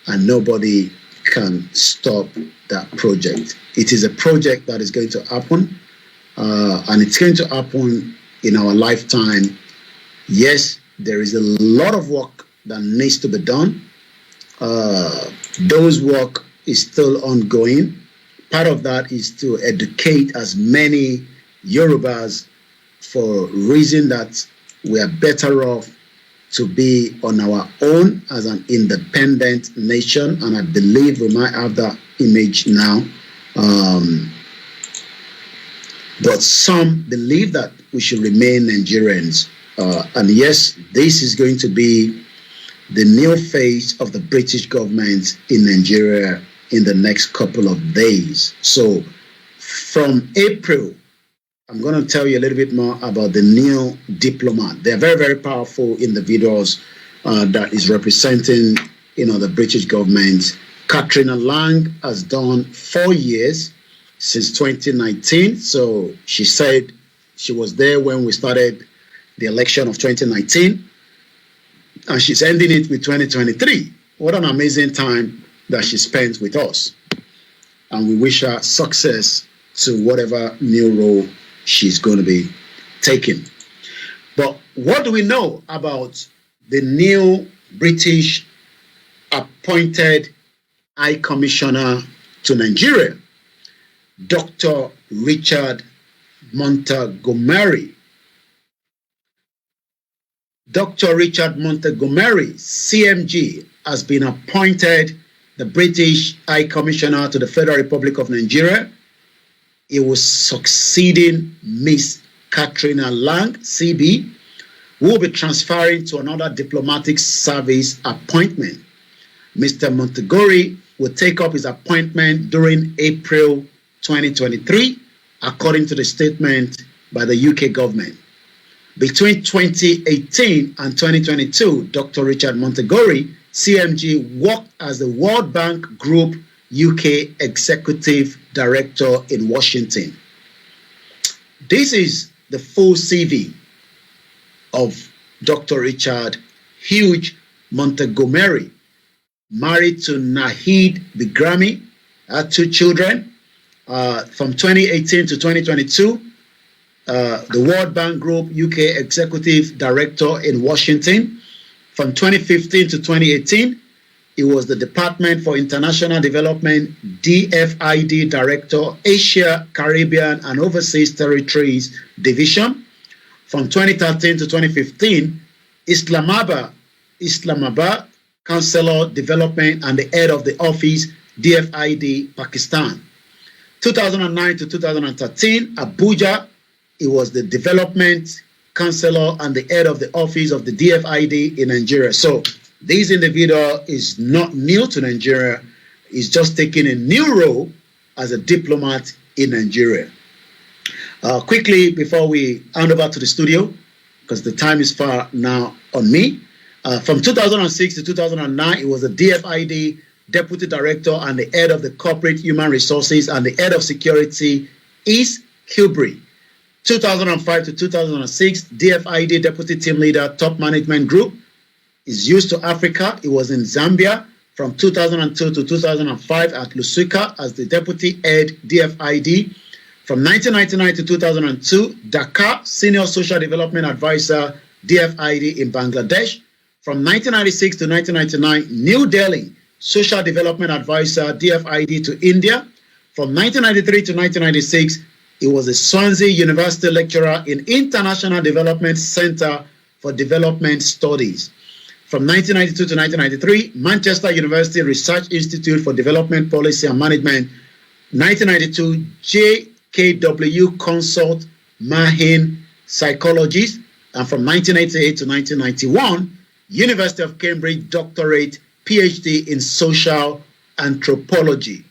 Speaker 1: and nobody can stop that project. It is a project that is going to happen and it's going to happen in our lifetime. Yes, there is a lot of work that needs to be done. Those work is still ongoing. Part of that is to educate as many Yorubas for reason that we are better off to be on our own as an independent nation, and I believe we might have that image now. But some believe that we should remain Nigerians. And yes, this is going to be the new phase of the British government in Nigeria in the next couple of days. So from April, I'm going to tell you a little bit more about the new diplomat. They're very, very powerful individuals that is representing, the British government. Katrina Lang has done 4 years since 2019. So she said she was there when we started the election of 2019. And she's ending it with 2023. What an amazing time that she spent with us. And we wish her success to whatever new role she's going to be taking. But what do we know about the new British appointed High Commissioner to Nigeria, Dr. Richard Montgomery? Dr. Richard Montgomery, CMG, has been appointed the British High Commissioner to the Federal Republic of Nigeria. He was succeeding Miss Katrina Lang, CB, who will be transferring to another diplomatic service appointment. Mr. Montgomery will take up his appointment during April 2023, according to the statement by the UK government. Between 2018 and 2022, Dr. Richard Montegori, CMG, worked as the World Bank Group UK Executive Director in Washington. This is the full CV of Dr. Richard Hugh Montgomery, married to Nahid Bigrami, had 2 children. From 2018 to 2022, the World Bank Group UK Executive Director in Washington. From 2015 to 2018, he was the Department for International Development DFID Director, Asia, Caribbean and Overseas Territories Division. From 2013 to 2015, Islamabad Counselor Development and the head of the office DFID Pakistan. 2009 to 2013, Abuja, he was the Development Counselor and the head of the office of the DFID in Nigeria. So this individual is not new to Nigeria. He's just taking a new role as a diplomat in Nigeria. Quickly, before we hand over to the studio, because the time is far now on me, from 2006 to 2009, he was a DFID Deputy Director and the head of the Corporate Human Resources and the head of Security, East Kilbride. 2005 to 2006, DFID Deputy Team Leader, Top Management Group, is used to Africa. He was in Zambia from 2002 to 2005 at Lusaka as the Deputy Head DFID. From 1999 to 2002, Dhaka, Senior Social Development Advisor, DFID in Bangladesh. From 1996 to 1999, New Delhi, Social Development Advisor, DFID to India. From 1993 to 1996, he was a Swansea University lecturer in International Development Center for Development Studies. From 1992 to 1993, Manchester University Research Institute for Development Policy and Management. 1992, JKW Consult Mahin Psychologist. And from 1988 to 1991, University of Cambridge Doctorate, PhD in Social Anthropology.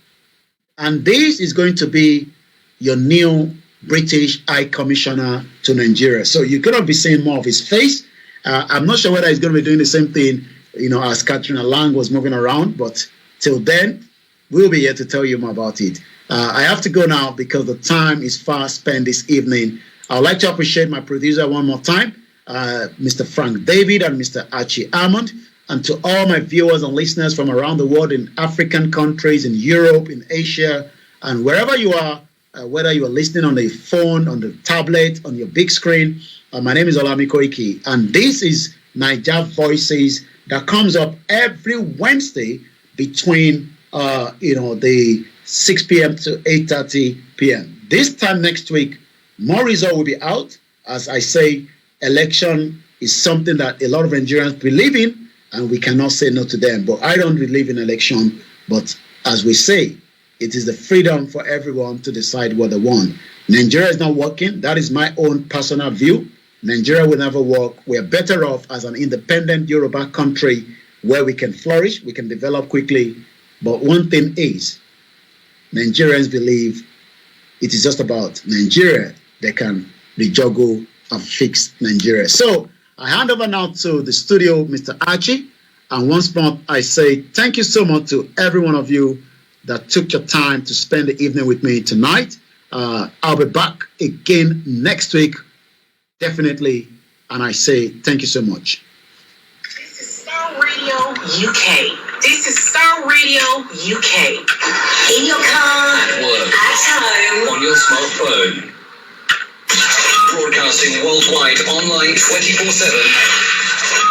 Speaker 1: And this is going to be your new British High Commissioner to Nigeria. So you're going to be seeing more of his face. I'm not sure whether he's going to be doing the same thing, as Katrina Lang was moving around. But till then, we'll be here to tell you more about it. I have to go now because the time is far spent this evening. I would like to appreciate my producer one more time, Mr. Frank David and Mr. Archie Armand, and to all my viewers and listeners from around the world in African countries, in Europe, in Asia, and wherever you are, whether you are listening on the phone, on the tablet, on your big screen. My name is Olayomi Koiki, and this is Niger Voices that comes up every Wednesday between the 6 p.m. to 8:30 p.m. This time next week, more results will be out. As I say, election is something that a lot of Nigerians believe in, and we cannot say no to them. But I don't believe in election. But as we say, it is the freedom for everyone to decide what they want. Nigeria is not working. That is my own personal view. Nigeria will never work. We are better off as an independent Yoruba country where we can flourish, we can develop quickly. But one thing is, Nigerians believe it is just about Nigeria. They can rejuggle and fix Nigeria. So I hand over now to the studio, Mr. Archie. And once more, I say thank you so much to every one of you that took your time to spend the evening with me tonight. I'll be back again next week, definitely. And I say thank you so much.
Speaker 7: This is Starr Radio UK. This is Starr Radio UK. In your car,
Speaker 2: Work.
Speaker 7: at home,
Speaker 2: On your smartphone. Broadcasting worldwide online 24/7.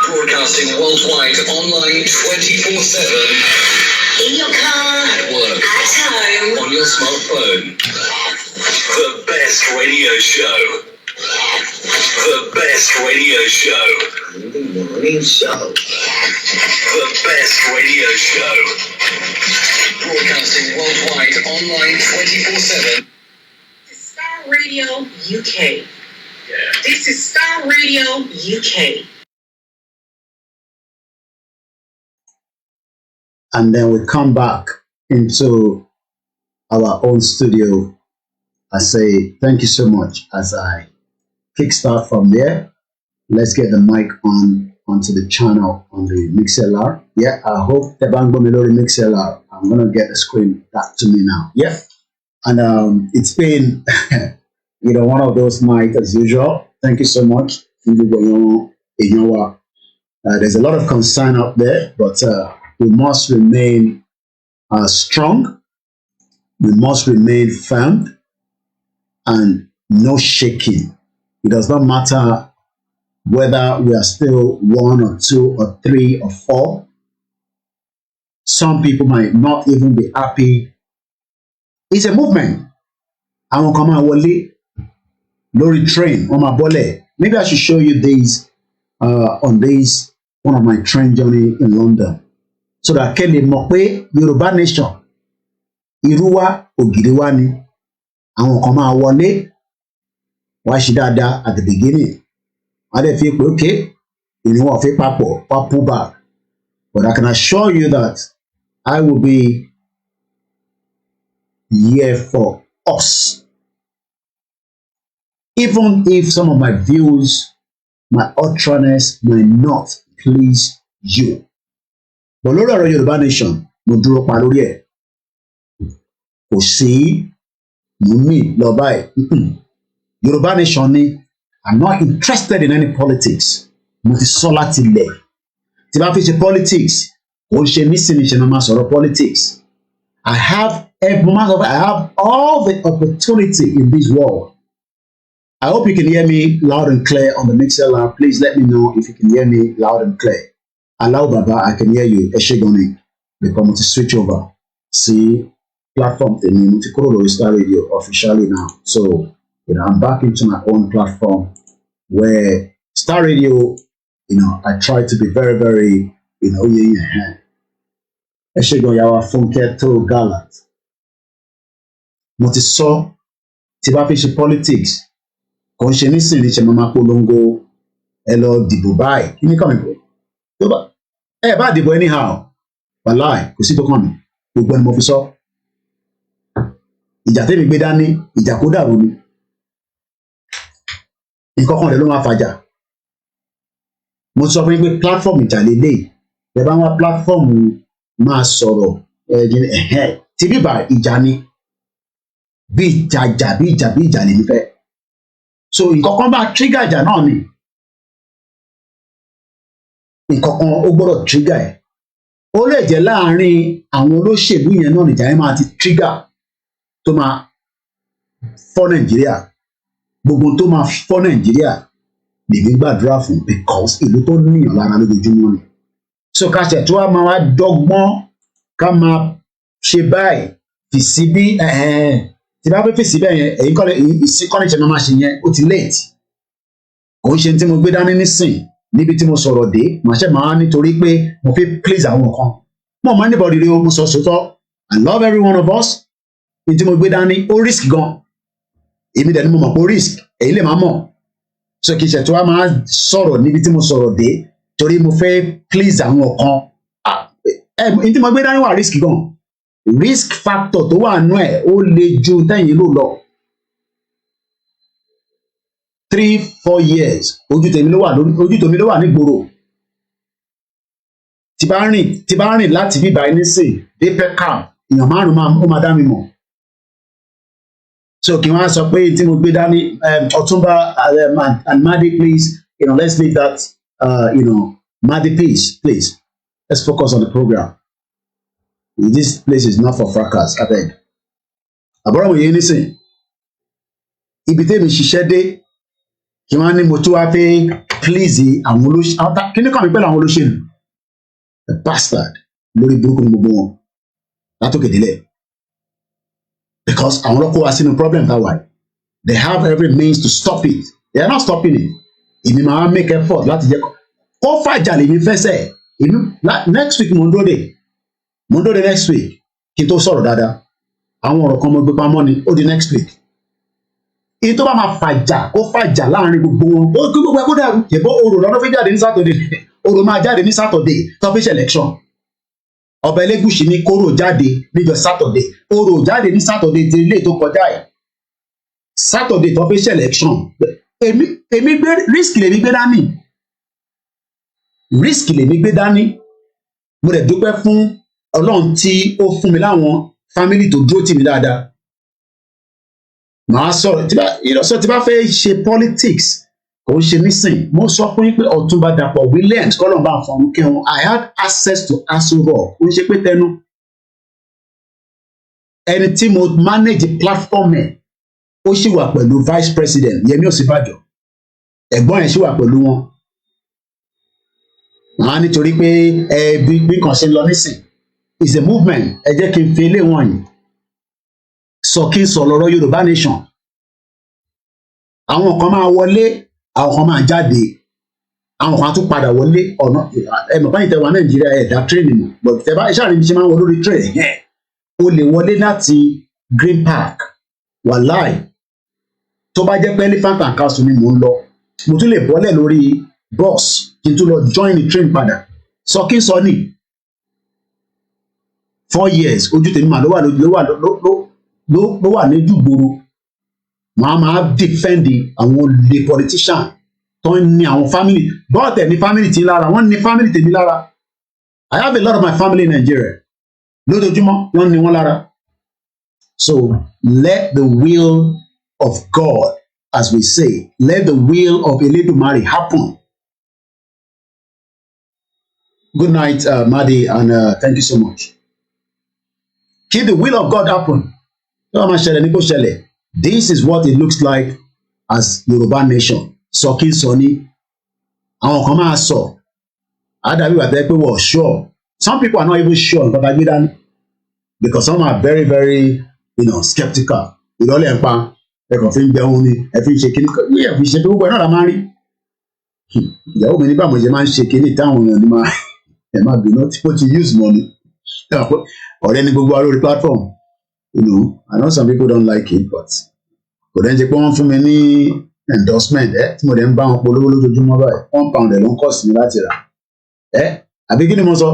Speaker 2: Broadcasting worldwide online 24/7.
Speaker 7: in your car,
Speaker 2: Work.
Speaker 7: at home.
Speaker 2: On your smartphone. The best radio show. The best radio show.
Speaker 7: The morning show.
Speaker 2: The best radio show. Broadcasting worldwide online 24/7.
Speaker 7: This is Starr Radio UK. This is Starr Radio UK.
Speaker 1: And then we come back into our own studio, I say thank you so much as I kickstart from there. Let's get the mic onto the channel on the MixLR. Yeah, I hope the Bango Melody MixLR. I'm gonna get the screen back to me now. Yeah, and it's been one of those nights as usual. Thank you so much. There's a lot of concern out there, but we must remain strong. We must remain firm and no shaking. It does not matter whether we are still 1 or 2 or 3 or 4. Some people might not even be happy. It's a movement. Àwọn kan máa wọlé lórí train, wọ́n máa bọ́lẹ̀. Maybe I should show you these on this one of my train journey in London, so that kẹ́ lè mọ̀ pé Yorùbá nation irú wa ògiri wa ni. Àwọn kan máa wọlé wá ṣe dáadáa at the beginning. I didn't feel okay. You know, I feel pull back. But I can assure you that I will be here for us. Even if some of my views, my utterance might not please you. But lórí ọ̀rọ̀ Yorùbá nation, mo dúró pa lórí ẹ̀. Kò sí mo mí lọ báyìí. Yorùbá nation ni. I'm not interested in any politics. Mo ti sọ láti ilẹ̀. Tí bá fi ṣe politics, ó ń ṣe nísìnyí ṣe máa sọ̀rọ̀ politics. I have all the opportunity in this world. I hope you can hear me loud and clear on the MixLR. Please let me know if you can hear me loud and clear. Allow Baba, I can hear you. Eshegoni, because mo ti switch over. See, platform tèmi mo ti kúrò lórí Starr Radio officially now. So, I'm back into my own platform where Starr Radio, I try to be very, very, Eshego yawa funke to gallant. Mo ti sọ, tí bá fi ṣe politics, kò ń ṣe nísìnyí ṣe máa polongo ẹ lọ dìbò báyìí. Kí ni kàn mí? Tó bá ẹ bá dìbò anyhow, wàláì, kò sí tó kàn mí. Gbogbo ẹni mo fi sọ. Ìjà tèmi gbé dání, ìjà kó dàrú ni. Nǹkan kan rẹ̀ ló máa fàjà. Mo sọ fún yín pé platform ìjà lélẹ̀. Ẹ bá wá platform máa sọ̀rọ̀ tí bíbà ìjà ni. Bí ìjà lè nífẹ̀ẹ́. So nǹkan kan bá trigger ìjà náà ni. Nǹkan kan ó gbọ́dọ̀ trigger ẹ̀. Ó lè jẹ́ láàárín àwọn olóṣèlú yẹn náà nìjà yẹn máa ti trigger tó máa fọ́ Nàìjíríà. Gbogbo tó máa fọ́ Nàìjíríà lèmi gbàdúrà fún, because ìlú tó níyàn lára lójoojúmọ́ ni. So ká ṣe tó wá máa wá dọ́gbọ́n ká máa ṣe báyìí fi sí bí tí bá fẹ́ fèsì bẹ́ẹ̀ yẹn èyí kọ́ni ṣe máa ṣe yẹn ó ti late. Kò ń ṣe tí mo gbé dání nísìn níbi tí mo sọ̀rọ̀ dé màá ṣe máa nítorí pé mo fi please àwọn kan. Mo mọ anybody rí o, mo sọ sòótọ́. I love every one of us. Ní tí mo gbé dání ó risk gan. Èmi dẹ̀ ni mo mọ̀ pé ó risk, èyí lè máa mọ̀. So kì í ṣe tó wá máa sọ̀rọ̀ níbi tí mo sọ̀rọ̀ dé torí mo fẹ́ please àwọn kan. Ní tí mo gbé dání wà risk gan. Risk factor tó wà nú ẹ̀ ó le ju tẹ́yìn ló lọ. 3-4 years ojú tèmi ló wà nígboro. Tí bá rìn láti bíbá ẹni sè dé Peckham èèyàn márùn-ún ó máa dá mi mọ̀. So kí wọ́n á sọ pé tí mo gbé dání Ọ̀túnba and Madi, please, let's leave that, Madi, please. Let's focus on the program. This place is not for fracas, I beg. Àbúrò mo yé nísìn. Ibi tèmi ṣiṣẹ́ dé kí wọ́n ní mo tún wá fẹ́ please àwọn olóṣèlú. Kí ni kàn mí pẹ̀lú àwọn olóṣèlú? The bastard lórí burúkú ni gbogbo wọn látòkè délẹ̀. Because àwọn ọlọ́kọ̀ wá sínú problem that way. They have every means to stop it. They are not stopping it. Èmi máa make effort láti jẹ́ kó fàjà lèmi fẹsẹ̀. Next week Monday next week kí n tó sọ̀rọ̀ dáadáa. Àwọn ọ̀rọ̀ kan mo gbé pamọ́ ni ó di next week. Èyí tó bá máa fàjà kó fàjà láàrin gbogbo wọn. Ó kí gbogbo ẹ kó dàrú. Yẹ̀bọ́ orò lọ́dún fi jáde ní Saturday. Orò máa jáde ní Saturday tó fi ṣe election.
Speaker 8: ọba Elégùṣì ní kóró jáde níjọ́ Saturday, orò jáde ní Saturday tí ilé tó kọjá ẹ̀, Saturday tó fi ṣe election. Èmi gbé risk lèmi gbé dání, risk lèmi gbé dání. Mo dẹ̀ dúpẹ́ fún Ọlọ́run tí ó fún mi láwọn family tó dúró tì mí dáadáa. Màá sọ̀rọ̀ tí bá fẹ́ ṣe politics kò ń ṣe nísìn. Mo sọ fún yín pé Ọ̀túnba Dàpọ̀ Williams kọ́lọ̀ bá fọ̀n kẹ́hún, I had access to Aso Rock. Ó ń ṣe pé tẹnu ẹni tí mo manage platform ẹ̀ ó sì wà pẹ̀lú vice president Yẹmí Ọ̀sínbàjò, ẹ̀gbọ́n ẹ̀ sì wà pẹ̀lú wọn. Màá nítorí pé bí kan ṣe ń lọ nísìn is a movement. Ẹ jẹ́ kí n fi ilé wọn yìí sọ kí n sọ lọ́rọ̀ Yorùbá nation. Àwọn kan máa wọlé, àwọn kan máa jáde, àwọn kan tún padà wọlé ọ̀nà ẹ̀mọ̀ báyìí tẹ̀wá Nàìjíríà ẹ̀dá tírèènì mọ̀, but tẹ̀bá iṣẹ́ àríbi ṣe máa ń wọ lórí tírèènì yẹn. O lè wọlé láti Green Park, wàláì tó bá jẹ́ pé Elephant and Castle ni mò ń lọ, mo tún lè bọ́lẹ̀ lórí bus kí n tún lọ join the train padà. Sọ kí n sọ ní 4 years ojú tèmi mà ló wà ní jùgbòrò. Màá máa defend àwọn olè politician tó ń ní àwọn family bọ́ọ̀tẹ̀ ní family tí lára, wọ́n ní family tèmi lára. I have a lot of my family in Nigeria. Lójoojúmọ́ wọ́n ní wọ́n lára. So let the will of God, as we say, let the will of Elédùmarè happen. Good night, Madi, and thank you so much. Keep the will of God happen. This is what it looks like as Yoruba nation. Sọkí sọ ní àwọn kan máa sọ àdàbí wà tẹ́ pé wọ́n sure. Some people are not even sure nǹkan tá a gbé dání because some are very very skeptical. Ìrọ̀lẹ́ ń pa ẹ̀kọ́ fi ń jẹun ni ẹ fi ń ṣe kíní ní ẹ̀ fi ṣe pé gbogbo ẹ̀ náà la máa ń rí. Ìyàwó mi ní báwo ṣe máa ń ṣe kíní táwọn èèyàn ní máa bínú tí ó ti use money. Ọ̀rẹ́ ní gbogbo wa lórí platform. I know some people don't like it, but kò dẹ́n ṣe pé wọ́n fún mi ní endorsement tí mo dẹ̀ ń bá wọn polówó lójoojúmọ́ báyìí £1 ló ń kọ̀ sí mi láti rà àbí kí ni mo sọ?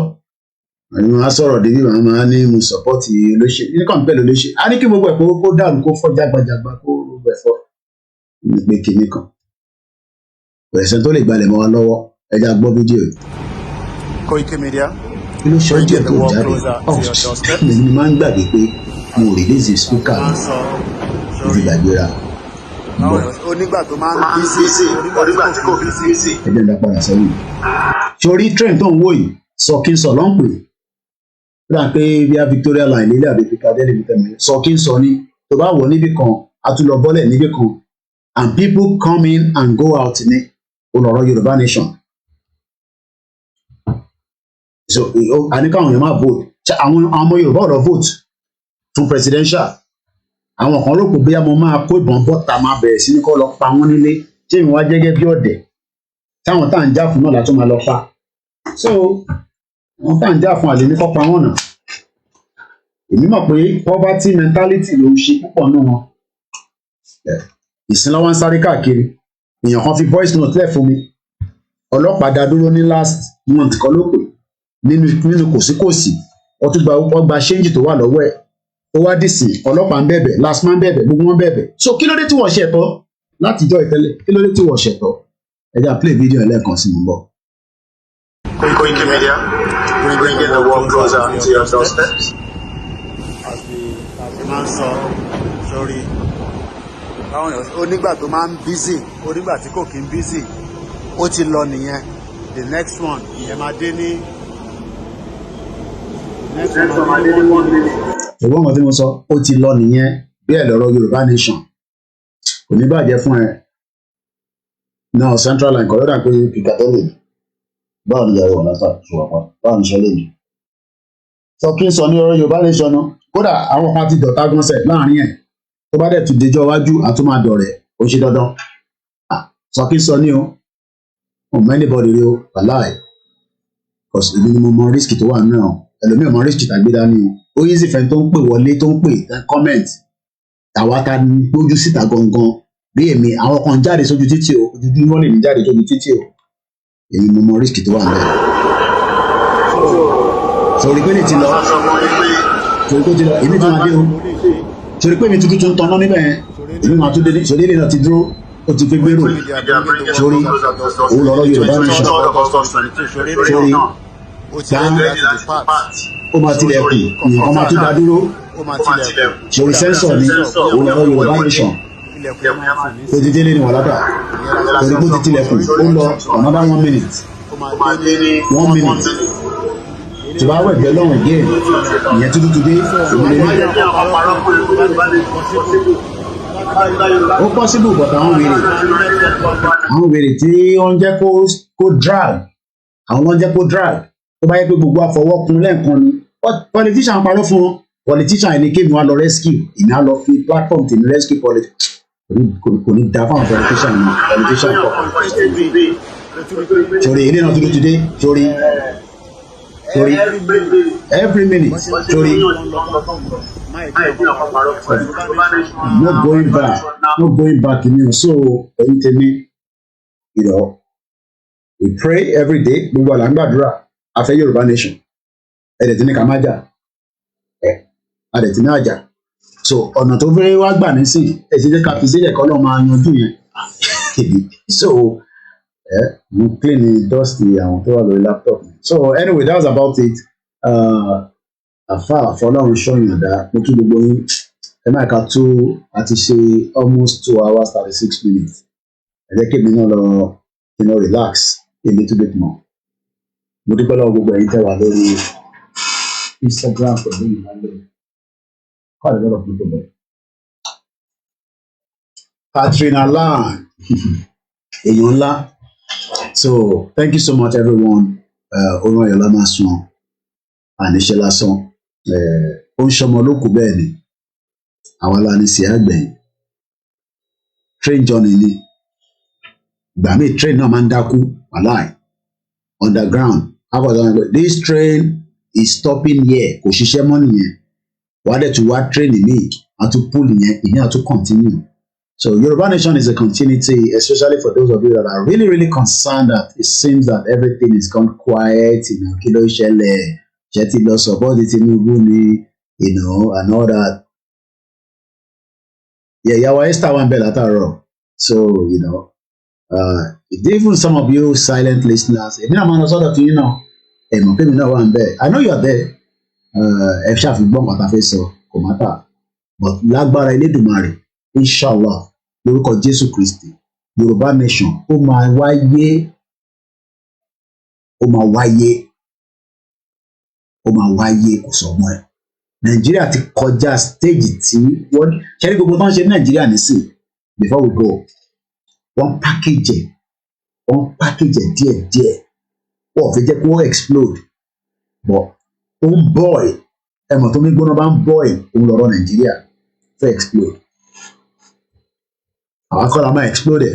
Speaker 8: Àwọn máa sọ̀rọ̀ débi àwọn máa ní mo support olóṣèlú ní kàn pẹ̀lú olóṣèlú a ní kí gbogbo ẹ̀ kó dàrú kó fọ́ jágbajàgba kó gbogbo ẹ̀ fọ́ ní pé kinní kan ẹ̀sẹ̀ tó lè gbalẹ̀ mọ́ wa lọ́wọ́ ẹja gbọ́ fídíò yìí.
Speaker 9: Koiki Media.
Speaker 8: Kí ló ṣe ọjọ́ tó jáde mi ni máa ń gbàgbé pé mo release speaker mi ti gbàgbéra.
Speaker 9: Onígbà tó máa ń bísí onígbà tí kò bísí.
Speaker 8: Ẹgbẹ́ ìdá padà sẹ́yìn. Sori train tó ń wò yìí sọ kí n sọ ló ń pè. Rà pé bíi Victoria line nílé àbí Piccadilly ní tẹ̀mọ̀ sọ kí n sọ ní tó bá wọ̀ níbì kan a tún lọ bọ́lẹ̀ níbì kan and people come in and go out ní olọ̀rọ̀ Yorùbá nation. So àníkàwọn èèyàn máa vote àwọn ọmọ Yorùbá ọ̀rọ̀ vote fún presidential. Àwọn kan rò pé bóyá mo máa kó ìbọn bọ́ta máa bẹ̀rẹ̀ sí ní kọ́ lọ pa wọ́n nílé tí èmi wá jẹ́gẹ́ bí ọ̀dẹ̀ táwọn tá à ń jà fún náà látún máa lọ pa. So wọn tá à ń jà fún àlè ní kọ́ pa wọ́n nà. Èmi mọ̀ pé poverty mentality ló ń ṣe púpọ̀ nù wọn. Ìsìnlọ́wọ́ ń sáré káàkiri. Èèyàn kan fi voice note lẹ̀ fún mi. Ọlọ́pàá dá dúró ní last month kan ló pè nínú kòsíkòsí. Wọ́n gba ṣéǹjì tó wà lọ́wọ́ ẹ̀. Ó wá dì sí ọlọ́pàá ń bẹ̀bẹ̀ last man bẹ̀bẹ̀ gbogbo wọn bẹ̀bẹ̀. So kí ló dé tí wọ́n ṣẹ̀tọ́ látijọ́ ìtẹ́lẹ̀ kí ló dé tí wọ́n ṣẹ̀tọ́ ẹja play video ẹlẹ́ẹ̀kan sí mi bọ̀.
Speaker 9: Koiki Media, bringing the world closer to your doorsteps. Àti máa ń sọ sórí báwọn èèyàn onígbà tó máa ń bísì onígbà tí kò kí ń bísì ó ti lọ nìyẹn the next one ìyẹn máa dé ní
Speaker 8: Ìwọ́n kan tí mo sọ ó ti lọ nìyẹn bí ẹ̀ lọ́rọ̀ Yorùbá nation kò ní bàjẹ́ fún ẹ náà central line kọ̀ọ̀dà pé Piccadilly báwo ni ìyàwó ọ̀nà ṣùgbọ́n báwo ni iṣẹ́ lè ní. Sọ kí n sọ ní ọ̀rọ̀ Yorùbá nation náà kódà àwọn kan ti dọ̀tá gánṣẹ́ láàrin ẹ̀ tó bá dẹ̀ tún déjọ́ iwájú àtúmọ̀dọ̀rẹ̀ ó ṣe dandan. Sọ kí n sọ ní o mọ anybody rí o wàláì because èmi ni mo mọ risk tó wà náà ẹlòmíràn mọ risk tàgbé dání o ó yí sí fẹ́ tó ń pè wọlé tó ń pè comment àwa ta gbójú síta gangan bí èmi àwọn kan jáde sójú títì o ojoojúmọ́ lè ní jáde sójú títì o èmi mo mọ risk tó wà náà. So sori pé lè ti lọ sori pé ti lọ èmi tún máa dé o sori pé mi tuntun tún tanná níbẹ̀ yẹn èmi máa tún dé sori èlé náà ti dúró ó ti fi gbèrò sori òun lọ́rọ̀ Yorùbá nation sori ó máa tilẹ̀kùn nǹkan máa tún dá dúró sori sẹ́ńsọ̀ ni òun lọ́rọ̀ Yorùbá nation ó ti délé ní wàhálà torí pé ó ti tilẹ̀kùn ó lọ another 1 minute 1 minute tó bá wẹ̀ bẹ́ẹ̀ lọ́rùn díẹ̀ ìyẹn tuntun dé ìwé lè ó possible but àwọn wèrè tí wọ́n jẹ́ kó drag àwọn ló ń jẹ́ kó drag tó bá yẹ pé gbogbo àfọwọ́kun lẹ́ẹ̀kan ni politician parọ́ fún wọn politician ẹni kéèmí wa lọ rescue ìní á lọ fi platform tèmi rescue politician kò ní da fáwọn politician ní politician kọ sori ilé náà tuntun dé sori every minute sori no going back ni o so ẹ̀yin tèmi we pray every day gbogbo àlà ń gbàdúrà a fẹ́ Yorùbá nation ẹ̀dẹ̀ tí ní ká má jà ẹ̀dẹ̀ tí ní àjà so ọ̀nà tó fẹ́ wá gbà nísìnyí ẹ̀sìn jẹ́ ká fi sílẹ̀ kọ́ lọ́ọ́ máa yanjú yẹn so mo clean dust àwọn tó wà lórí laptop so anyway that was about it àfa àfọlọ́run ṣọ́yìn ọ̀dà mo kí gbogbo yín ẹ máa ka tó àti ṣe almost 2 hours 36 minutes ẹ jẹ́ kí èmi náà lọ relax a little bit more mo dúpẹ́ lọ́wọ́ gbogbo ẹ̀yin tẹ́ wà lórí Instagram pẹ̀lú ìmọ̀lẹ́ quite a lot of people there. Katrina Lan èèyàn ńlá so thank you so much everyone orun ayọ̀ la máa sun àníṣe lásán ó ń ṣọmọ olókùú bẹ́ẹ̀ ni àwa la ní sí àgbẹ̀yìn train journey ni ìgbà míì train náà máa ń dákú wàláì underground this train is stopping here kò ṣiṣẹ́ mọ́ nìyẹn wà á dẹ̀ tún wá train míì á tún pull yẹn ìyẹn á tún continue so Yoruba Nation is a continuity especially for those of you that are really really concerned that it seems that everything is gone quiet kí ló ṣẹlẹ̀ ṣe ti lọ support Tinubu ni and all that ìyàwó Esther wà ń bẹ̀ látàárọ̀ so even some of you silent listeners èmi náà máa lọ sọ́dọ̀ tí yín náà ẹ̀mọ̀ pé mi náà wà ń bẹ̀ I know you are there ẹ ṣàfihàn pàtàkì sọ kò má tà but lágbára Elédùmarè inshallah lórúkọ Jésù Kristi Yorùbá Nation ó máa wáyé kò sọmọ ẹ Nàìjíríà ti kọjá stage tí wọ́n ṣe ní gbogbo tó ń ṣe ní Nàìjíríà nísìn before we go wọ́n package díẹ̀díẹ̀ wọ́n fi jẹ́ kó explode but ó ń boil ẹ̀mọ̀ tó ní gbóná bá ń boil òun lọ́rọ̀ Nàìjíríà fẹ́ explode àwọn akọ́lá máa explode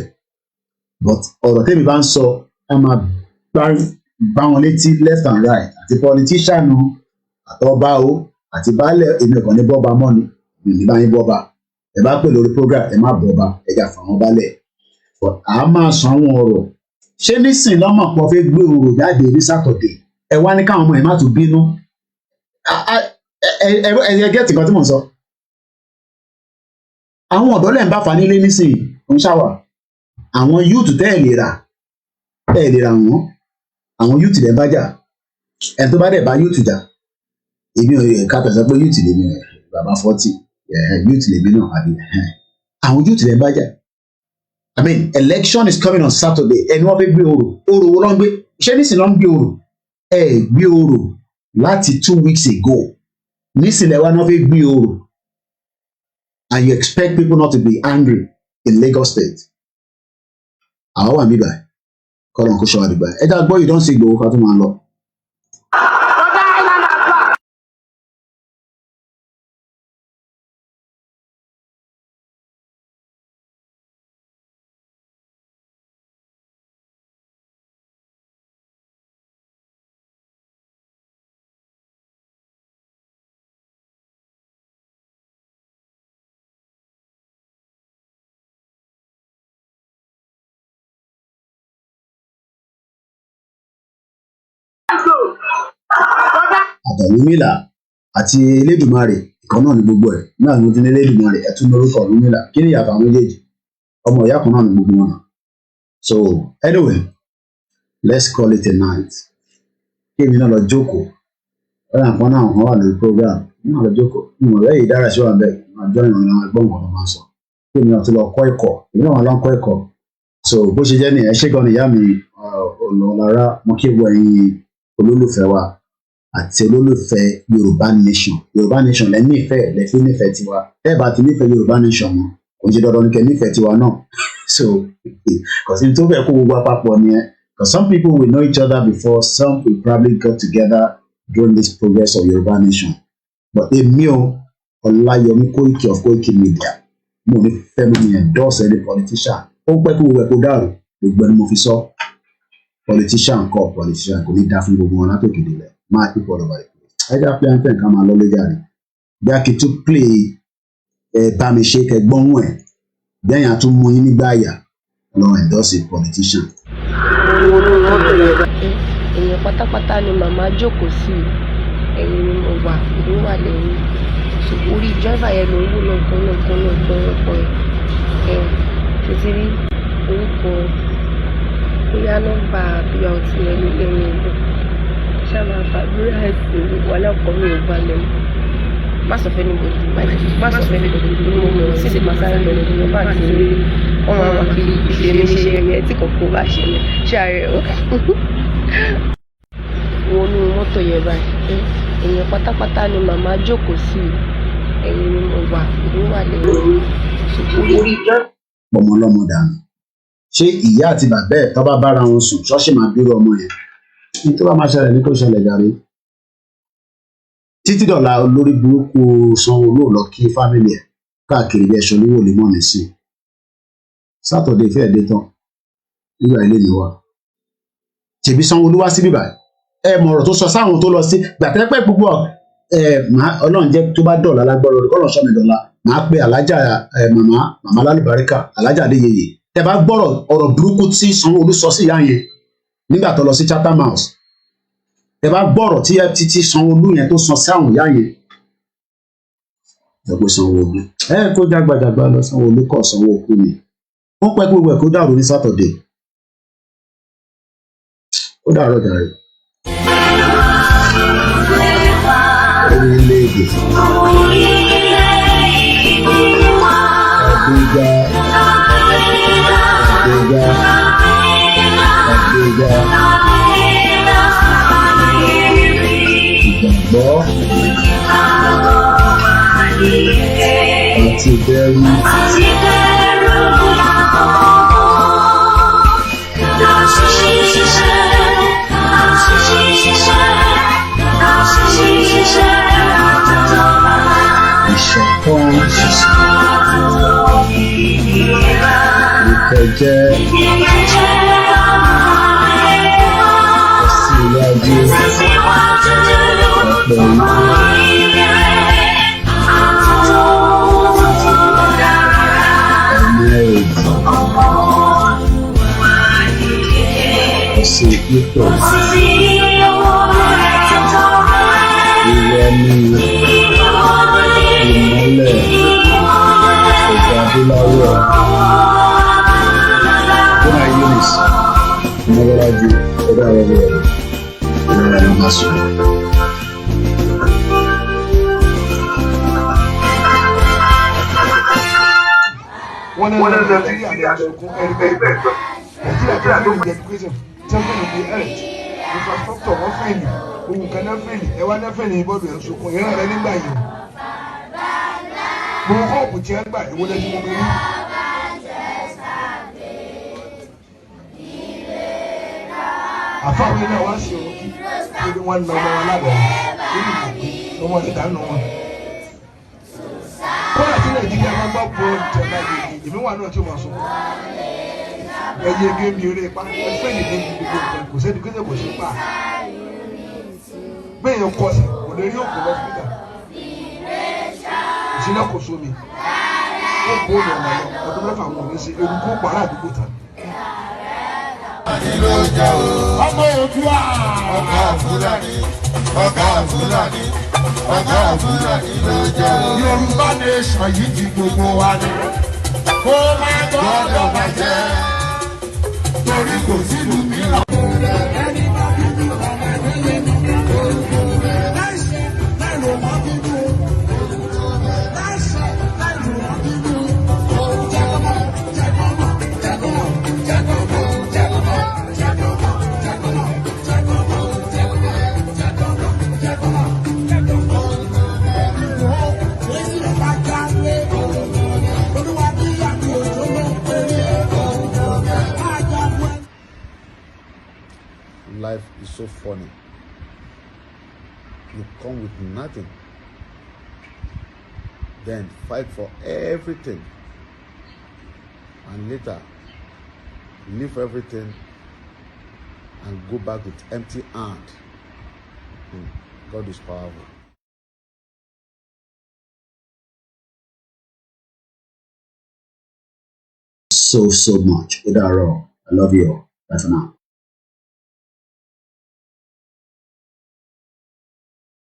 Speaker 8: but ọ̀rọ̀ tẹ́mi bá ń sọ ẹ máa bá wọn létí left and right àti politician àtọba o àti baálẹ̀ èmi ọ̀kan ní bọ́ba mọ́ ni èmi bá yín bọ́ba ẹ bá pè lórí program ẹ má bọ́ba ẹ jà fún àwọn baálẹ̀ but à á máa sọ àwọn ọ̀rọ̀ ṣé nísìnyí lọ́mọ̀ pọ̀ fẹ́ gbé orò jáde ní Saturday ẹ wá ní káwọn ọmọ ẹ má tún bínú ẹ gẹ́tì kan tí mò ń sọ àwọn ọ̀dọ́ lẹ̀ ń bá fa nílé nísìnyí ń ṣàwà àwọn yúùtù tẹ́ ẹ̀ lè rà wọ́n àwọn yúùtù lẹ̀ ń bá jà ẹni tó bá dẹ̀ bá yúùtù jà èmi ò ká tẹ̀sán pé yúùtù lèmi bàbá 40 yúùtù lèmi náà àbí àwọn yúùtù lẹ̀ ń bá jà I mean election is coming on Saturday ẹni wọ́n fẹ́ gbé orò wo ló ń gbé ṣé nísìnyí ló ń gbé orò gbé orò láti 2 weeks ago nísìnyí lẹ́wọ́n náà fẹ́ gbé orò. And you expect people not to be angry in Lagos State. Àwọn wà níbà kọ́ ló ń kó ṣọ́wá dìgbà. Ẹ dá gbọ́ yìí don sí Ìgbòho ká tó máa lọ. àtọ̀rúnmìlà àti elédùmarè ìkan náà ní gbogbo ẹ̀ náà ní ojúlé elédùmarè ẹ̀ tún lórúkọ ọ̀rúnmìlà kí ni ìyàtọ̀ àwọn méjèèjì ọmọ ìyá kan náà ní gbogbo wọn. So anyway let's call it a night. Kí èmi náà lọ jókòó ọ̀rẹ́ àpọ́n náà wọ́n wà lórí program náà lọ jókòó ìmọ̀ rẹ̀ yìí dára sí wa bẹ́ẹ̀ àjọ ìrìn àwọn ẹgbọ́n kan ló máa sọ kí èmi náà ti lọ kọ́ ẹ̀kọ́ èmi náà lọ kọ́ ẹ̀kọ́. So bó ṣe jẹ́ nìyẹn ṣé gan ni ìyá mi ọ̀lọ́lára mo kí wọ ẹ̀yin olólùfẹ́ wa àti olólùfẹ́ Yorùbá nation lẹ́ nífẹ̀ẹ́ lẹ́ fi nífẹ̀ẹ́ tiwa ẹ bá ti nífẹ̀ẹ́ Yorùbá nation mọ́ kò ṣe dandan ní kẹ́ nífẹ̀ẹ́ tiwa náà. So kò sí tó fẹ́ kó gbogbo àpapọ̀ nìyẹn because some people will know each other before some will probably got together during this progress of Yorùbá nation but èmi o Olayomi Koiki of Koiki Media mo ní fẹ́ mi endorse any politician ó pẹ́ kó gbogbo ẹ̀ kó dàrú gbogbo ẹni mo fi sọ politician kò ní dá fún gbogbo wọn látòkè délẹ̀ máa kí pọ̀ lọ́ba ìpè ẹja play anthem ká máa lọ lé jáde bí a kì í tún play bá mi ṣe kẹgbọ́n ẹ̀ bẹ́ẹ̀ yẹn tún mú yín nígbà àyà lọ endorse politician.
Speaker 10: èèyàn pátápátá ni màmá jókòó sí ẹ̀yìn ni mo wà ìlú wà lẹ́yìn orí driver yẹn ló ń wò lọ́kàn ẹ̀ títí rí orúkọ bóyá nọ́mbà bíyà ọtí yẹn ní ẹ̀yìn ìlú ṣáà fàdúrà ẹ̀sìn wà lọ́kọ̀ mi ò balẹ̀ má sọ fẹ́ ní gbòdì má sọ fẹ́ ní gbòdì ní mo mọ̀ sí ìsìnkú sáré lọ ní ọba àti ilé wọn máa wà kí ìṣe ẹyẹ tí kò kó bá ṣẹlẹ̀ ṣáàrẹ o. wọn ní mọ́tò yẹn báyìí èèyàn pátápátá ni màmá jókòó sí ẹ̀yìn ni mo wà ìlú wà lẹ́yìn.
Speaker 8: ọmọ ọlọ́mọ dànù ṣé ìyá àti bàbá ẹ̀ tó bá bára wọn sùn ṣọ́ọ̀ṣì máa bírú ọmọ yẹn ní tó bá máa ṣẹlẹ̀ ní kó ṣẹlẹ̀ jàre. Títí dọ̀la olórí burúkú Sanwó-Olú lọ kí fámìlì ẹ̀ káàkiri bí ẹ̀ṣọ́ níwò lè mọ̀ ní sí sátọ̀dé fẹ́ẹ̀ dé tán nígbà ilé mi wà tèbí Sanwó-Olú wá sí bíbá ẹ mọ̀ ọ̀rọ̀ tó sọ sáwọn tó lọ sí gbàtẹ́pẹ́ gbogbo Ọlọ́run jẹ́ tó bá dọ̀la lágbọ́rọ̀ rẹ̀ kọ́lọ̀ sọ́mi dọ̀la máa pe alájà màmá lálùbáríkà alájà adéyẹyẹ ẹ bá gbọ́rọ̀ ọ̀rọ̀ burúkú tí Sanwó-Olú sọ sí ìyá yẹn nígbà tó lọ sí Chatham House ẹ bá gbọ́rọ̀ tí FTT Sanwó-Olú yẹn tó sọ sí àwọn ìyá yẹn ẹ pé Sanwó-Olú ẹ kó jágbàjàgbà lọ Sanwó-Olú kọ Sanwó-Olú ni wọ́n pẹ́ gbogbo ẹ̀ kó dàrú ní sátọ̀dé ó dàrọ̀ jàre. Orílẹ̀-èdè Àgbéga ìgbàgbọ́ àti ìbẹ̀rù ìṣọ̀kan ìkẹjẹ ìsíwájú ọ̀sẹ̀ ìpípọ̀ ìrọ̀lú ìmọ́lẹ̀ ọ̀gá adúláwọ̀ fún ayélujára ìmọ̀lájú ọ̀dọ́ àwọn ọ̀rọ̀ ìrọ̀lẹ́ ìmọ̀sùn.
Speaker 11: One of the Nigeria tó ń di education champion of the earth infrastructure wọ́n fẹ́ẹ̀lì ohun kan náà fẹ́ẹ̀lì ẹwà náà fẹ́ẹ̀lì ìbọ̀dù ẹ̀ sọkún ìran rẹ nígbà yìí mo hope tí ẹ gbà ìwọ lẹ́nu mo rí. àfáwọn ilé wa ṣe òun kí lórí wọn lọ ọmọ wọn lábẹ́ lórí ìgbòkè ọmọ ìdáná wọn. kọ́lá tí Nàìjíríà máa gbọ́ pọ̀ jọba yìí èmi wà náà tí wọ́n sọ. ẹyẹ gémi eré pa ẹfẹ́ lè dé gbogbo nǹkan kò sẹ́ni kéde kò sí pa. bẹ́ẹ̀ yẹn kọ́ sí kò lè rí òkú lọ́sibítà. ìṣẹ̀lẹ̀ kò sómi. ó kó lọ ọ̀nà lọ ọdún mẹ́fà wọn ò ní ṣe eruku ó pàrọ̀ àdúgbò tán. ọmọ Oòduà ọmọ Fúlàní.
Speaker 9: ọ̀gá Fúlàní ló jẹ́ o. Yorùbá nation yìí ti gbogbo wa ni. Kó má gbọ́dọ̀ bàjẹ́ torí kò sílùú mìíràn. Life is so funny. You come with nothing, then fight for everything, and later leave everything and go back with empty hand. God is powerful.
Speaker 8: So much. Udaro. I love you all. Bye for now.